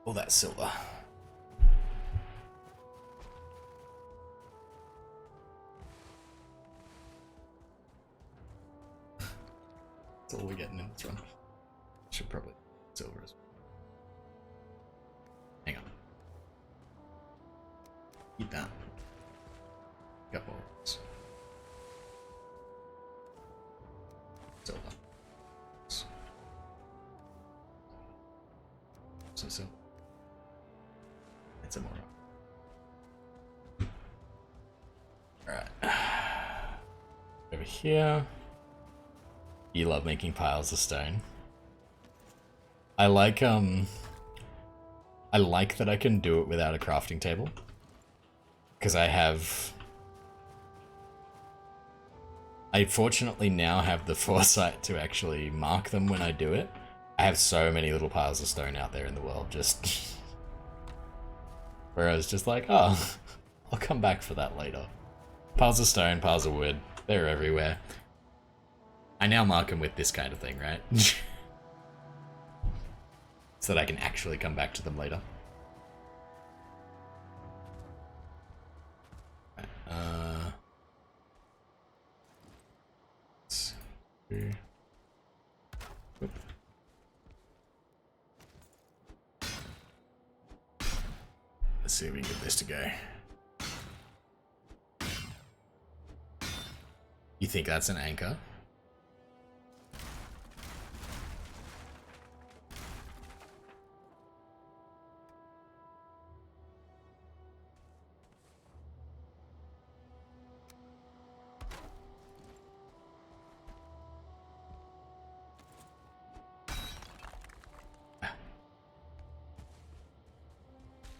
all that silver. That's all we're getting in this run. Should probably silver as well. Hang on. Eat that. Got more. Silver. So it's a more. Alright. Over here. You love making piles of stone. I like that I can do it without a crafting table. Because I fortunately now have the foresight to actually mark them when I do it. I have so many little piles of stone out there in the world, just where I was just like, oh, I'll come back for that later. Piles of stone, piles of wood, they're everywhere. I now mark them with this kind of thing, right? So that I can actually come back to them later. Let's do. Oop. Let's see if we can get this to go. You think that's an anchor?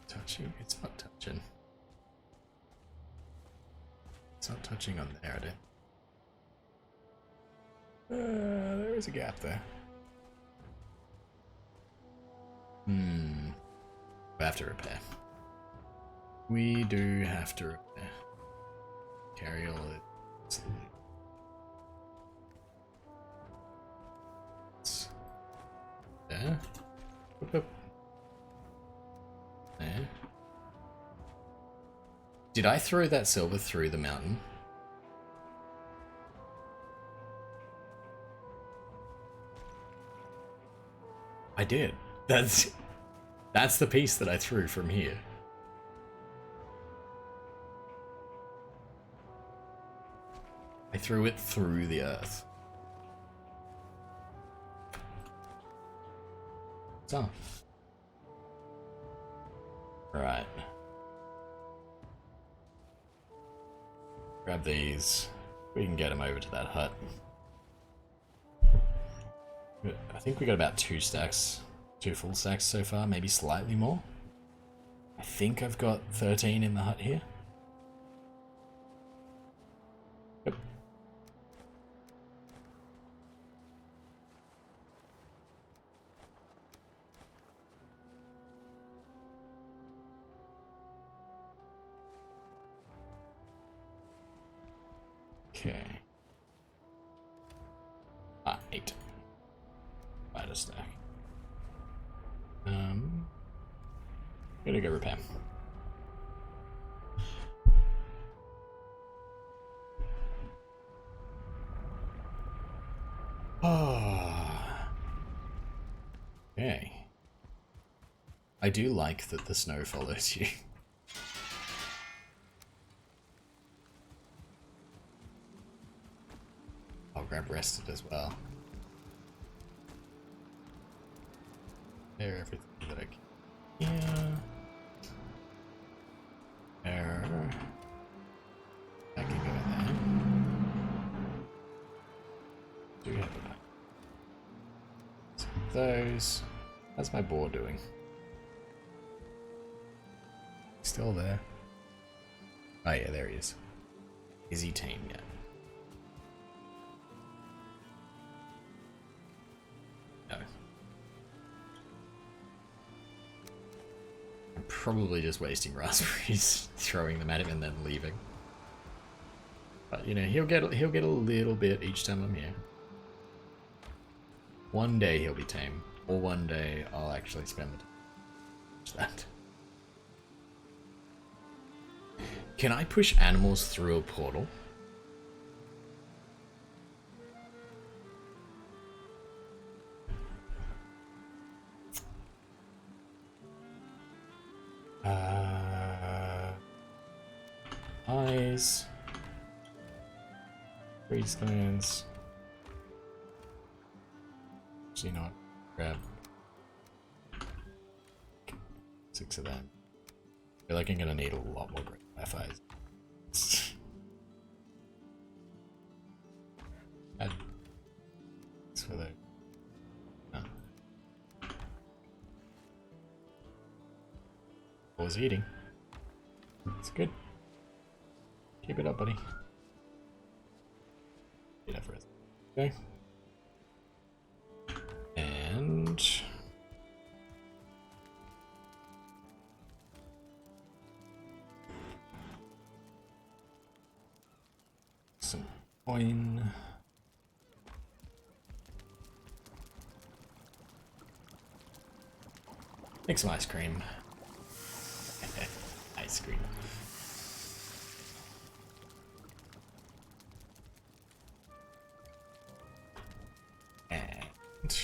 Touching? It's not touching. It's not touching on there, I don't. There is a gap there. We have to repair. We do have to repair. Carry all of it. Absolutely. There. Whoop, whoop. There. Did I throw that silver through the mountain? I did. That's the piece that I threw from here. I threw it through the earth. So. Right. Grab these. We can get them over to that hut. I think we got about 2 full stacks so far, maybe slightly more. I think I've got 13 in the hut here. Yep. Okay. 8. Spider stack. Gotta go repair. Okay. I do like that the snow follows you. I'll grab rested as well. There, everything that I can. Yeah. There. I can go in there. Do have a. So those. How's my boar doing? Still there. Oh yeah, there he is. Is he tame yet? No. I'm probably just wasting raspberries, throwing them at him and then leaving. But you know, he'll get a little bit each time I'm here. One day he'll be tame, or one day I'll actually spend the time to that. Can I push animals through a portal? Eyes. Freeze glands. Actually, not grab. 6 of them. I feel like I'm gonna need a lot more great Wi-Fi. That's for the... Oh. I was eating. It's good. Keep it up, buddy. Get up for it. Okay. And... some coin. Make some ice cream. Ice cream. And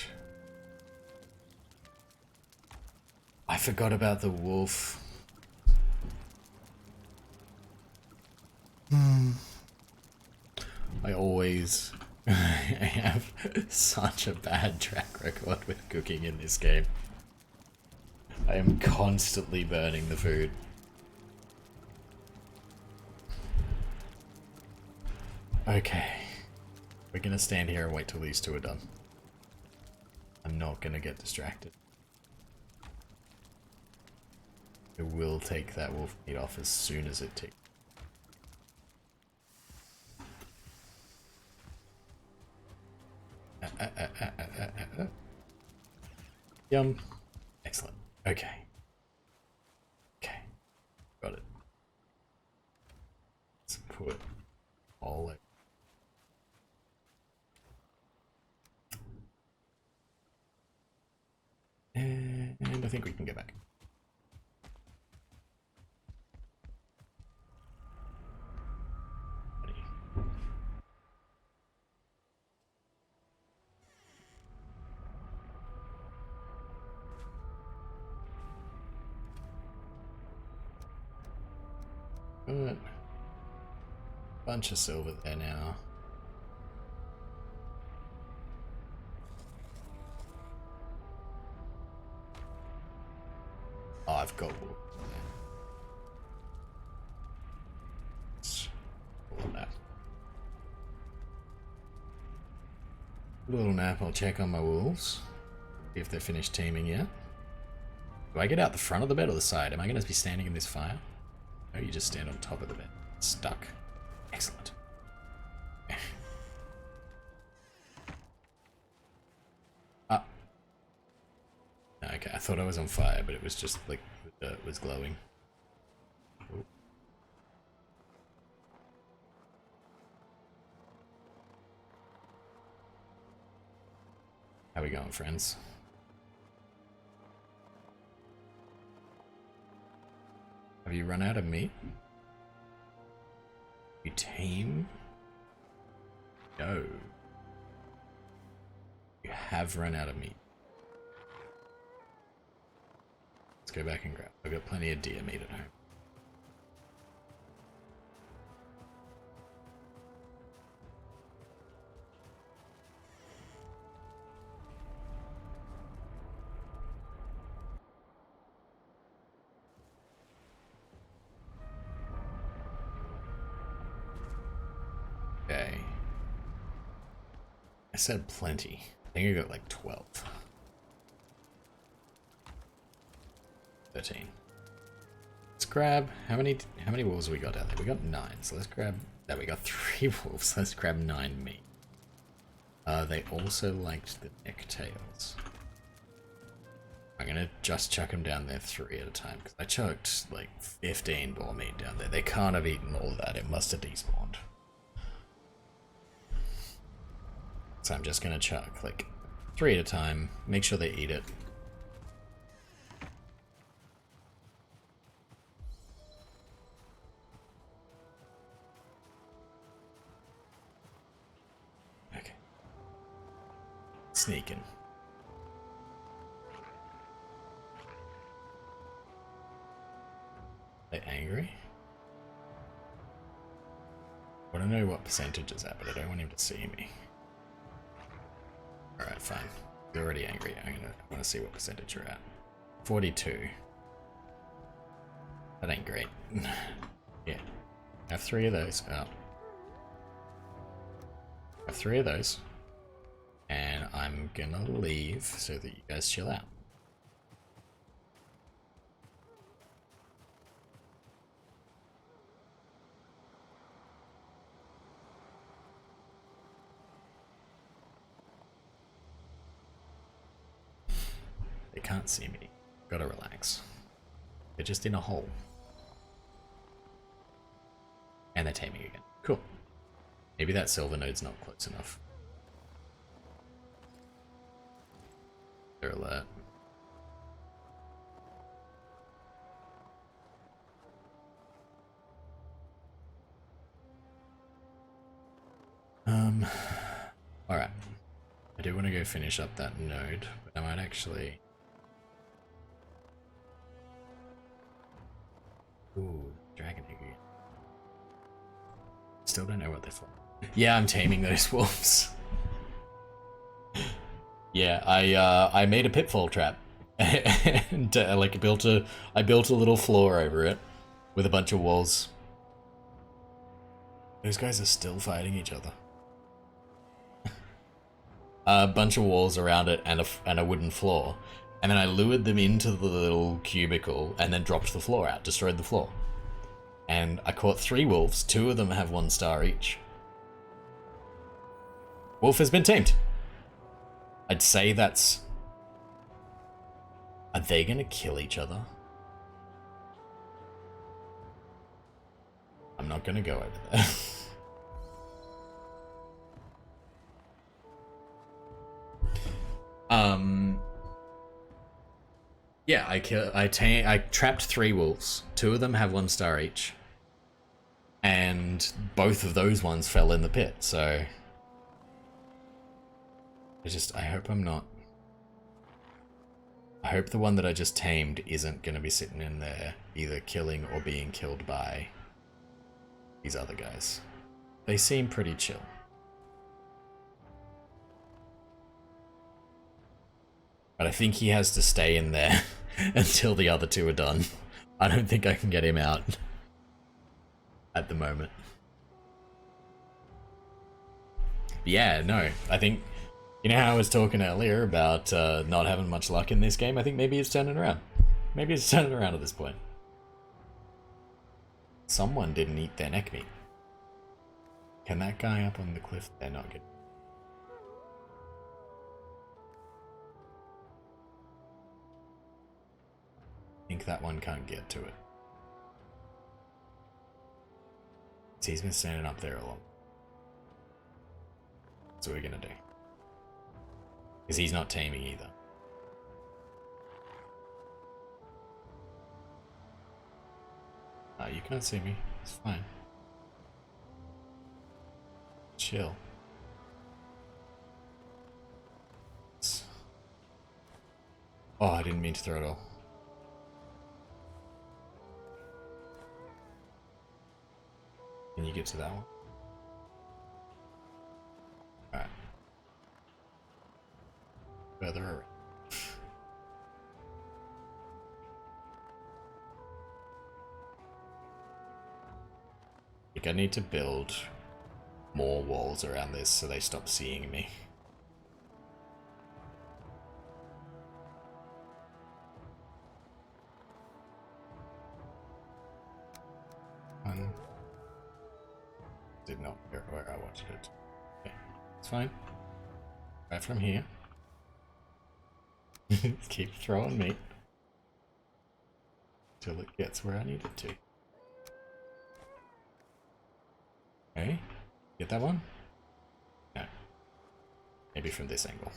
I forgot about the wolf. I always I have such a bad track record with cooking in this game. I am constantly burning the food. Okay. We're gonna stand here and wait till these two are done. I'm not gonna get distracted. I will take that wolf meat off as soon as it ticks. Yum. Excellent. Okay. Okay. Got it. Let's put all it. And I think we can get back. Good. Bunch of silver there now. Oh, I've got wool. Little nap. Little nap, I'll check on my wolves. See if they're finished teaming yet. Do I get out the front of the bed or the side? Am I going to be standing in this fire? No, you just stand on top of the bed. Stuck. Excellent. Ah. Okay, I thought I was on fire, but it was just like the dirt was glowing. Ooh. How we going, friends? Have you run out of meat? You team? No. You have run out of meat. Let's go back and grab. I've got plenty of deer meat at home. Okay. I said plenty. I think I got like 12. 13. Let's grab how many wolves we got out there? We got 9, so let's grab that. We got 3 wolves. Let's grab 9 meat. They also liked the necktails. I'm gonna just chuck them down there 3 at a time because I chucked like 15 boar meat down there. They can't have eaten all of that. It must have despawned. So I'm just gonna chuck like 3 at a time, make sure they eat it. Okay. Sneaking. They angry? I want to know what percentage is at, but I don't want him to see me. Alright, fine. You're already angry. I want to see what percentage you're at. 42. That ain't great. Yeah. Have 3 of those. Oh. Have 3 of those. And I'm gonna leave so that you guys chill out. They can't see me. Gotta relax. They're just in a hole. And they're taming again. Cool. Maybe that silver node's not close enough. They're alert. Alright. I do want to go finish up that node, but I might actually... Ooh, dragon egg again. Still don't know what they're for. Yeah, I'm taming those wolves. Yeah, I made a pitfall trap, and like I built a little floor over it with a bunch of walls. Those guys are still fighting each other. A bunch of walls around it and a wooden floor, and then I lured them into the little cubicle and then dropped the floor out, destroyed the floor. And I caught 3 wolves. 2 of them have 1 star each. Wolf has been tamed. I'd say that's... Are they gonna kill each other? I'm not gonna go over there. Yeah, I trapped 3 wolves. 2 of them have 1 star each. And both of those ones fell in the pit, so... I hope I'm not... I hope the one that I just tamed isn't gonna be sitting in there, either killing or being killed by these other guys. They seem pretty chill. But I think he has to stay in there until the other 2 are done. I don't think I can get him out at the moment. But yeah, no, I think... You know how I was talking earlier about not having much luck in this game? I think maybe it's turning around. Maybe it's turning around at this point. Someone didn't eat their neck meat. Can that guy up on the cliff? They're not good. I think that one can't get to it. So he's been standing up there a lot. That's what we're gonna do. Because he's not taming either. You can't see me. It's fine. Chill. Oh, I didn't mean to throw it all. Can you get to that one? Alright. Further around. I think I need to build more walls around this so they stop seeing me. Did not go where I wanted it. Okay, it's fine. Right from here. Keep throwing meat till it gets where I need it to. Okay, get that one? No. Maybe from this angle.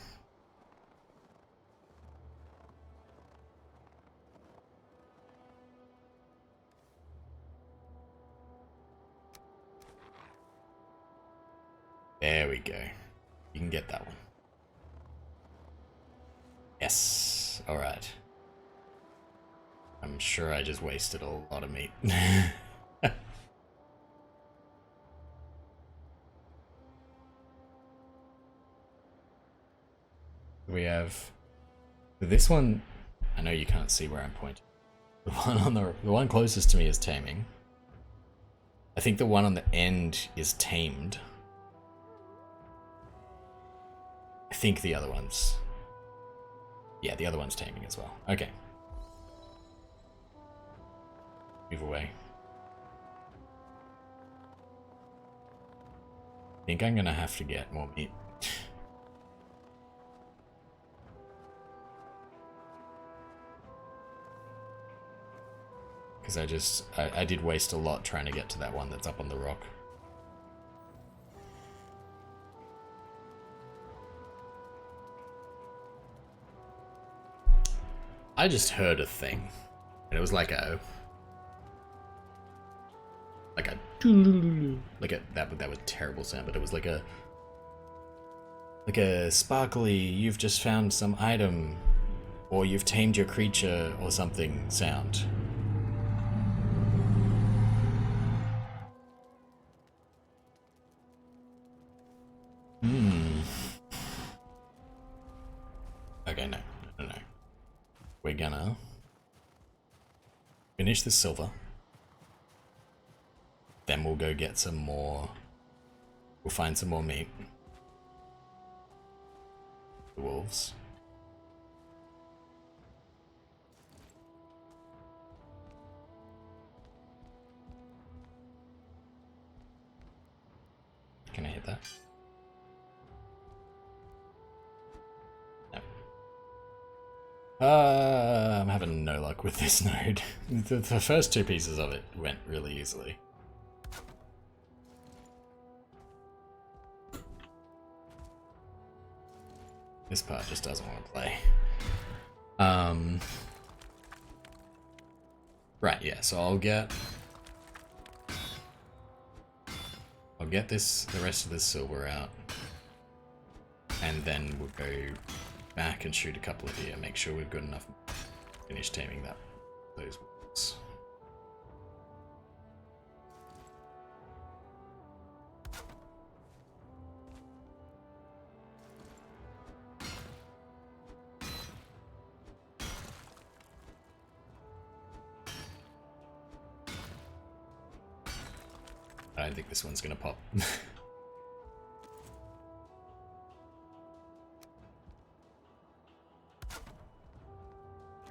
There we go. You can get that one. Yes. Alright. I'm sure I just wasted a lot of meat. We have this one. I know you can't see where I'm pointing. The one closest to me is taming. I think the one on the end is tamed. I think the other one's... Yeah, the other one's taming as well. Okay. Move away. I think I'm gonna have to get more meat. Because I did waste a lot trying to get to that one that's up on the rock. I just heard a thing, and it was like a that was a terrible sound, but it was like a sparkly, you've just found some item, or you've tamed your creature or something sound. Okay, no. We're gonna finish this silver. Then we'll go get some more. We'll find some more meat. The wolves. Can I hit that? No. I'm having no luck with this node. The first two pieces of it went really easily. This part just doesn't want to play. Right, yeah, so I'll get the rest of this silver out. And then we'll go back and shoot a couple of deer, make sure we've got enough to finish taming those wolves. I don't think this one's gonna pop.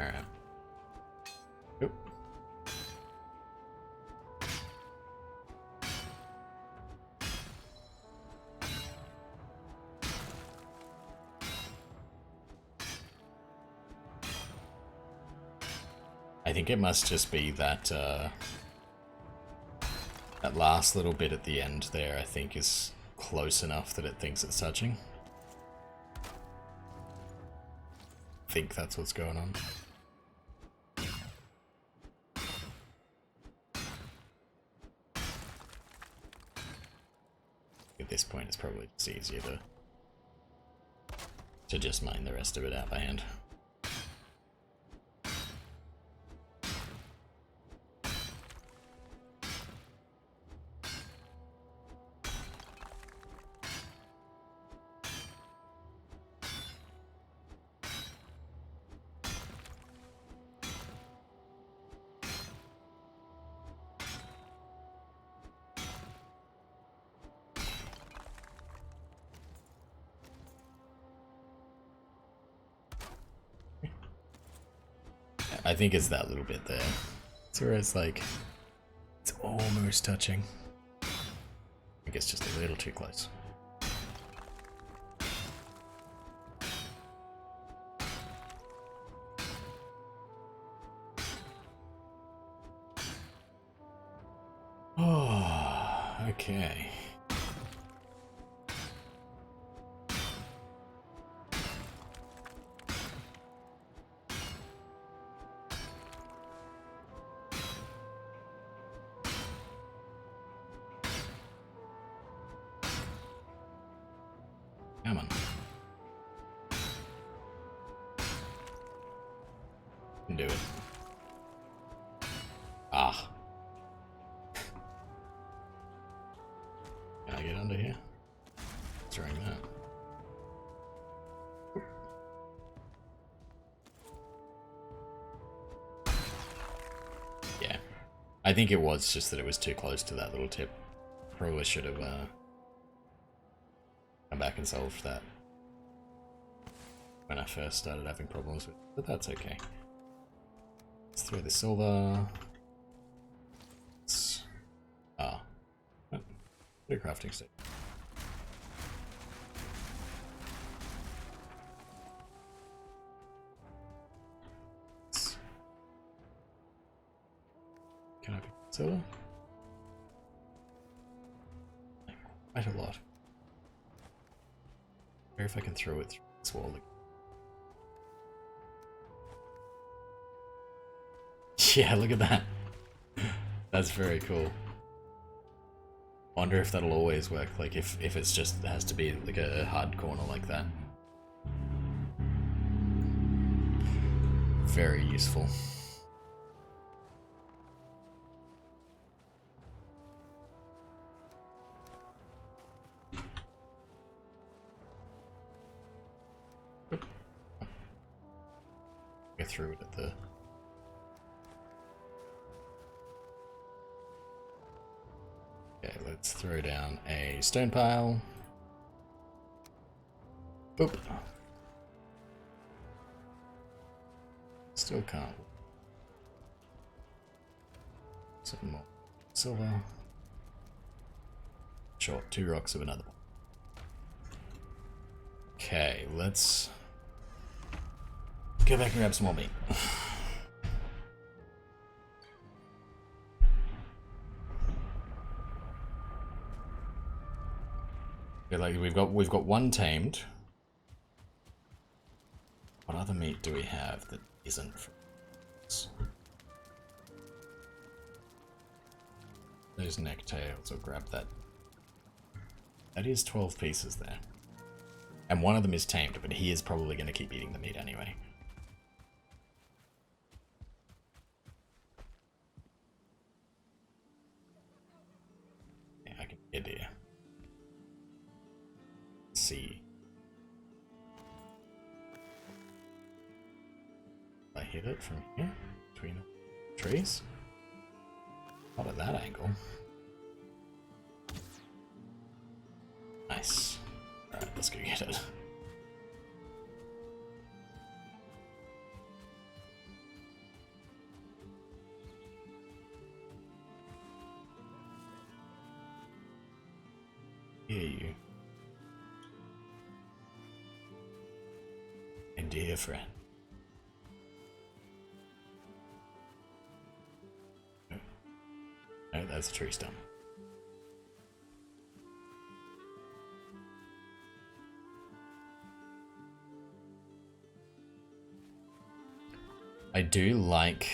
Alright. Oop. I think it must just be that that last little bit at the end there, I think, is close enough that it thinks it's touching. I think that's what's going on. At this point, it's probably just easier to just mine the rest of it out by hand. I think it's that little bit there. It's where it's like, it's almost touching. I think it's just a little too close. Oh, okay. Come on. Can do it. Ah. Can I get under here? Throwing that. I think it was just that it was too close to that little tip. Probably should have come back and solved that when I first started having problems with it, but that's okay. Let's throw the silver. Let's... Ah. Oh, do a crafting stick. Can I pick silver? Quite a lot. Or if I can throw it through this wall. Yeah, look at that. That's very cool. Wonder if that'll always work, like if it's just has to be like a hard corner like that. Very useful. Go through it at the... Okay, let's throw down a stone pile. Oop. Still can't. Some more silver. Sure, 2 rocks of another one. Okay, let's go back and grab some more meat. Like we've got one tamed. What other meat do we have that isn't from this? Those necktails, I'll grab that. That is 12 pieces there. And one of them is tamed, but he is probably going to keep eating the meat anyway. Yeah, I can get there. Let's see. I hit it from here, between the trees. Not at that angle. Nice. Alright, let's go get it. Hear you. And dear friend. No, that's a tree stump. I do like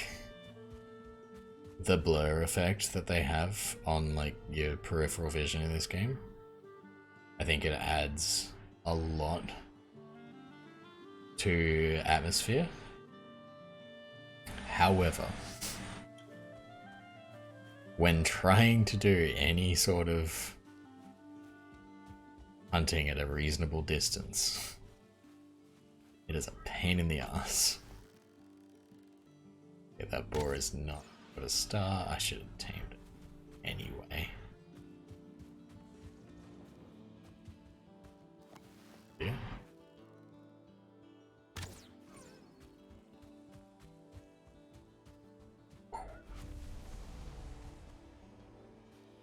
the blur effect that they have on like your peripheral vision in this game. I think it adds a lot to atmosphere. However, when trying to do any sort of hunting at a reasonable distance, it is a pain in the ass. Yeah, that boar is not got a star. I should have tamed it anyway. Yeah.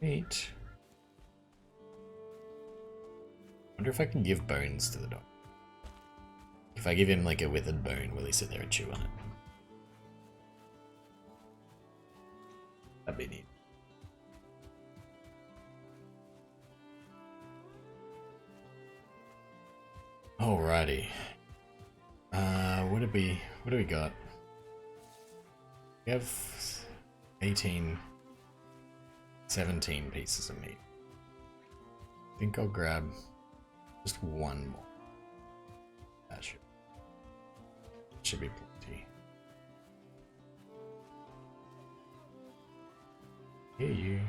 Wait. Wonder if I can give bones to the dog. If I give him like a withered bone, will he sit there and chew on it? That'd be neat. Alrighty. What do we got? We have 18, 17 pieces of meat. I think I'll grab just one more. That should be plenty. Hear you.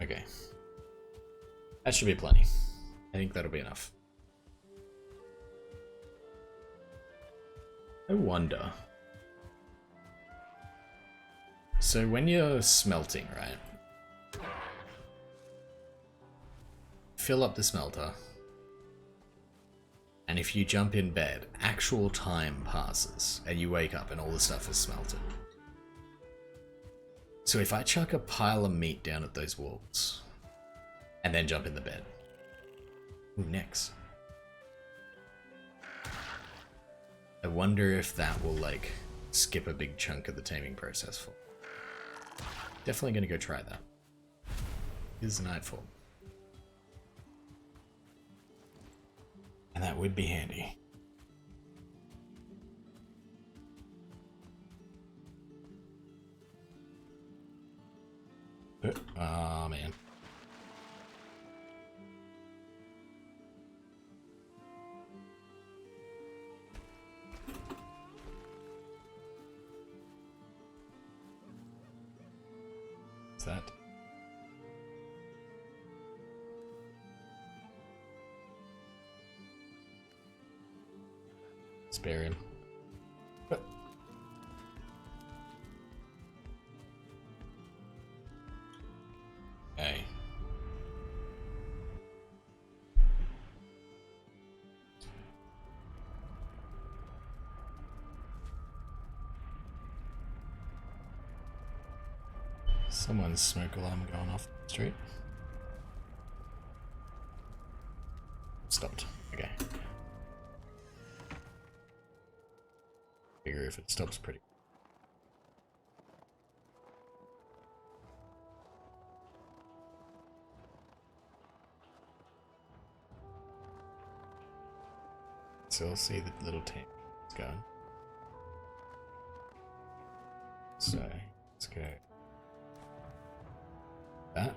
Okay. That should be plenty. I think that'll be enough. I wonder. So when you're smelting, right? Fill up the smelter. And if you jump in bed, actual time passes, and you wake up and all the stuff is smelted. So if I chuck a pile of meat down at those walls, and then jump in the bed. Ooh, next. I wonder if that will, like, skip a big chunk of the taming process for me. Definitely gonna go try that. It's nightfall. And that would be handy. Oh, man. What's that? Spare him. Okay. Someone's smoke alarm going off the street. Stopped. Okay. Figure if it stops pretty. So I'll see the little tank going. So let's go. That.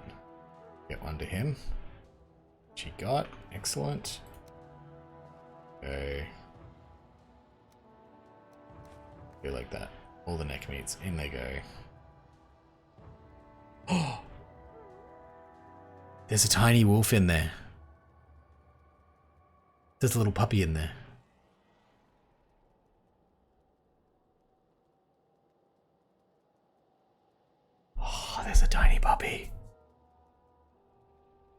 Get one to him. She got. Excellent. Go. Go like that. All the neck meats. In they go. Oh! There's a tiny wolf in there. There's a little puppy in there. Oh, there's a tiny puppy.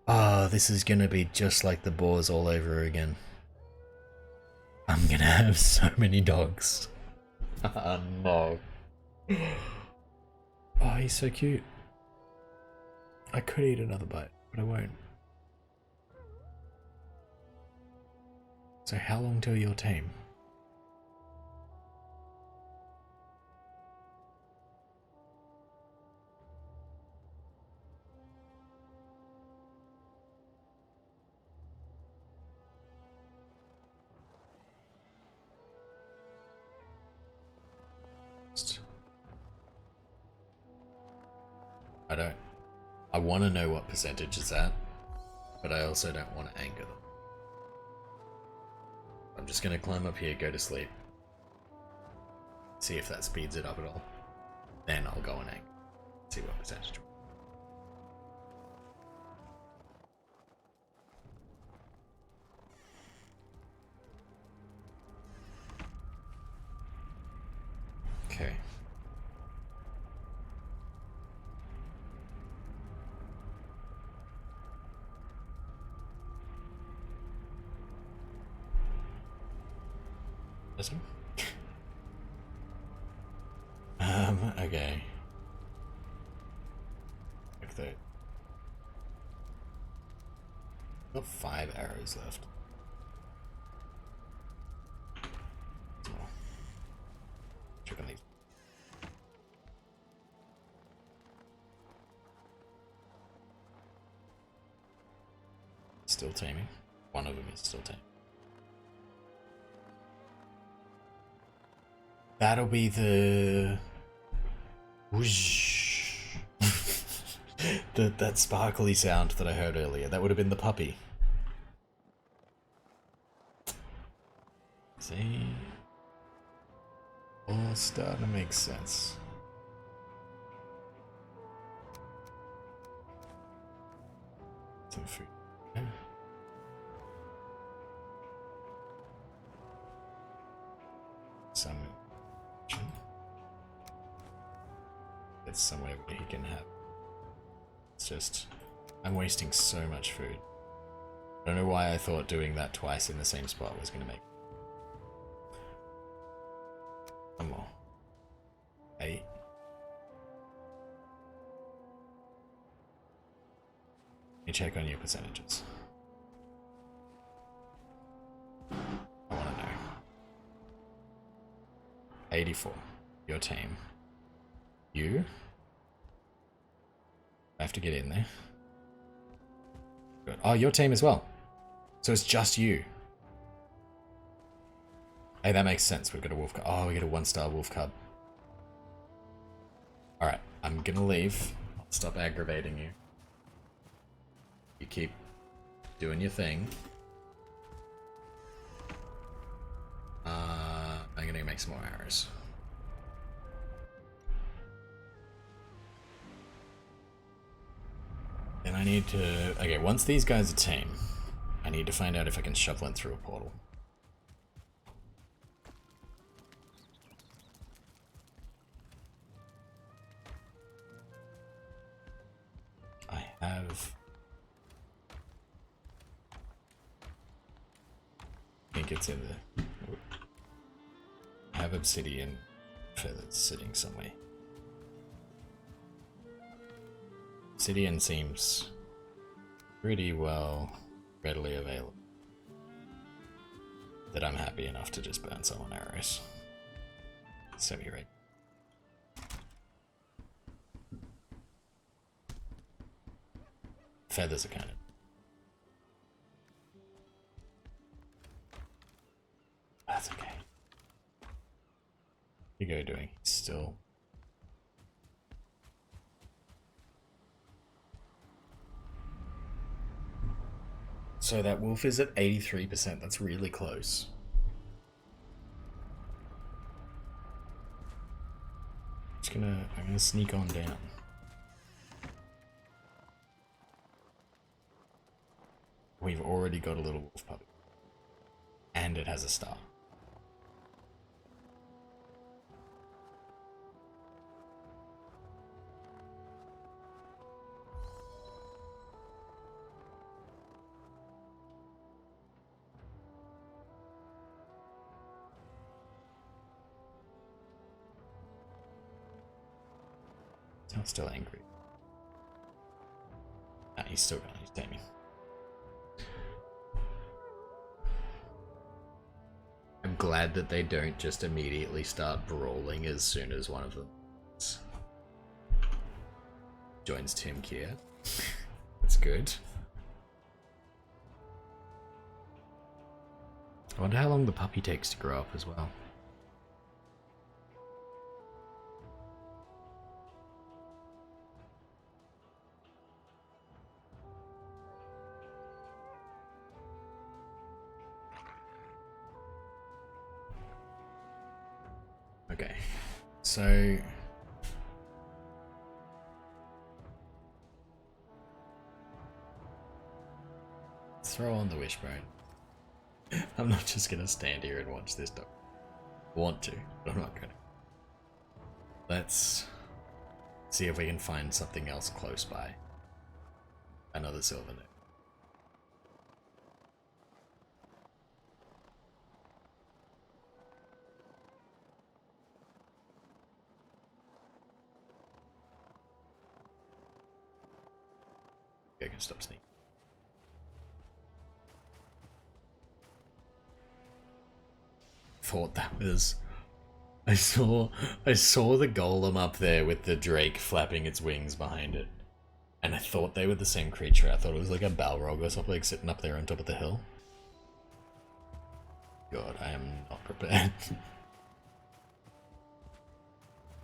Oh, this is gonna be just like the boars all over again. I'm gonna have so many dogs. No. Oh, he's so cute. I could eat another bite, but I won't. So how long till you're tame? I want to know what percentage it's at, but I also don't want to anger them. I'm just going to climb up here, go to sleep. See if that speeds it up at all. Then I'll go and anger. See what percentage. Okay. This one? Okay. If they got 5 arrows left. Check on these. Still taming. One of them is still taming. That'll be the whoosh. That sparkly sound that I heard earlier. That would have been the puppy. See? All starting to make sense. Some food. Some. It's somewhere where he can have. It's just. I'm wasting so much food. I don't know why I thought doing that twice in the same spot was going to make. One more. 8. Let me check on your percentages. I want to know. 84. Your team. You? I have to get in there. Good. Oh, your team as well. So it's just you. Hey, that makes sense. We've got a wolf cub. Oh, we get a 1-star wolf cub. Alright, I'm gonna leave. I'll stop aggravating you. You keep doing your thing. I'm gonna make some more arrows. And I need to... Okay, once these guys are tame, I need to find out if I can shove one through a portal. I have... I think it's in the... I have obsidian feathers sitting somewhere. Obsidian seems pretty well readily available that I'm happy enough to just burn some on arrows. Semi-right. Feathers are kind of... That's okay. What are you doing? Still... So that wolf is at 83%. That's really close. I'm gonna sneak on down. We've already got a little wolf puppy. And it has a star. I'm still angry. Nah, he's still gone. He's taming. I'm glad that they don't just immediately start brawling as soon as one of them joins Team Kier. That's good. I wonder how long the puppy takes to grow up as well. Okay, so throw on the wishbone. I'm not just gonna stand here and watch this dog. I want to, but I'm not gonna. Let's see if we can find something else close by. Another silver note. I can stop sneaking. Thought that was... I saw the golem up there with the drake flapping its wings behind it. And I thought they were the same creature. I thought it was like a Balrog or something sitting up there on top of the hill. God, I am not prepared.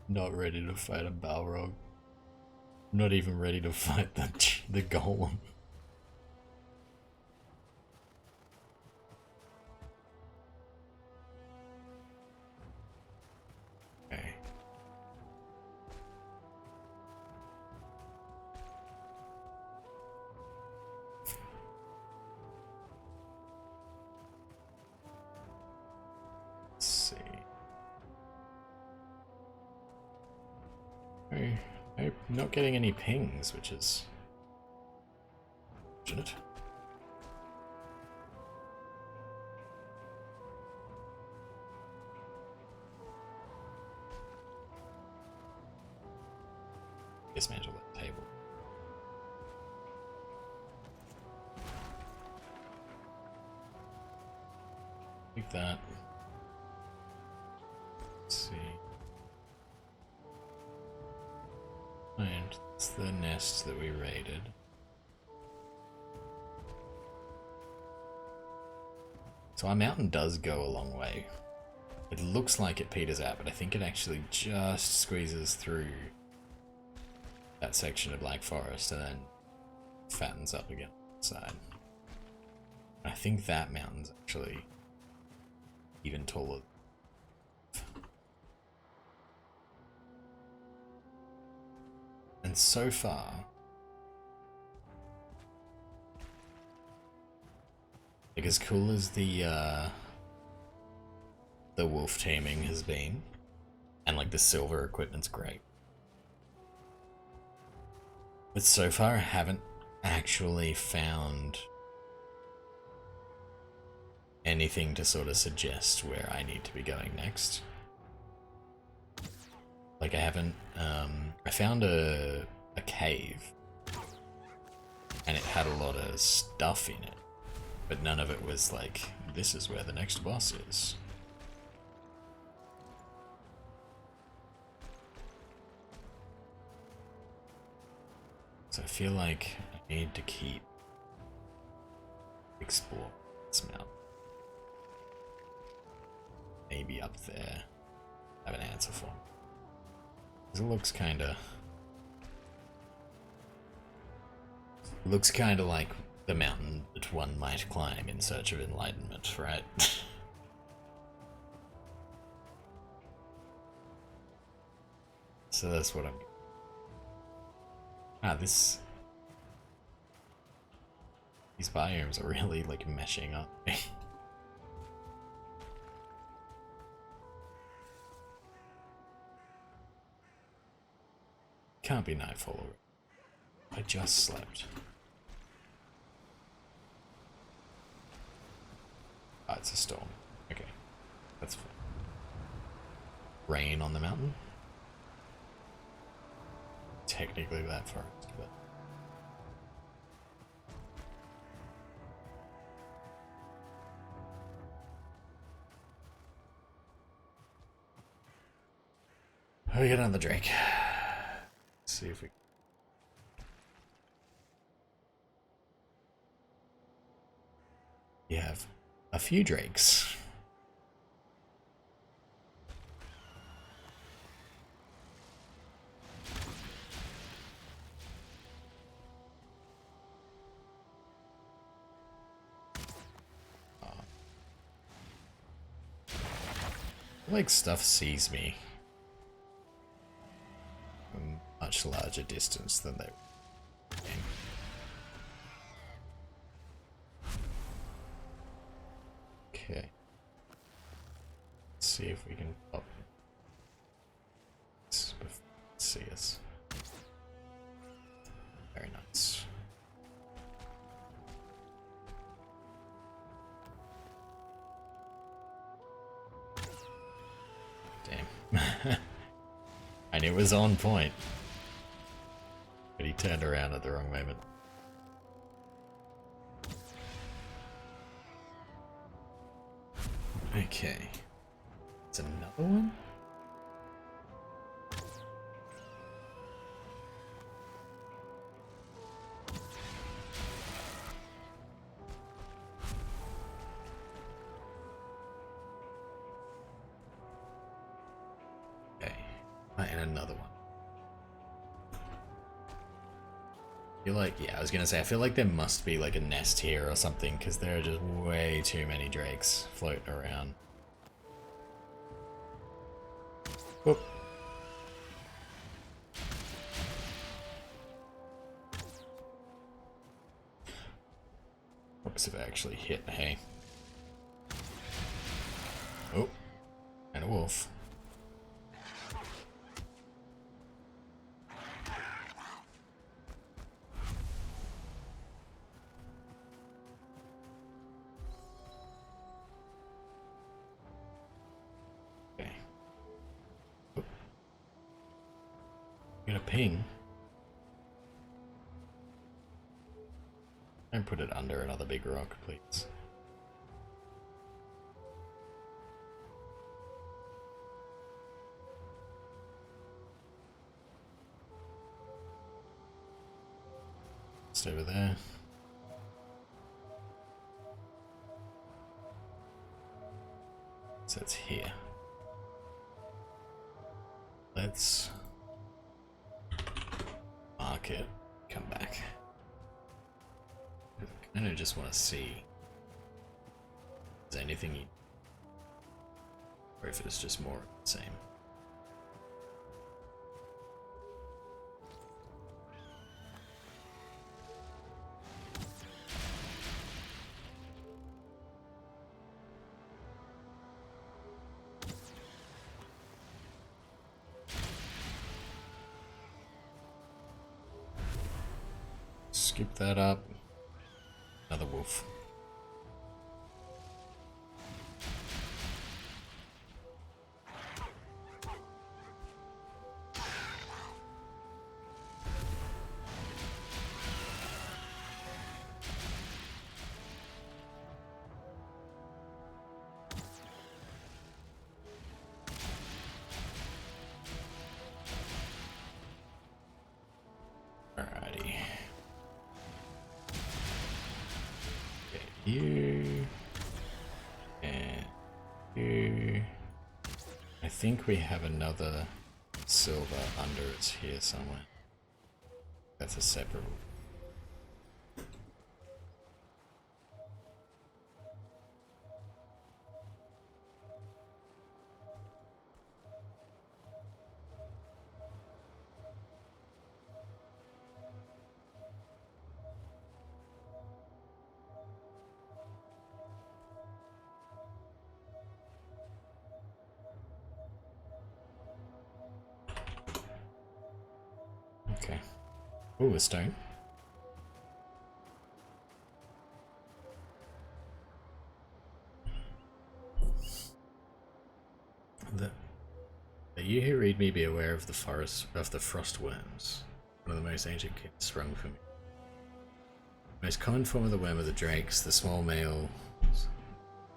Not ready to fight a Balrog. Not even ready to fight the golem. Okay. I'm not getting any pings, which is fortunate. Dismantle that table. Like that. Let's see. And it's the nest that we raided. So our mountain does go a long way. It looks like it peters out, but I think it actually just squeezes through that section of Black Forest and then fattens up again on the side. I think that mountain's actually even taller. And so far, like as cool as the wolf taming has been, and like the silver equipment's great, but so far I haven't actually found anything to sort of suggest where I need to be going next. Like I haven't, I found a cave, and it had a lot of stuff in it, but none of it was like, this is where the next boss is. So I feel like I need to keep exploring this mountain. Maybe up there I have an answer for. It looks kinda like the mountain that one might climb in search of enlightenment, right? So that's what I'm... these biomes are really like meshing up. Can't be nightfall already. I just slept. Ah, it's a storm. Okay, that's fine. Rain on the mountain? Technically that forest, but... Oh, we got another Drake. Let's see if we... We have a few Drakes. Like stuff sees me from a much larger distance than they were. Okay. Let's see if we can pop this before they see us. Very nice. Damn. I knew it was on point. But he turned around at the wrong moment. Okay. It's another one? Okay. And another one. I feel like, yeah, I was gonna say, I feel like there must be like a nest here or something, because there are just way too many Drakes floating around. Whoop. Whoops, if I actually hit, hey. Oh, and a wolf. Get a ping. Don't put it under another big rock, please. Just over there. So it's here. Let's mark it, come back. I kind of just want to see if there's anything you, or if it's just more of the same. Skip that up. Another wolf. Alrighty. You and you. I think we have another silver under it's here somewhere. That's a separate one. Okay. Ooh, a stone. The you who read me be aware of the forest of the frost worms, one of the most ancient kings sprung from it. The most common form of the worm are the drakes, the small male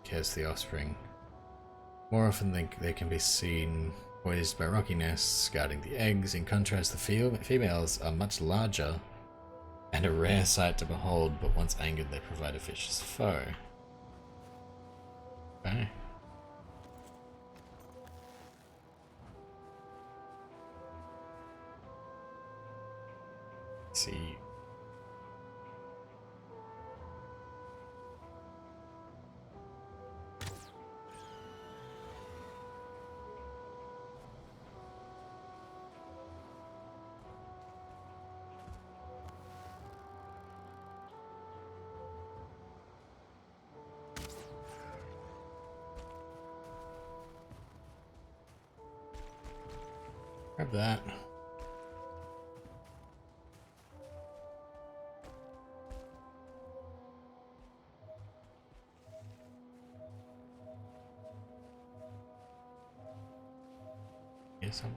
cares the offspring. More often than they can be seen poised by rocky nests guarding the eggs. In contrast, the females are much larger and a rare sight to behold, but once angered they provide a vicious foe. Okay. Let's see. Grab that. Yes, I'm.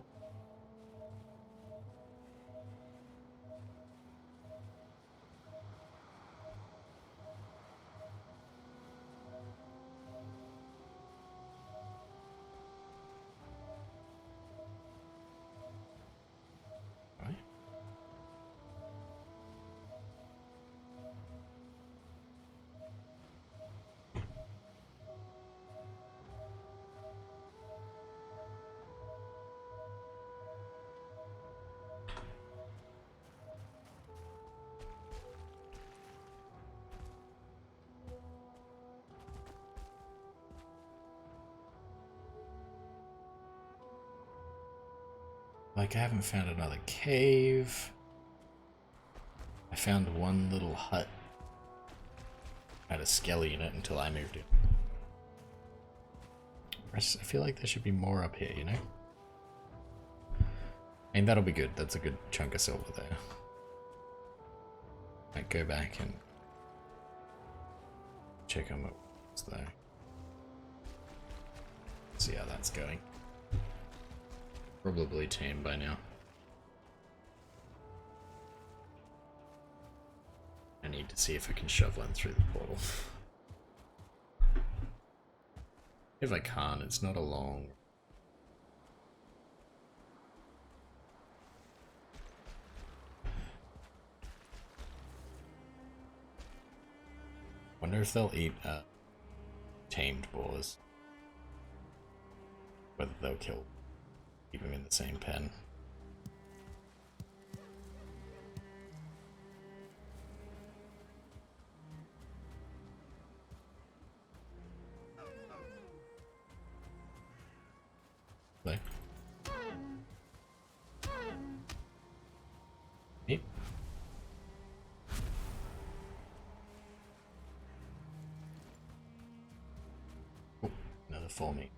Right. Like, I haven't found another cave. I found one little hut. Had a skelly in it until I moved it. I feel like there should be more up here, you know? I mean, that'll be good. That's a good chunk of silver there. Might go back and check on what's there. See how that's going. Probably tame by now. need to see if I can shove one through the portal. If I can't, it's not a long... Wonder if they'll eat tamed boars. Whether they'll keep them in the same pen. Play. Neat. Oh, another for me.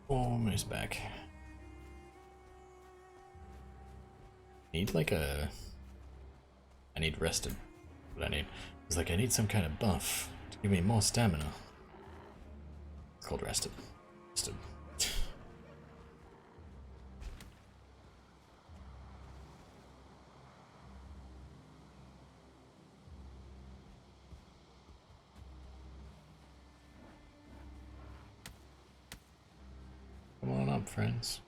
Almost back. Need like a... I need rested. What I need is like I need some kind of buff to give me more stamina. It's called rested. Rested. Come on up, friends.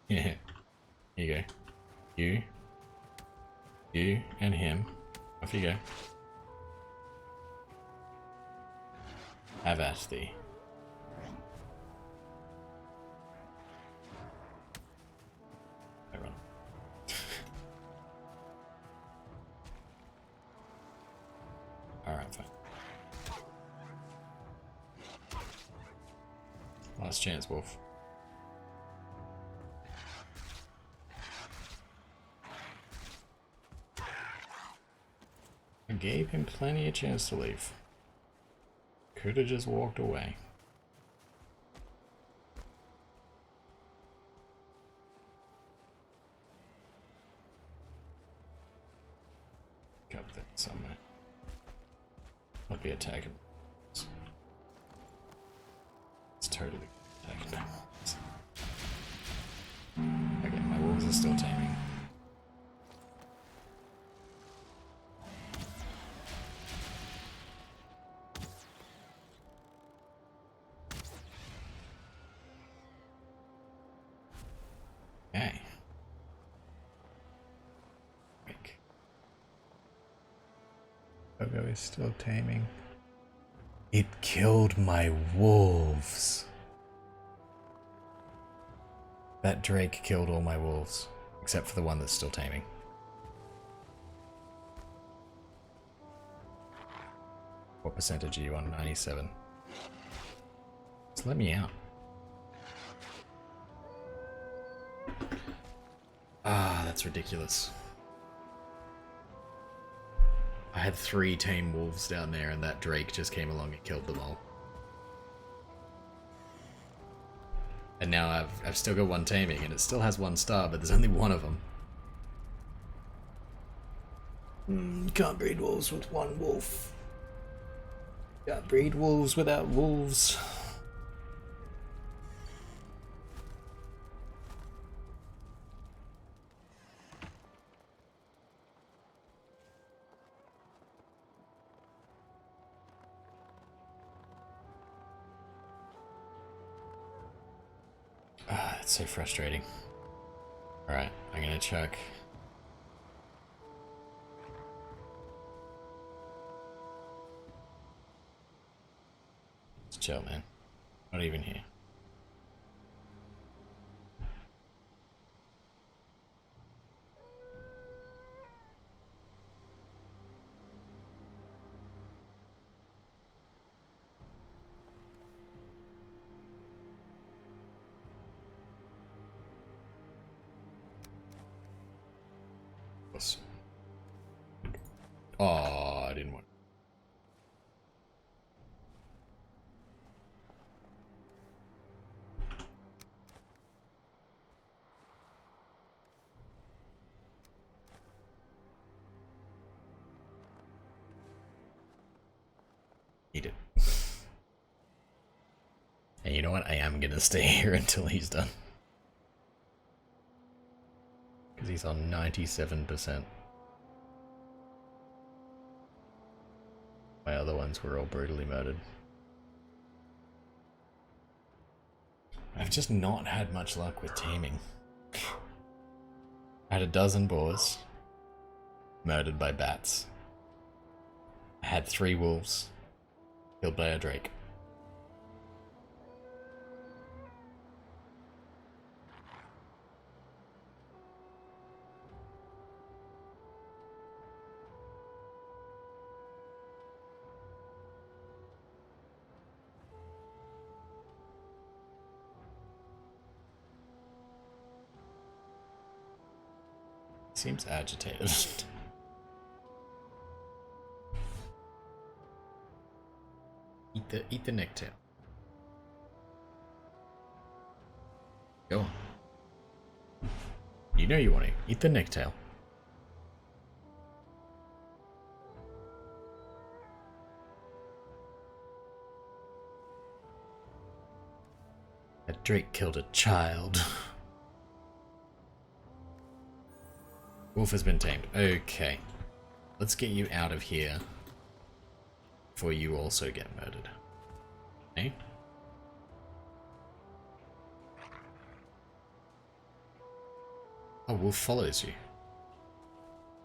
Yeah. Here you go. You, and him. Off you go. Have at thee. I run. Alright, fine. Last chance, Wolf. I gave him plenty of chance to leave. Could have just walked away. Up there somewhere. I'll be attacking. It's totally attacking now. Okay, my wolves are still taming. Okay. Pogo is still taming. It killed my wolves. That Drake killed all my wolves, except for the one that's still taming. What percentage are you on? 97. Just let me out. Ah, that's ridiculous. I had 3 tame wolves down there and that Drake just came along and killed them all. And now I've still got 1 taming and it still has 1 star, but there's only 1 of them. Can't breed wolves with 1 wolf. Can't breed wolves without wolves. Ah, it's so frustrating. Alright, I'm gonna check. It's chill, man. Not even here. Oh, I didn't want. Eat it. And you know what? I am gonna stay here until he's done. Because he's on 97%. My other ones were all brutally murdered. I've just not had much luck with taming. I had a dozen boars murdered by bats. I had 3 wolves killed by a drake. Seems agitated. Eat the necktail. Go on. You know you want to eat the necktail. That drake killed a child. Wolf has been tamed. Okay. Let's get you out of here before you also get murdered. Okay? Oh, Wolf follows you.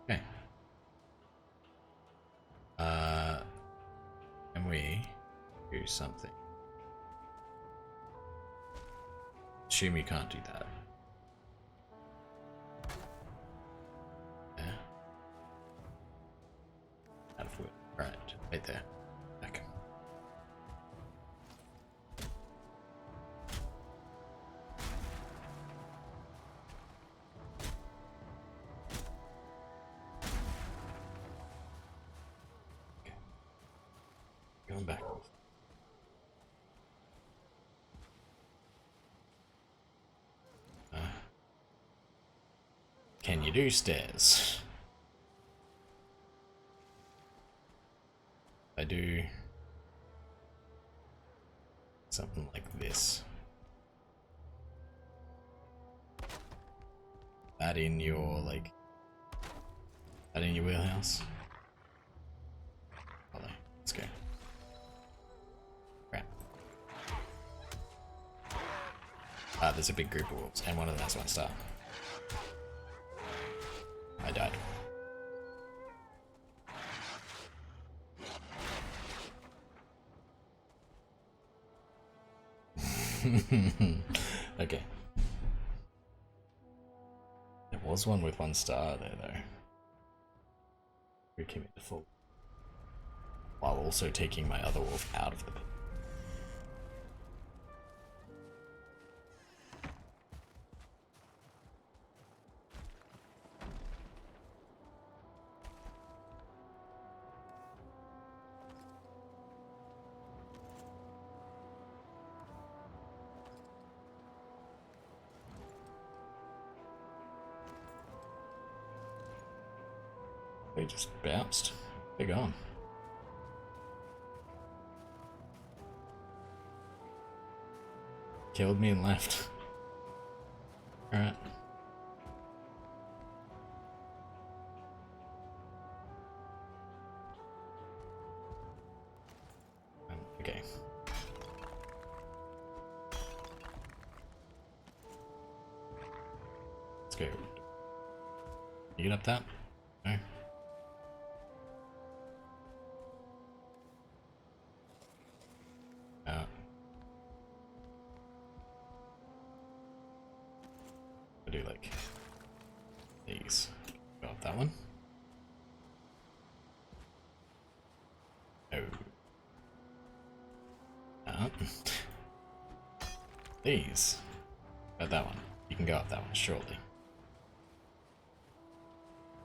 Okay. Can we do something? Assume you can't do that. Out of wood. Right, right there. Back. Okay. Going back. Can you do stairs? I do something like this. That in your that in your wheelhouse. Follow. Let's go. Right. There's a big group of wolves, and one of them has 1 star. I died. Okay. There was one with 1 star there, though. Who came into full. While also taking my other wolf out of the pit. They just bounced. They're gone. Killed me and left. Alright. Okay. Let's go. You get up that? No? I'll do like these. Go up that one. Oh. These. Got that one. You can go up that one shortly.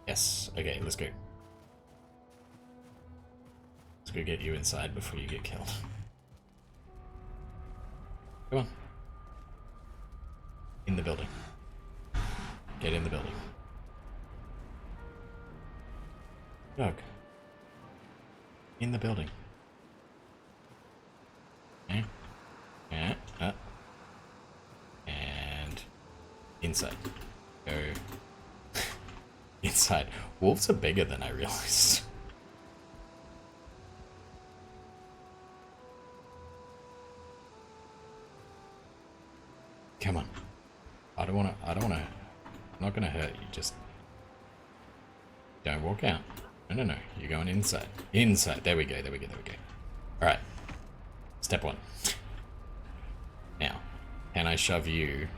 Yes. Okay, let's go. go get you inside before you get killed. Come on. In the building. Get in the building. Doug. In the building. Okay. And inside. Go. Inside. Wolves are bigger than I realized. Come on. I don't wanna, I'm not gonna hurt you, just don't walk out. No, you're going inside. Inside, there we go. Alright. Step 1. Now, can I shove you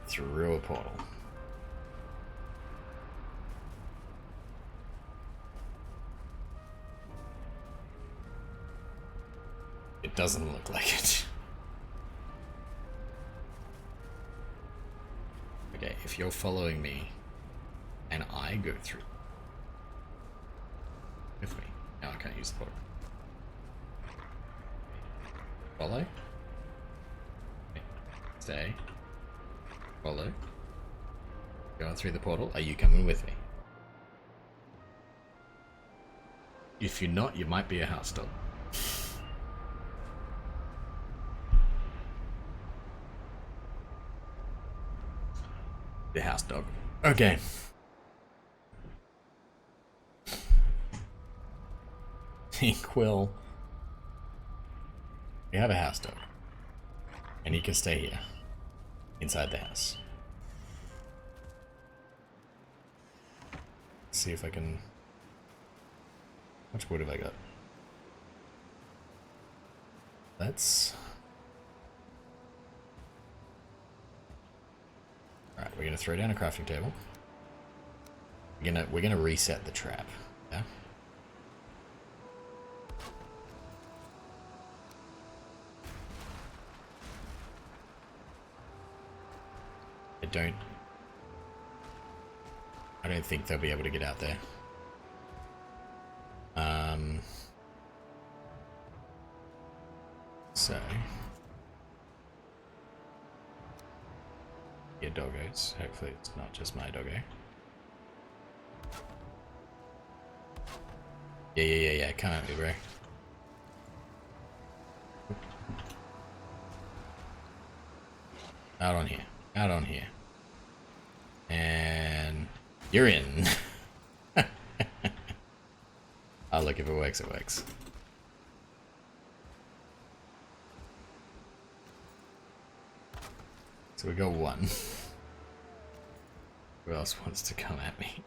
through a portal? It doesn't look like it. Okay, if you're following me and I go through with me. Now I can't use the portal. Follow. Okay. Stay. Follow. Going through the portal. Are you coming with me? If you're not, you might be a house dog. The house dog. Okay. Quill. We have a house dog. And he can stay here. Inside the house. Let's see if I can... How much wood have I got? Let's... Alright, we're gonna throw down a crafting table. We're gonna reset the trap. Yeah? I don't think they'll be able to get out there. So yeah, doggos. Hopefully it's not just my doggo. Yeah. Come at me, bro. Out on here. And you're in. Oh, look, if it works, it works. So we got one. Who else wants to come at me?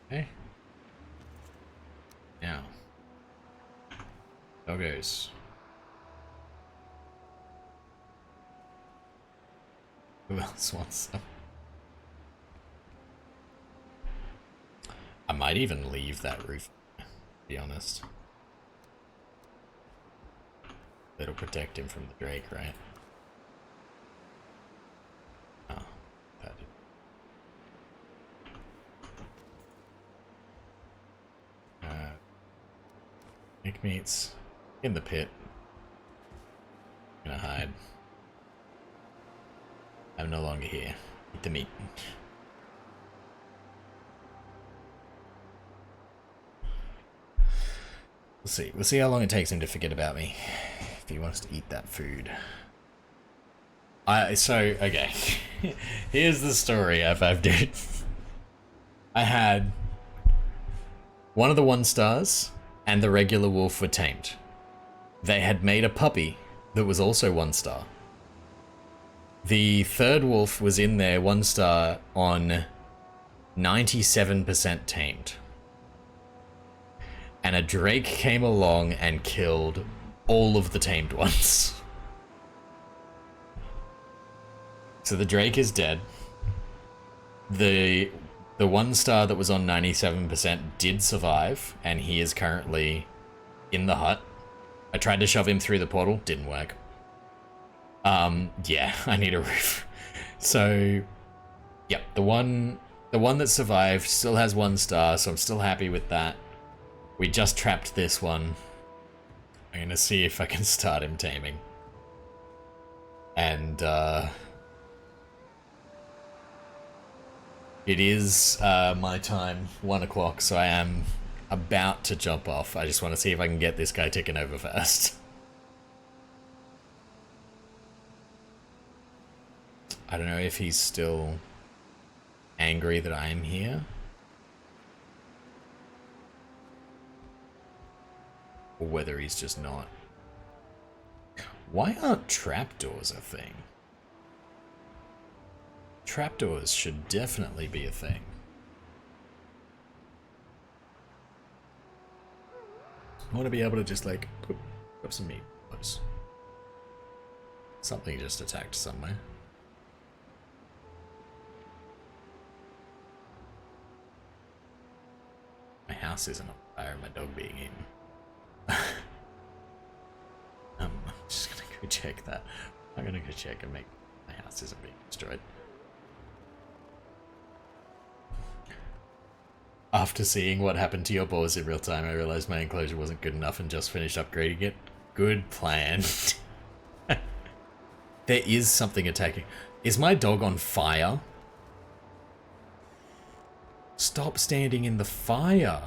Okay. Now. Doggos. Who else wants some? I might even leave that roof, to be honest. It'll protect him from the Drake, right? Oh, that did. Nick meats in the pit. Gonna hide. I'm no longer here. Eat the meat. We'll see. We'll see how long it takes him to forget about me. If he wants to eat that food. Okay. Here's the story, F5 dude. I had one of the 1-stars and the regular wolf were tamed. They had made a puppy that was also 1-star. The third wolf was in there 1-star on 97% tamed. And a Drake came along and killed all of the tamed ones. So the Drake is dead. The 1-star that was on 97% did survive, and he is currently in the hut. I tried to shove him through the portal, didn't work. Yeah, I need a roof. So, yep, the one that survived still has 1 star, so I'm still happy with that. We just trapped this one. I'm gonna see if I can start him taming. And, it is, my time, 1 o'clock, so I am about to jump off. I just want to see if I can get this guy ticking over first. I don't know if he's still angry that I am here. Or whether he's just not. Why aren't trapdoors a thing? Trapdoors should definitely be a thing. I want to be able to just like put up some meat. Oops. Something just attacked somewhere. My house isn't on fire, my dog being eaten. I'm just gonna go check that. I'm gonna go check and make my house isn't being destroyed. After seeing what happened to your boars in real time, I realized my enclosure wasn't good enough and just finished upgrading it. Good plan. There is something attacking. Is my dog on fire? Stop standing in the fire.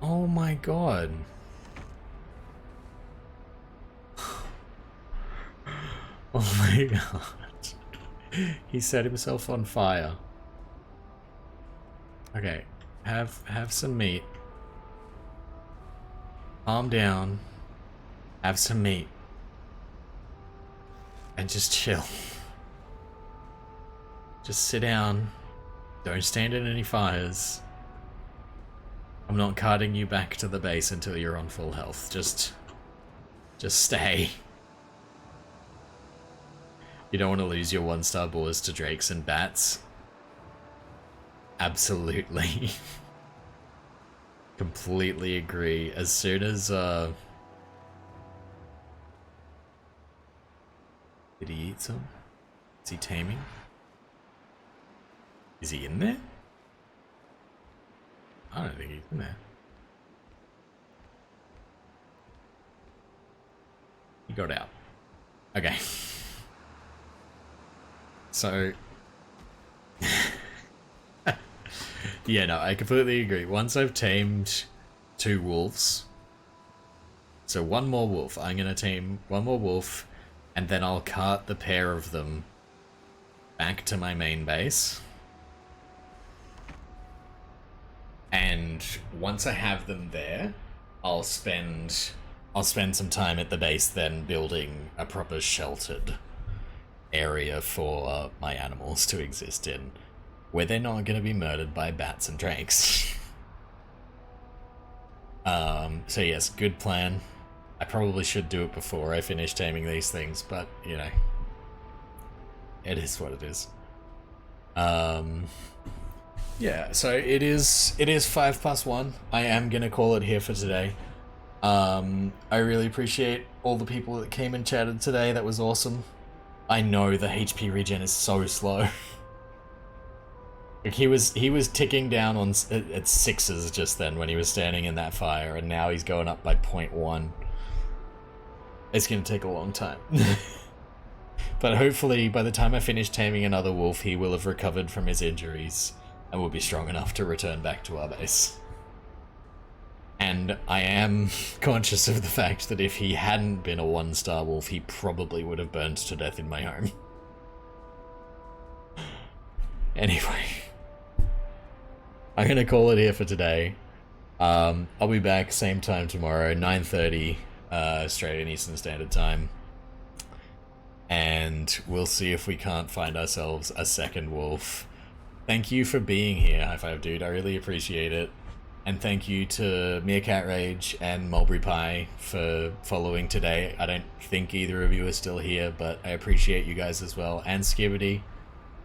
Oh my god. Oh my god. He set himself on fire. Okay, have some meat. Calm down. Have some meat. And just chill. Just sit down. Don't stand in any fires. I'm not carting you back to the base until you're on full health. Just stay. You don't want to lose your 1-star boars to drakes and bats. Absolutely. Completely agree. As soon as, did he eat some? Is he taming? Is he in there? I don't think he's in there. He got out. Okay. So... yeah, no, I completely agree. Once I've tamed 2 wolves... So 1 more wolf. I'm gonna tame 1 more wolf, and then I'll cart the pair of them back to my main base. And once I have them there, I'll spend some time at the base then building a proper sheltered area for my animals to exist in, where they're not going to be murdered by bats and drakes. So yes, good plan. I probably should do it before I finish taming these things, but you know, it is what it is. Yeah, so it is 5+1. I am gonna call it here for today. I really appreciate all the people that came and chatted today. That was awesome. I know the HP regen is so slow. Like he was ticking down on at 6s just then when he was standing in that fire, and now he's going up by 0.1. It's gonna take a long time. But hopefully by the time I finish taming another wolf, he will have recovered from his injuries and will be strong enough to return back to our base. And I am conscious of the fact that if he hadn't been a 1-star wolf, he probably would have burned to death in my home. Anyway, I'm gonna call it here for today. I'll be back same time tomorrow, 9:30 Australian Eastern Standard Time. And we'll see if we can't find ourselves a second wolf. Thank you for being here, High Five Dude. I really appreciate it. And thank you to Meerkat Rage and Mulberry Pie for following today. I don't think either of you are still here, but I appreciate you guys as well. And Skibbity.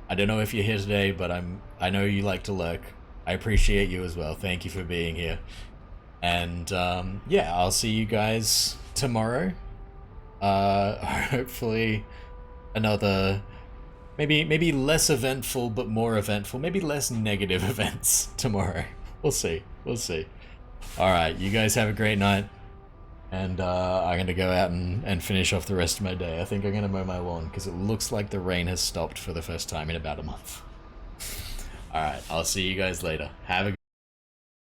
I don't know if you're here today, but I know you like to lurk. I appreciate you as well. Thank you for being here. And yeah, I'll see you guys tomorrow. Hopefully another Maybe less eventful, but more eventful. Maybe less negative events tomorrow. We'll see. We'll see. All right, you guys have a great night. And I'm going to go out and finish off the rest of my day. I think I'm going to mow my lawn because it looks like the rain has stopped for the first time in about a month. Alright, I'll see you guys later. Have a good